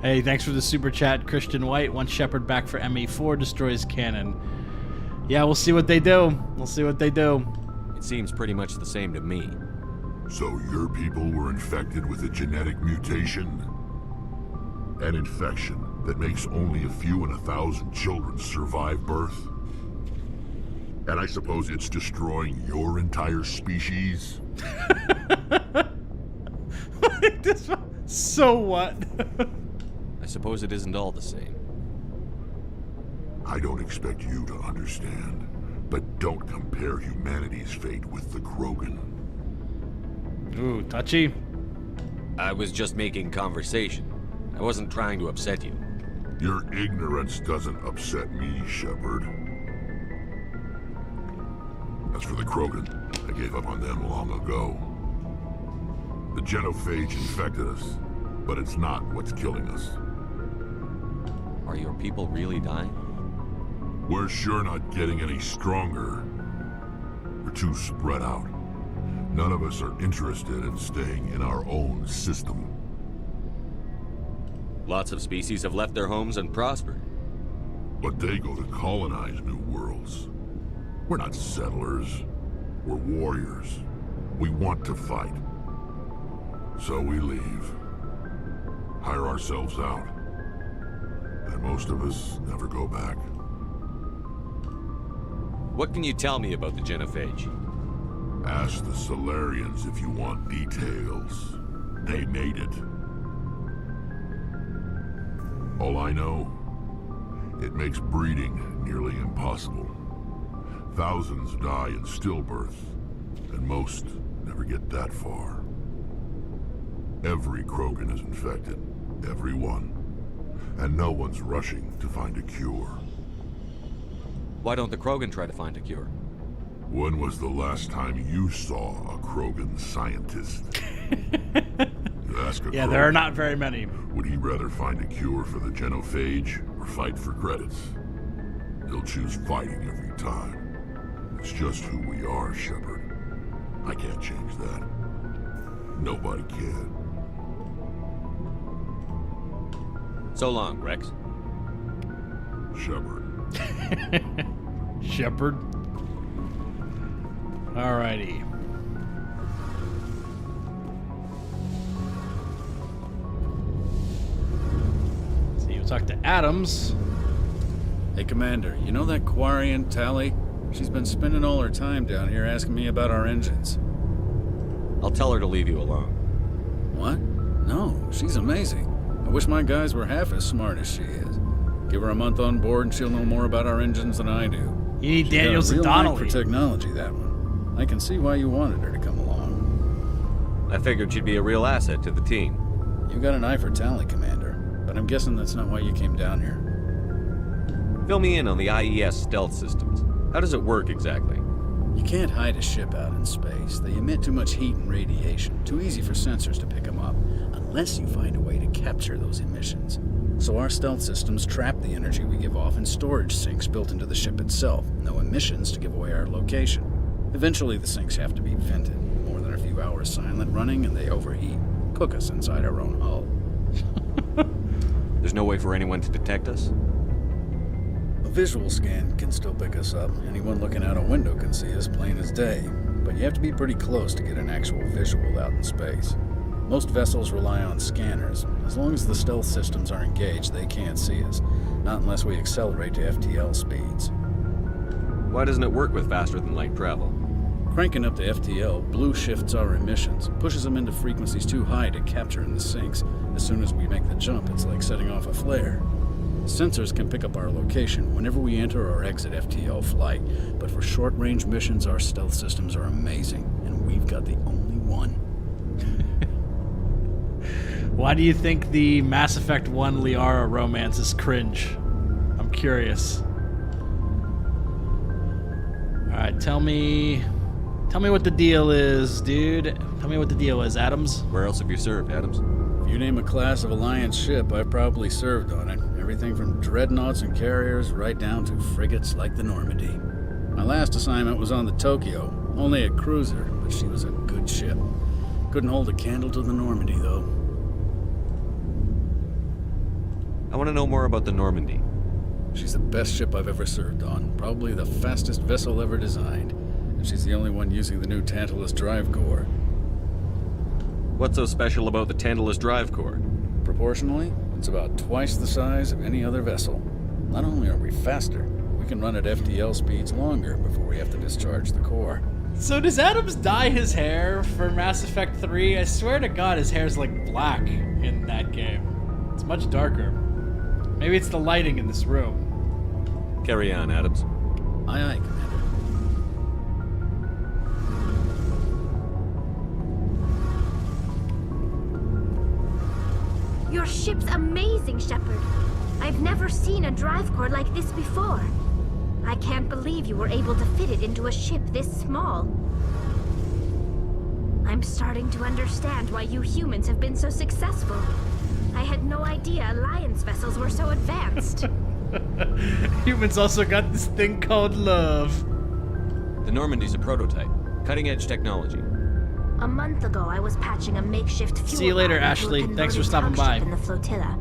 Speaker 1: Hey, thanks for the super chat, Christian White. Wants Shepard back for ME4, destroys cannon. Yeah, we'll see what they do. We'll see what they do.
Speaker 10: It seems pretty much the same to me.
Speaker 3: So your people were infected with a genetic mutation? An infection that makes only a few in 1,000 children survive birth? And I suppose it's destroying your entire species?
Speaker 1: So what?
Speaker 10: I suppose it isn't all the same.
Speaker 3: I don't expect you to understand, but don't compare humanity's fate with the Krogan.
Speaker 1: Ooh, touchy.
Speaker 10: I was just making conversation. I wasn't trying to upset you.
Speaker 3: Your ignorance doesn't upset me, Shepard. As for the Krogan, I gave up on them long ago. The genophage infected us, but it's not what's killing us.
Speaker 10: Are your people really dying?
Speaker 3: We're sure not getting any stronger. We're too spread out. None of us are interested in staying in our own system.
Speaker 10: Lots of species have left their homes and prospered.
Speaker 3: But they go to colonize new worlds. We're not settlers. We're warriors. We want to fight. So we leave. Hire ourselves out. And most of us never go back.
Speaker 10: What can you tell me about the genophage?
Speaker 3: Ask the Solarians if you want details. They made it. All I know, it makes breeding nearly impossible. Thousands die in stillbirth, and most never get that far. Every Krogan is infected, every one. And no one's rushing to find a cure.
Speaker 10: Why don't the Krogan try to find a cure?
Speaker 3: When was the last time you saw a Krogan scientist? You ask a
Speaker 1: Yeah,
Speaker 3: Krogan,
Speaker 1: there are not very many.
Speaker 3: would he rather find a cure for the genophage or fight for credits? He'll choose fighting every time. It's just who we are, Shepard. I can't change that. Nobody can.
Speaker 10: So long, Rex.
Speaker 3: Shepard.
Speaker 1: Shepard. Alrighty. So you talk to Adams.
Speaker 17: Hey, Commander, you know that Quarian, Tally? She's been spending all her time down here asking me about our engines.
Speaker 10: I'll tell her to leave you alone.
Speaker 17: What? No, she's amazing. I wish my guys were half as smart as she is. Give her a month on board and she'll know more about our engines than I do.
Speaker 1: You need
Speaker 17: She's
Speaker 1: Daniels
Speaker 17: got a
Speaker 1: and
Speaker 17: real knack
Speaker 1: Donnelly.
Speaker 17: for technology, that one. I can see why you wanted her to come along.
Speaker 10: I figured she'd be a real asset to the team.
Speaker 17: You got an eye for Tally, Commander, but I'm guessing that's not why you came down here.
Speaker 10: Fill me in on the IES stealth systems. How does it work exactly?
Speaker 17: You can't hide a ship out in space. They emit too much heat and radiation. Too easy for sensors to pick them up, unless you find a way to capture those emissions. So our stealth systems trap the energy we give off in storage sinks built into the ship itself. No emissions to give away our location. Eventually the sinks have to be vented. More than a few hours silent running and they overheat. Cook us inside our own hull.
Speaker 10: There's no way for anyone to detect us?
Speaker 17: A visual scan can still pick us up. Anyone looking out a window can see us plain as day. But you have to be pretty close to get an actual visual out in space. Most vessels rely on scanners. As long as the stealth systems are engaged, they can't see us. Not unless we accelerate to FTL speeds.
Speaker 10: Why doesn't it work with faster than light travel?
Speaker 17: Cranking up to FTL, blue shifts our emissions, pushes them into frequencies too high to capture in the sinks. As soon as we make the jump, it's like setting off a flare. Sensors can pick up our location whenever we enter or exit FTL flight, but for short-range missions, our stealth systems are amazing, and we've got the only one.
Speaker 1: Why do you think the Mass Effect 1 Liara romance is cringe? I'm curious. Alright, tell me what the deal is, dude. Tell me what the deal is, Adams.
Speaker 10: Where else have you served, Adams?
Speaker 17: If you name a class of Alliance ship, I've probably served on it. Everything from dreadnoughts and carriers right down to frigates like the Normandy. My last assignment was on the Tokyo, only a cruiser, but she was a good ship. Couldn't hold a candle to the Normandy, though.
Speaker 10: I want to know more about the Normandy.
Speaker 17: She's the best ship I've ever served on, probably the fastest vessel ever designed. And she's the only one using the new Tantalus drive core.
Speaker 10: What's so special about the Tantalus drive core?
Speaker 17: Proportionally, it's about twice the size of any other vessel. Not only are we faster, we can run at FTL speeds longer before we have to discharge the core.
Speaker 1: So does Adams dye his hair for Mass Effect 3? I swear to God, his hair's like black in that game. It's much darker. Maybe it's the lighting in this room.
Speaker 10: Carry on, Adams.
Speaker 17: Aye, aye, Commander.
Speaker 21: Your ship's amazing, Shepard. I've never seen a drive core like this before. I can't believe you were able to fit it into a ship this small. I'm starting to understand why you humans have been so successful. I had no idea Alliance vessels were so advanced.
Speaker 1: Humans also got this thing called love.
Speaker 10: The Normandy's a prototype. Cutting-edge technology.
Speaker 21: A month ago, I was patching a makeshift fuel
Speaker 1: See you later,
Speaker 21: line into a
Speaker 1: Ashley. Thanks for
Speaker 21: converted
Speaker 1: stopping
Speaker 21: township
Speaker 1: by.
Speaker 21: in the flotilla.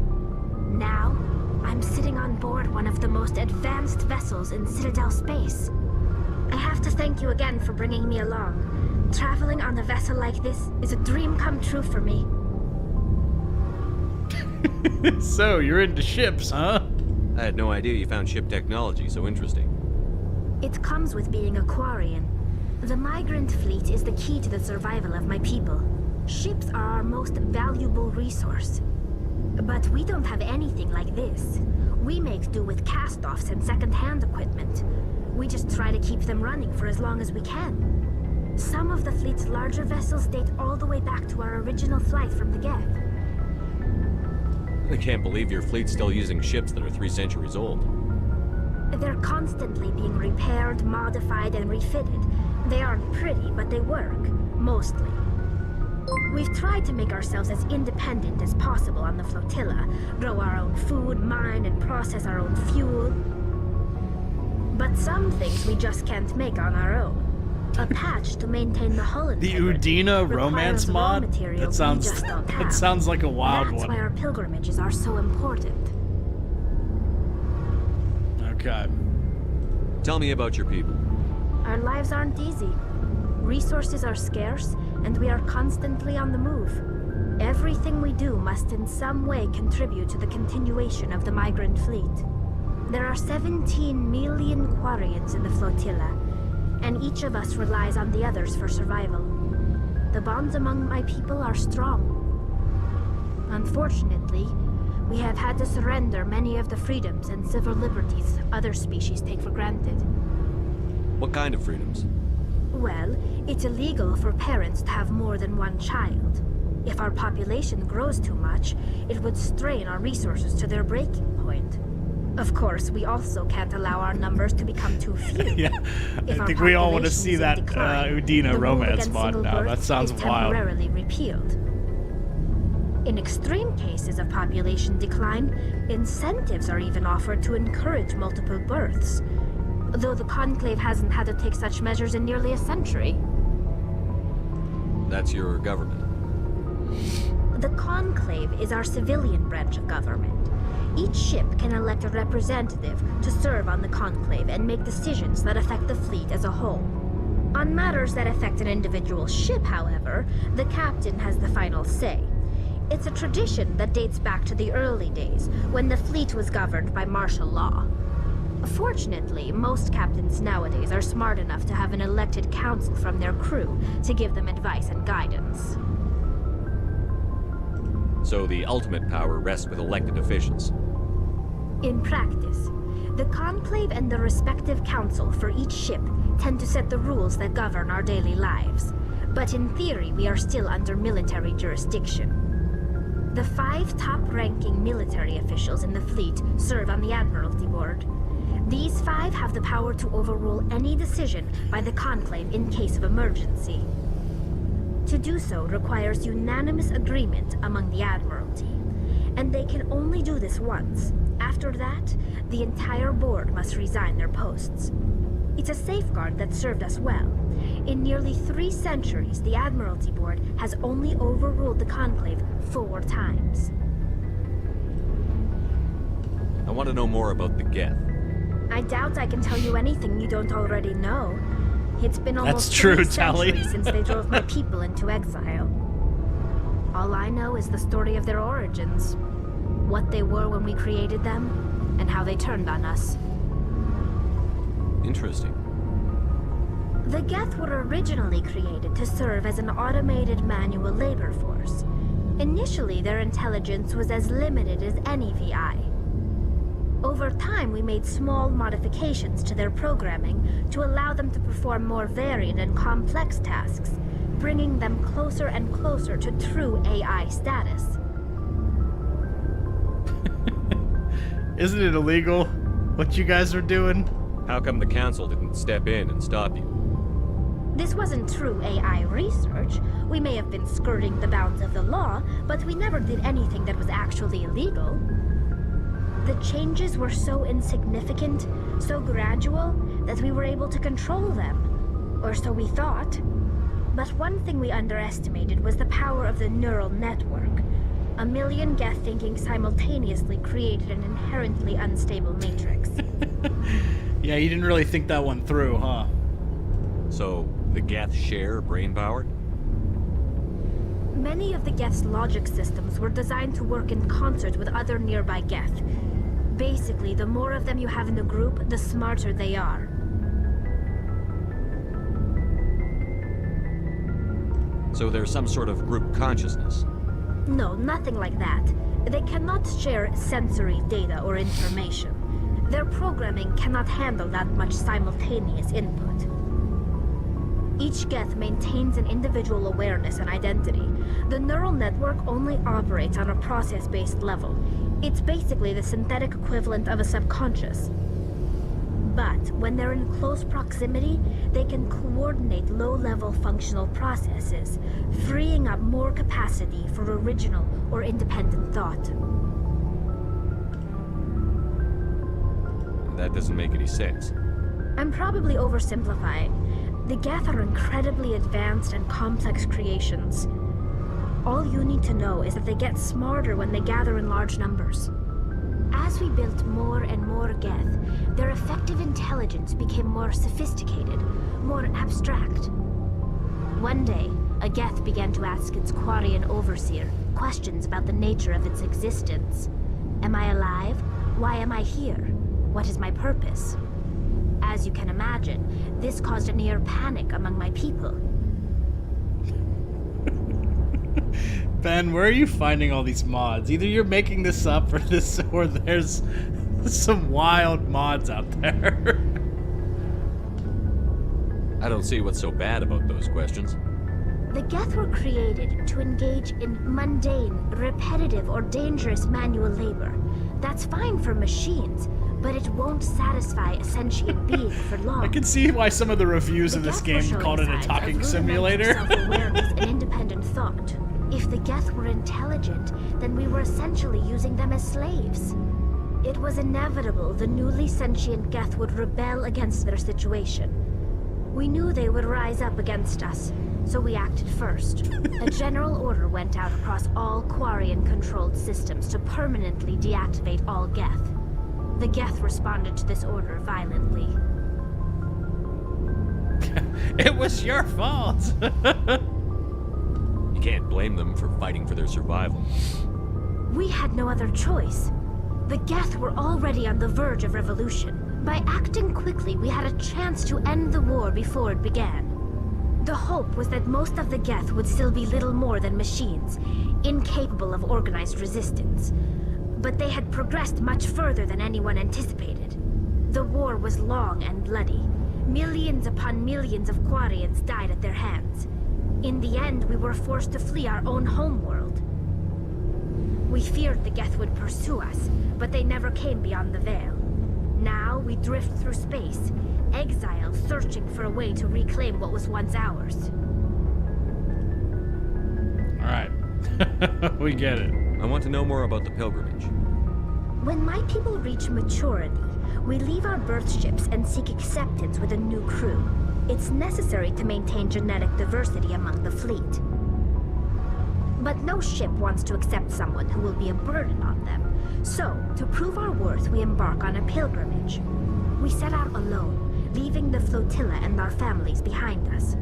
Speaker 21: Now, I'm sitting on board one of the most advanced vessels in Citadel space. I have to thank you again for bringing me along. Traveling on a vessel like this is a dream come true for me.
Speaker 1: So, you're into ships, huh?
Speaker 10: I had no idea you found ship technology so interesting.
Speaker 21: It comes with being a Quarian. The migrant fleet is the key to the survival of my people. Ships are our most valuable resource. But we don't have anything like this. We make do with cast-offs and second-hand equipment. We just try to keep them running for as long as we can. Some of the fleet's larger vessels date all the way back to our original flight from the Geth.
Speaker 10: I can't believe your fleet's still using ships that are 3 centuries old.
Speaker 21: They're constantly being repaired, modified, and refitted. They aren't pretty, but they work. Mostly. We've tried to make ourselves as independent as possible on the flotilla, grow our own food, mine, and process our own fuel. But some things we just can't make on our own. A patch to maintain the hull
Speaker 1: The
Speaker 21: integrity
Speaker 1: Udina romance
Speaker 21: requires raw
Speaker 1: mod?
Speaker 21: material
Speaker 1: That sounds
Speaker 21: we just don't
Speaker 1: that
Speaker 21: have.
Speaker 1: sounds like a wild
Speaker 21: That's
Speaker 1: one.
Speaker 21: why our pilgrimages are so important.
Speaker 1: Okay.
Speaker 10: Tell me about your people.
Speaker 21: Our lives aren't easy. Resources are scarce, and we are constantly on the move. Everything we do must in some way contribute to the continuation of the migrant fleet. There are 17 million Quarians in the flotilla, and each of us relies on the others for survival. The bonds among my people are strong. Unfortunately, we have had to surrender many of the freedoms and civil liberties other species take for granted.
Speaker 10: What kind of freedoms?
Speaker 21: Well, it's illegal for parents to have more than one child. If our population grows too much, it would strain our resources to their breaking point. Of course, we also can't allow our numbers to become too few.
Speaker 1: Yeah,
Speaker 21: If
Speaker 1: I
Speaker 21: our
Speaker 1: think we all want to
Speaker 21: population
Speaker 1: see
Speaker 21: is in
Speaker 1: that
Speaker 21: decline,
Speaker 1: Udina
Speaker 21: the rule
Speaker 1: romance
Speaker 21: against
Speaker 1: mod
Speaker 21: single
Speaker 1: now.
Speaker 21: birth
Speaker 1: That sounds
Speaker 21: is
Speaker 1: wild.
Speaker 21: temporarily repealed. In extreme cases of population decline, incentives are even offered to encourage multiple births, though the Conclave hasn't had to take such measures in nearly a century.
Speaker 10: That's your government.
Speaker 21: The Conclave is our civilian branch of government. Each ship can elect a representative to serve on the Conclave and make decisions that affect the fleet as a whole. On matters that affect an individual ship, however, the captain has the final say. It's a tradition that dates back to the early days, when the fleet was governed by martial law. Fortunately, most captains nowadays are smart enough to have an elected council from their crew to give them advice and guidance.
Speaker 10: So the ultimate power rests with elected officials.
Speaker 21: In practice, the Conclave and the respective council for each ship tend to set the rules that govern our daily lives. But in theory, we are still under military jurisdiction. The 5 top-ranking military officials in the fleet serve on the Admiralty Board. These 5 have the power to overrule any decision by the Conclave in case of emergency. To do so requires unanimous agreement among the Admiralty, and they can only do this once. After that, the entire board must resign their posts. It's a safeguard that served us well. In nearly 3 centuries, the Admiralty Board has only overruled the Conclave 4 times.
Speaker 10: I want to know more about the Geth.
Speaker 21: I doubt I can tell you anything you don't already know. It's been almost
Speaker 1: That's true,
Speaker 21: 3
Speaker 1: Tally.
Speaker 21: centuries since they drove my people into exile. All I know is the story of their origins, what they were when we created them, and how they turned on us.
Speaker 10: Interesting.
Speaker 21: The Geth were originally created to serve as an automated manual labor force. Initially, their intelligence was as limited as any VI. Over time, we made small modifications to their programming to allow them to perform more varied and complex tasks, bringing them closer and closer to true AI status.
Speaker 1: Isn't it illegal what you guys are doing?
Speaker 10: How come the Council didn't step in and stop you?
Speaker 21: This wasn't true AI research. We may have been skirting the bounds of the law, but we never did anything that was actually illegal. The changes were so insignificant, so gradual, that we were able to control them. Or so we thought. But one thing we underestimated was the power of the neural network. A million Geth thinking simultaneously created an inherently unstable matrix.
Speaker 1: Yeah, you didn't really think that one through, huh?
Speaker 10: So, the Geth share brain power?
Speaker 21: Many of the Geth's logic systems were designed to work in concert with other nearby Geth. Basically, the more of them you have in the group, the smarter they are.
Speaker 10: So there's some sort of group consciousness?
Speaker 21: No, nothing like that. They cannot share sensory data or information. Their programming cannot handle that much simultaneous input. Each Geth maintains an individual awareness and identity. The neural network only operates on a process-based level. It's basically the synthetic equivalent of a subconscious. But when they're in close proximity, they can coordinate low-level functional processes, freeing up more capacity for original or independent thought.
Speaker 10: That doesn't make any sense.
Speaker 21: I'm probably oversimplifying. The Geth are incredibly advanced and complex creations. All you need to know is that they get smarter when they gather in large numbers. As we built more and more Geth, their effective intelligence became more sophisticated, more abstract. One day, a Geth began to ask its Quarian overseer questions about the nature of its existence. Am I alive? Why am I here? What is my purpose? As you can imagine, this caused a near panic among my people.
Speaker 1: Ben, where are you finding all these mods? Either you're making this up or there's some wild mods out there.
Speaker 10: I don't see what's so bad about those questions.
Speaker 21: The Geth were created to engage in mundane, repetitive, or dangerous manual labor. That's fine for machines, but it won't satisfy a sentient being for long.
Speaker 1: I can see why some of the reviews of this game called it a talking simulator.
Speaker 21: Self-awareness and independent thought. If the Geth were intelligent, then we were essentially using them as slaves. It was inevitable the newly sentient Geth would rebel against their situation. We knew they would rise up against us, so we acted first. A general order went out across all Quarian-controlled systems to permanently deactivate all Geth. The Geth responded to this order violently.
Speaker 1: It was your fault!
Speaker 10: You can't blame them for fighting for their survival.
Speaker 21: We had no other choice. The Geth were already on the verge of revolution. By acting quickly, we had a chance to end the war before it began. The hope was that most of the Geth would still be little more than machines, incapable of organized resistance. But they had progressed much further than anyone anticipated. The war was long and bloody. Millions upon millions of Quarians died at their hands. In the end, we were forced to flee our own homeworld. We feared the Geth would pursue us, but they never came beyond the Veil. Now we drift through space, exile searching for a way to reclaim what was once ours.
Speaker 1: Alright. We get it.
Speaker 10: I want to know more about the pilgrimage.
Speaker 21: When my people reach maturity, we leave our birth ships and seek acceptance with a new crew. It's necessary to maintain genetic diversity among the fleet. But no ship wants to accept someone who will be a burden on them. So, to prove our worth, we embark on a pilgrimage. We set out alone, leaving the flotilla and our families behind us.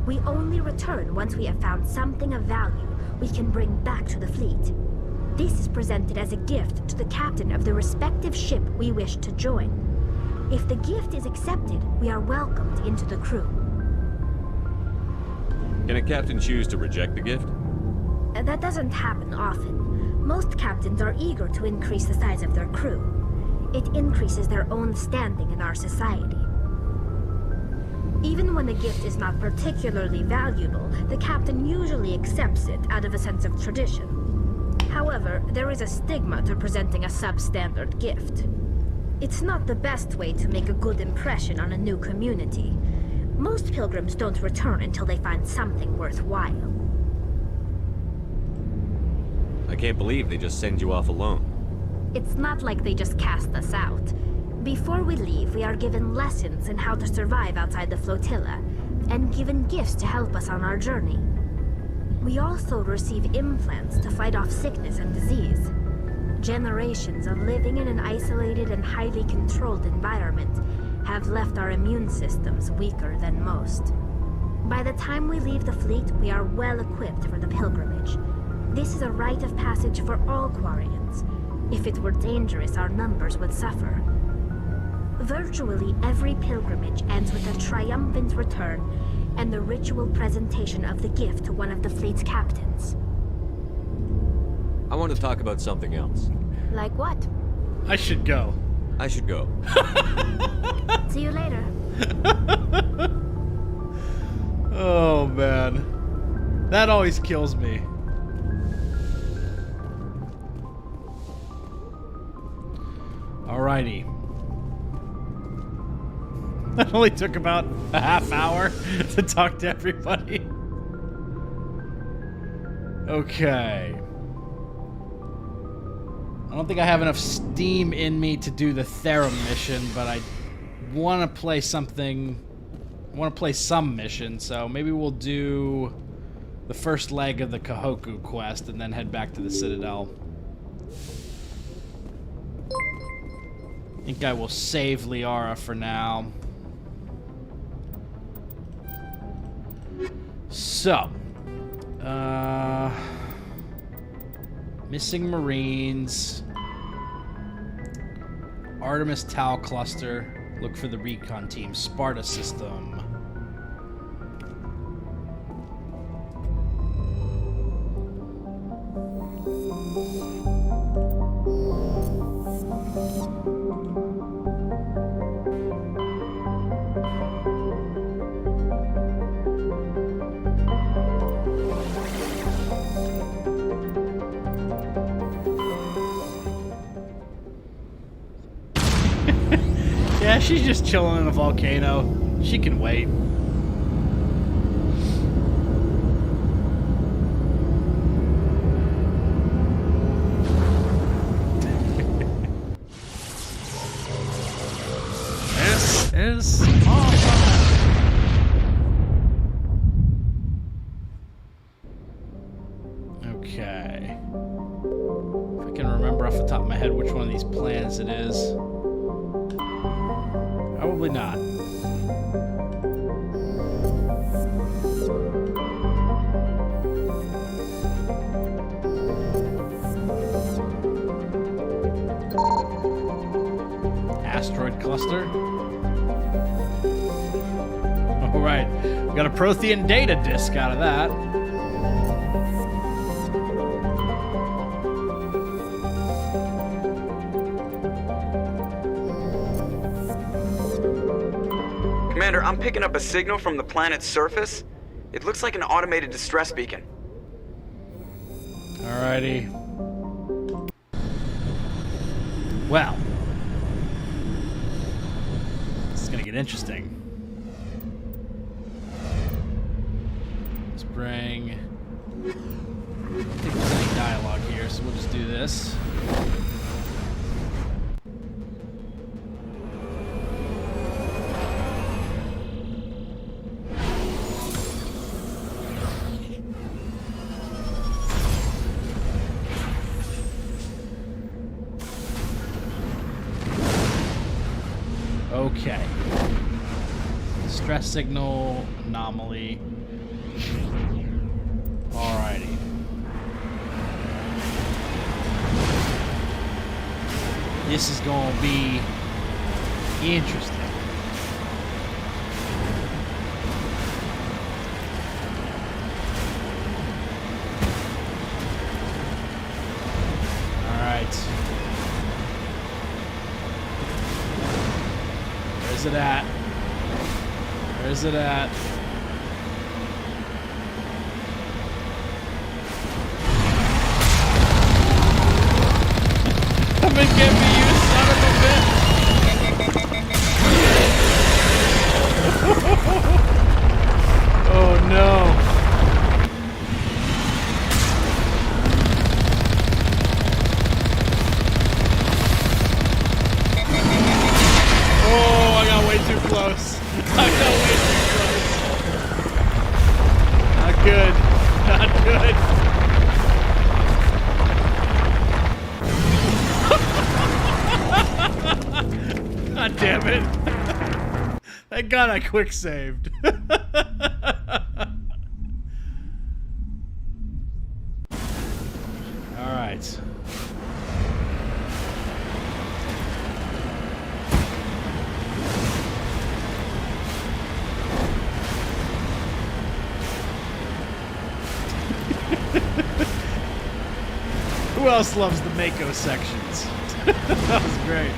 Speaker 21: We only return once we have found something of value we can bring back to the fleet. This is presented as a gift to the captain of the respective ship we wish to join. If the gift is accepted, we are welcomed into the crew.
Speaker 10: Can a captain choose to reject the gift?
Speaker 21: That doesn't happen often. Most captains are eager to increase the size of their crew. It increases their own standing in our society. Even when a gift is not particularly valuable, the captain usually accepts it out of a sense of tradition. However, there is a stigma to presenting a substandard gift. It's not the best way to make a good impression on a new community. Most pilgrims don't return until they find something worthwhile.
Speaker 10: I can't believe they just send you off alone.
Speaker 21: It's not like they just cast us out. Before we leave, we are given lessons in how to survive outside the flotilla, and given gifts to help us on our journey. We also receive implants to fight off sickness and disease. Generations of living in an isolated and highly controlled environment have left our immune systems weaker than most. By the time we leave the fleet, we are well equipped for the pilgrimage. This is a rite of passage for all Quarians. If it were dangerous, our numbers would suffer. Virtually every pilgrimage ends with a triumphant return and the ritual presentation of the gift to one of the fleet's captains.
Speaker 10: I want to talk about something else.
Speaker 21: Like what?
Speaker 1: I should go.
Speaker 10: I should go.
Speaker 21: See you later.
Speaker 1: Oh, man. That always kills me. Alrighty. That only took about a half hour to talk to everybody. Okay. I don't think I have enough steam in me to do the Therum mission, but I want to play something. I want to play some mission, so maybe we'll do the first leg of the Kahoku quest and then head back to the Citadel. I think I will save Liara for now. So, missing Marines, Artemis Tau Cluster, look for the recon team, Sparta system. Yeah, she's just chilling in a volcano. She can wait. This is awesome. Okay. If I can remember off the top of my head which one of these plans it is. Probably not. Asteroid cluster. All right, we got a Prothean data disk out of that.
Speaker 19: Commander, I'm picking up a signal from the planet's surface. It looks like an automated distress beacon.
Speaker 1: Alrighty. Well, this is gonna get interesting. Let's bring. I don't think there's any dialogue here, so we'll just do this. Okay. Stress signal anomaly. Alrighty. This is going to be interesting. Alright. Where's it at? Where's it at? Come and get me, you son of a bitch! good. God damn it. Thank God I quick saved. Alright. Who else loves the Mako sections? That was great.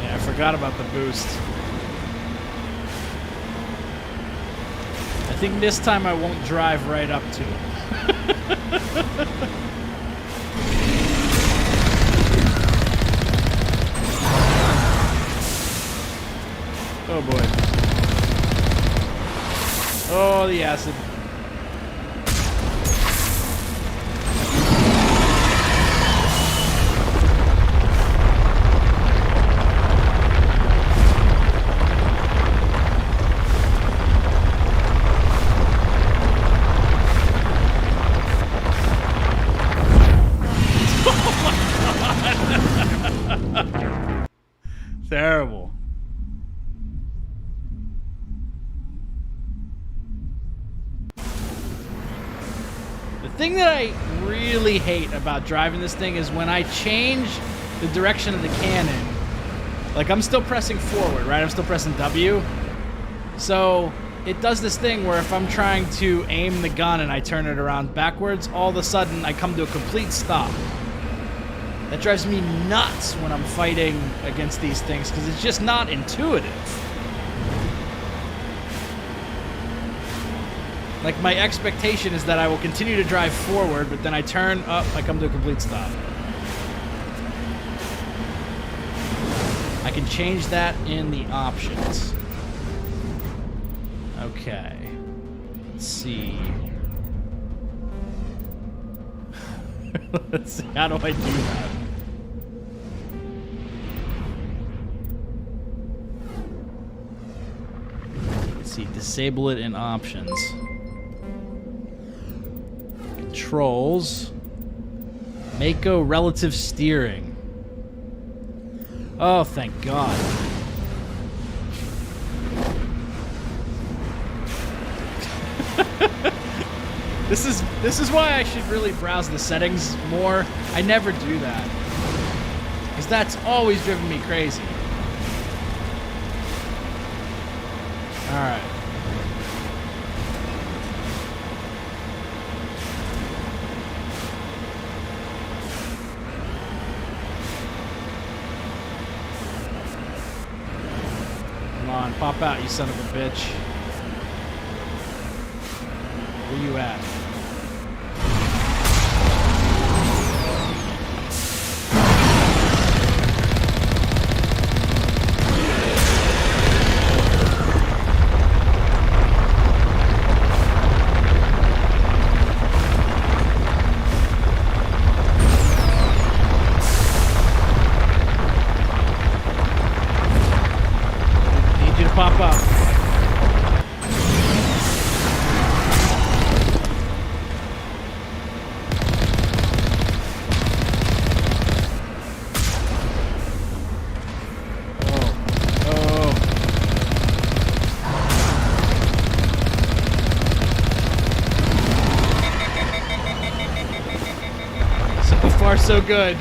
Speaker 1: Yeah, I forgot about the boost. I think this time I won't drive right up to it. Oh boy. Oh, the acid. Terrible. The thing that I really hate about driving this thing is when I change the direction of the cannon, like I'm still pressing forward, right? I'm still pressing W. So it does this thing where if I'm trying to aim the gun and I turn it around backwards, all of a sudden I come to a complete stop. That drives me nuts when I'm fighting against these things because it's just not intuitive. Like, my expectation is that I will continue to drive forward, but then I turn up, I come to a complete stop. I can change that in the options. Okay. Let's see. Let's see, how do I do that? Let's see, disable it in options. Controls. Mako relative steering. Oh, thank God. This is why I should really browse the settings more. I never do that. Because that's always driven me crazy. Alright. Come on, pop out, you son of a bitch. Where you at? Need you to pop up. So good.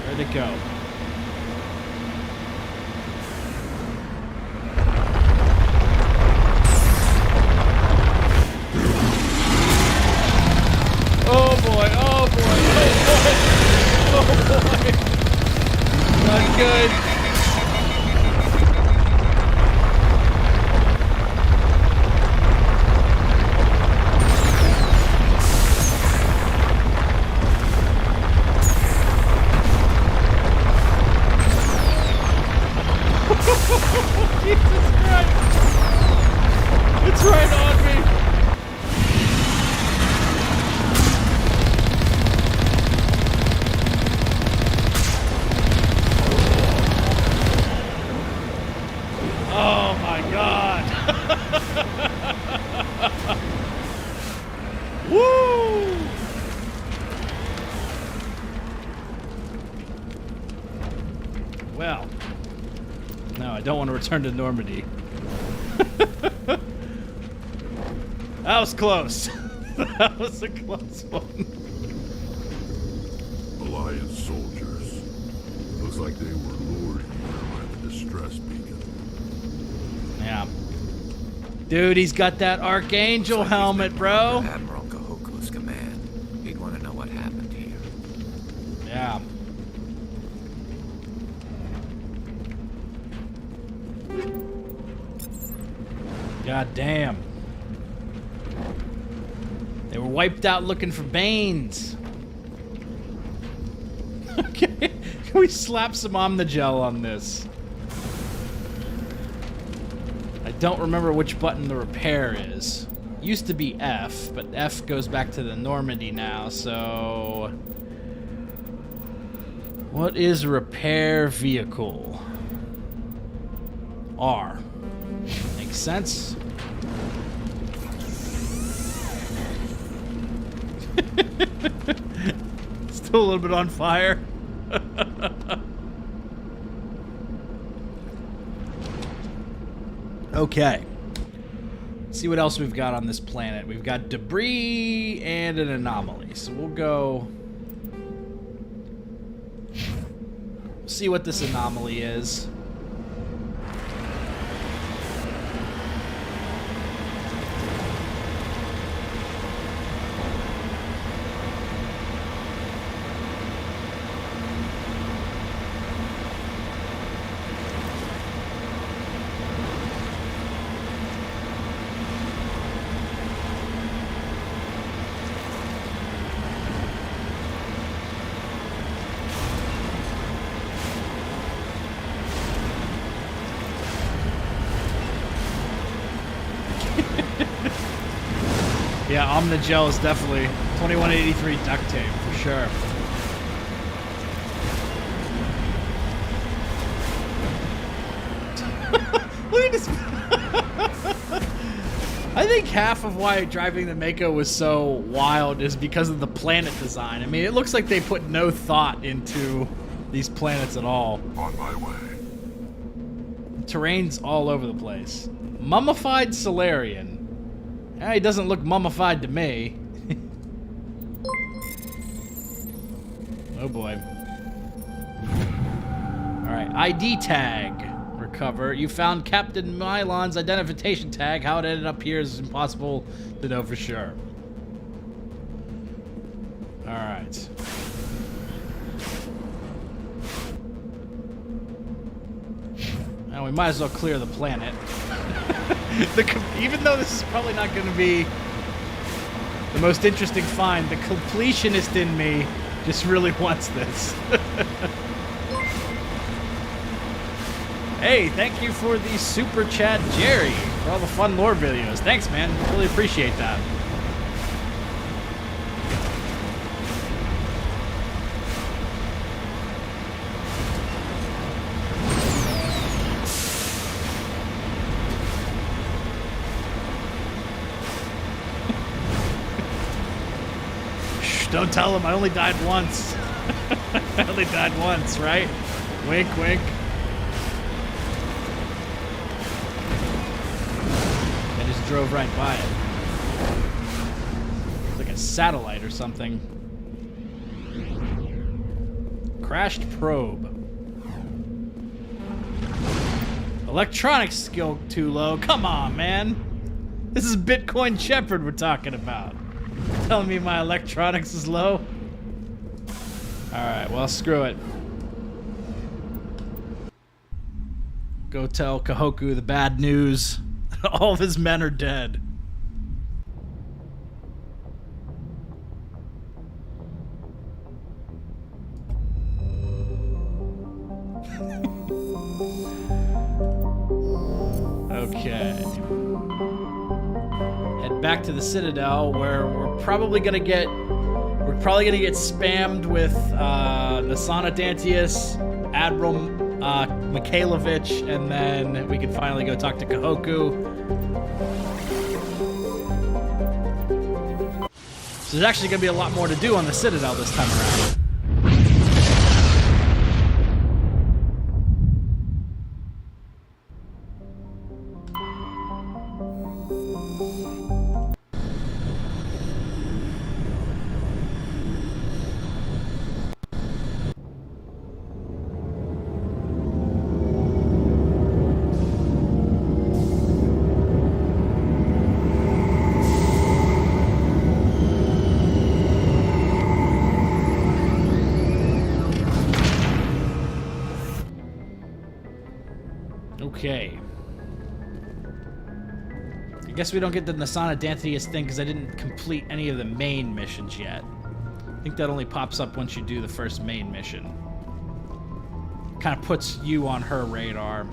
Speaker 1: Where'd it go? Oh boy, oh boy, oh boy, oh boy. Not good. Well, no, I don't want to return to Normandy. That was close. That was a close one.
Speaker 3: Alliance soldiers. Looks like they were lured here by the distress beacon.
Speaker 1: Yeah. Dude, he's got that Archangel helmet, bro.
Speaker 15: Admiral Kahoku's command. He'd want to know what happened here.
Speaker 1: Yeah. God damn. They were wiped out looking for Banes. Okay. Can we slap some Omnigel on this? I don't remember which button the repair is. Used to be F, but F goes back to the Normandy now, so... What is repair vehicle? R. Makes sense. Still a little bit on fire. Okay. Let's see what else we've got on this planet. We've got debris and an anomaly. So we'll go... see what this anomaly is. Yeah, Omnigel is definitely 2183 duct tape for sure. Look at this. I think half of why driving the Mako was so wild is because of the planet design. I mean, it looks like they put no thought into these planets at all.
Speaker 3: On my way.
Speaker 1: Terrain's all over the place. Mummified Solarian. He doesn't look mummified to me. Oh boy. Alright, ID tag. Recover. You found Captain Mylon's identification tag. How it ended up here is impossible to know for sure. Alright. Well, we might as well clear the planet. Even though this is probably not going to be the most interesting find, the completionist in me just really wants this. Hey, thank you for the super chat, Jerry, for all the fun lore videos. Thanks, man. Really appreciate that. Don't tell him I only died once. I only died once, right? Wink, wink. I just drove right by it. It's like a satellite or something. Crashed probe. Electronics skill too low. Come on, man. This is Bitcoin Shepard we're talking about. Telling me my electronics is low? Alright, well, screw it. Go tell Kahoku the bad news. All of his men are dead. Okay. Head back to the Citadel, where we're probably gonna get spammed with Nasana Dantius, Admiral Mikhailovich, and then we can finally go talk to Kahoku. So there's actually gonna be a lot more to do on the Citadel this time around. Okay. I guess we don't get the Nasana Dantius thing because I didn't complete any of the main missions yet. I think that only pops up once you do the first main mission. Kind of puts you on her radar.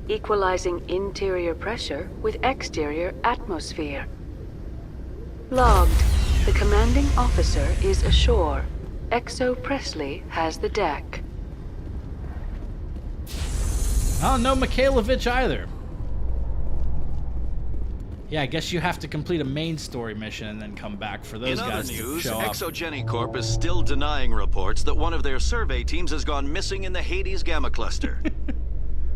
Speaker 4: Equalizing interior pressure with exterior atmosphere. Logged. The commanding officer is ashore. Exo Presley has the deck.
Speaker 1: Oh, no Mikhailovich either. Yeah, I guess you have to complete a main story mission and then come back for those guys to show up.
Speaker 7: Exogeny Corp is still denying reports that one of their survey teams has gone missing in the Hades Gamma Cluster.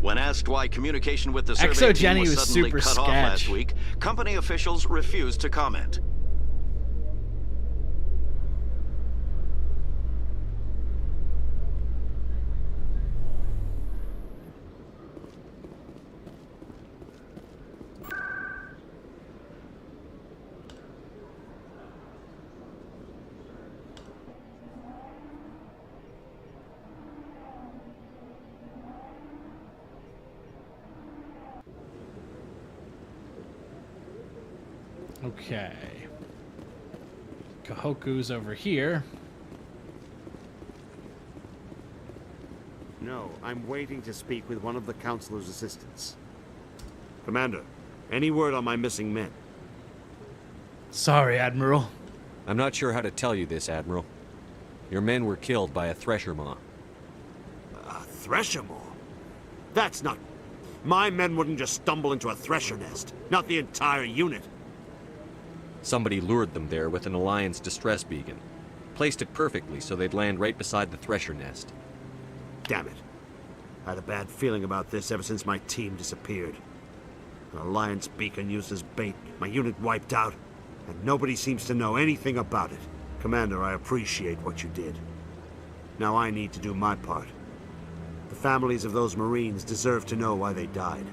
Speaker 7: When asked why communication with the survey team was suddenly cut off last week, company officials refused to comment.
Speaker 1: Okay. Kahoku's over here.
Speaker 2: No, I'm waiting to speak with one of the Councilor's assistants. Commander, any word on my missing men?
Speaker 1: Sorry, Admiral.
Speaker 10: I'm not sure how to tell you this, Admiral. Your men were killed by a Thresher Maw.
Speaker 2: A Thresher Maw? That's not... My men wouldn't just stumble into a Thresher nest. Not the entire unit.
Speaker 10: Somebody lured them there with an Alliance distress beacon. Placed it perfectly so they'd land right beside the Thresher nest.
Speaker 2: Damn it. I had a bad feeling about this ever since my team disappeared. An Alliance beacon used as bait, my unit wiped out, and nobody seems to know anything about it. Commander, I appreciate what you did. Now I need to do my part. The families of those Marines deserve to know why they died.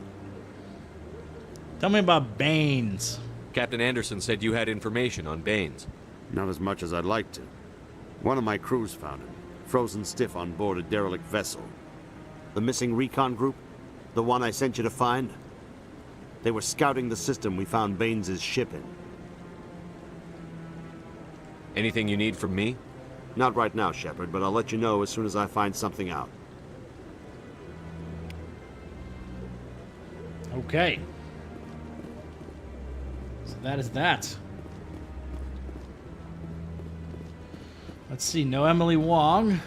Speaker 1: Tell me about Baines.
Speaker 10: Captain Anderson said you had information on Baines.
Speaker 2: Not as much as I'd like to. One of my crews found him, frozen stiff on board a derelict vessel. The missing recon group? The one I sent you to find? They were scouting the system we found Baines' ship in.
Speaker 10: Anything you need from me?
Speaker 2: Not right now, Shepard, but I'll let you know as soon as I find something out.
Speaker 1: Okay. So that is that. Let's see, no Emily Wong.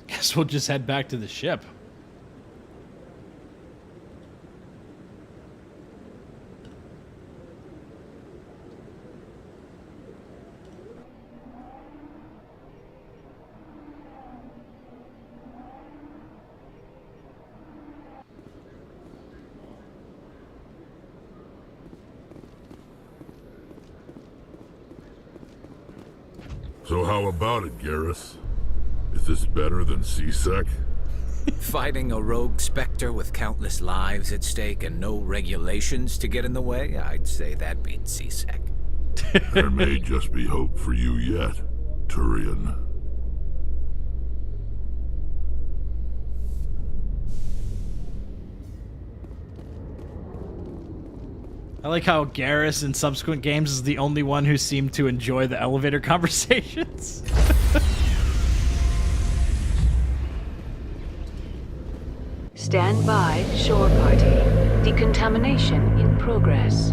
Speaker 1: Guess we'll just head back to the ship.
Speaker 3: So how about it, Garrus? Is this better than C-Sec?
Speaker 15: Fighting a rogue Spectre with countless lives at stake and no regulations to get in the way? I'd say that beats C-Sec.
Speaker 3: There may just be hope for you yet, Turian.
Speaker 1: I like how Garrus in subsequent games is the only one who seemed to enjoy the elevator conversations.
Speaker 4: Stand by, shore party. Decontamination in progress.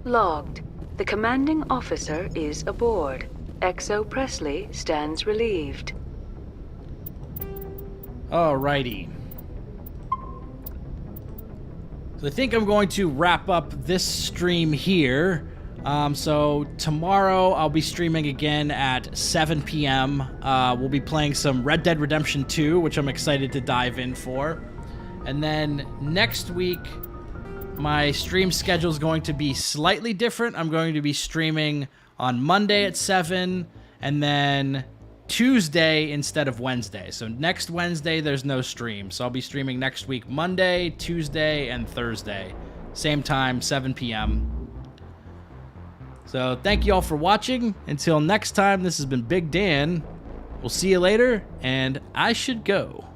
Speaker 4: Logged. The commanding officer is aboard. Exo Presley stands relieved.
Speaker 1: Alrighty. So I think I'm going to wrap up this stream here. So tomorrow I'll be streaming again at 7 p.m. We'll be playing some Red Dead Redemption 2, which I'm excited to dive in for. And then next week, my stream schedule is going to be slightly different. I'm going to be streaming on Monday at 7, and then Tuesday instead of Wednesday. So next Wednesday, there's no stream. So I'll be streaming next week, Monday, Tuesday, and Thursday. Same time, 7 p.m. So thank you all for watching. Until next time, this has been Big Dan. We'll see you later, and I should go.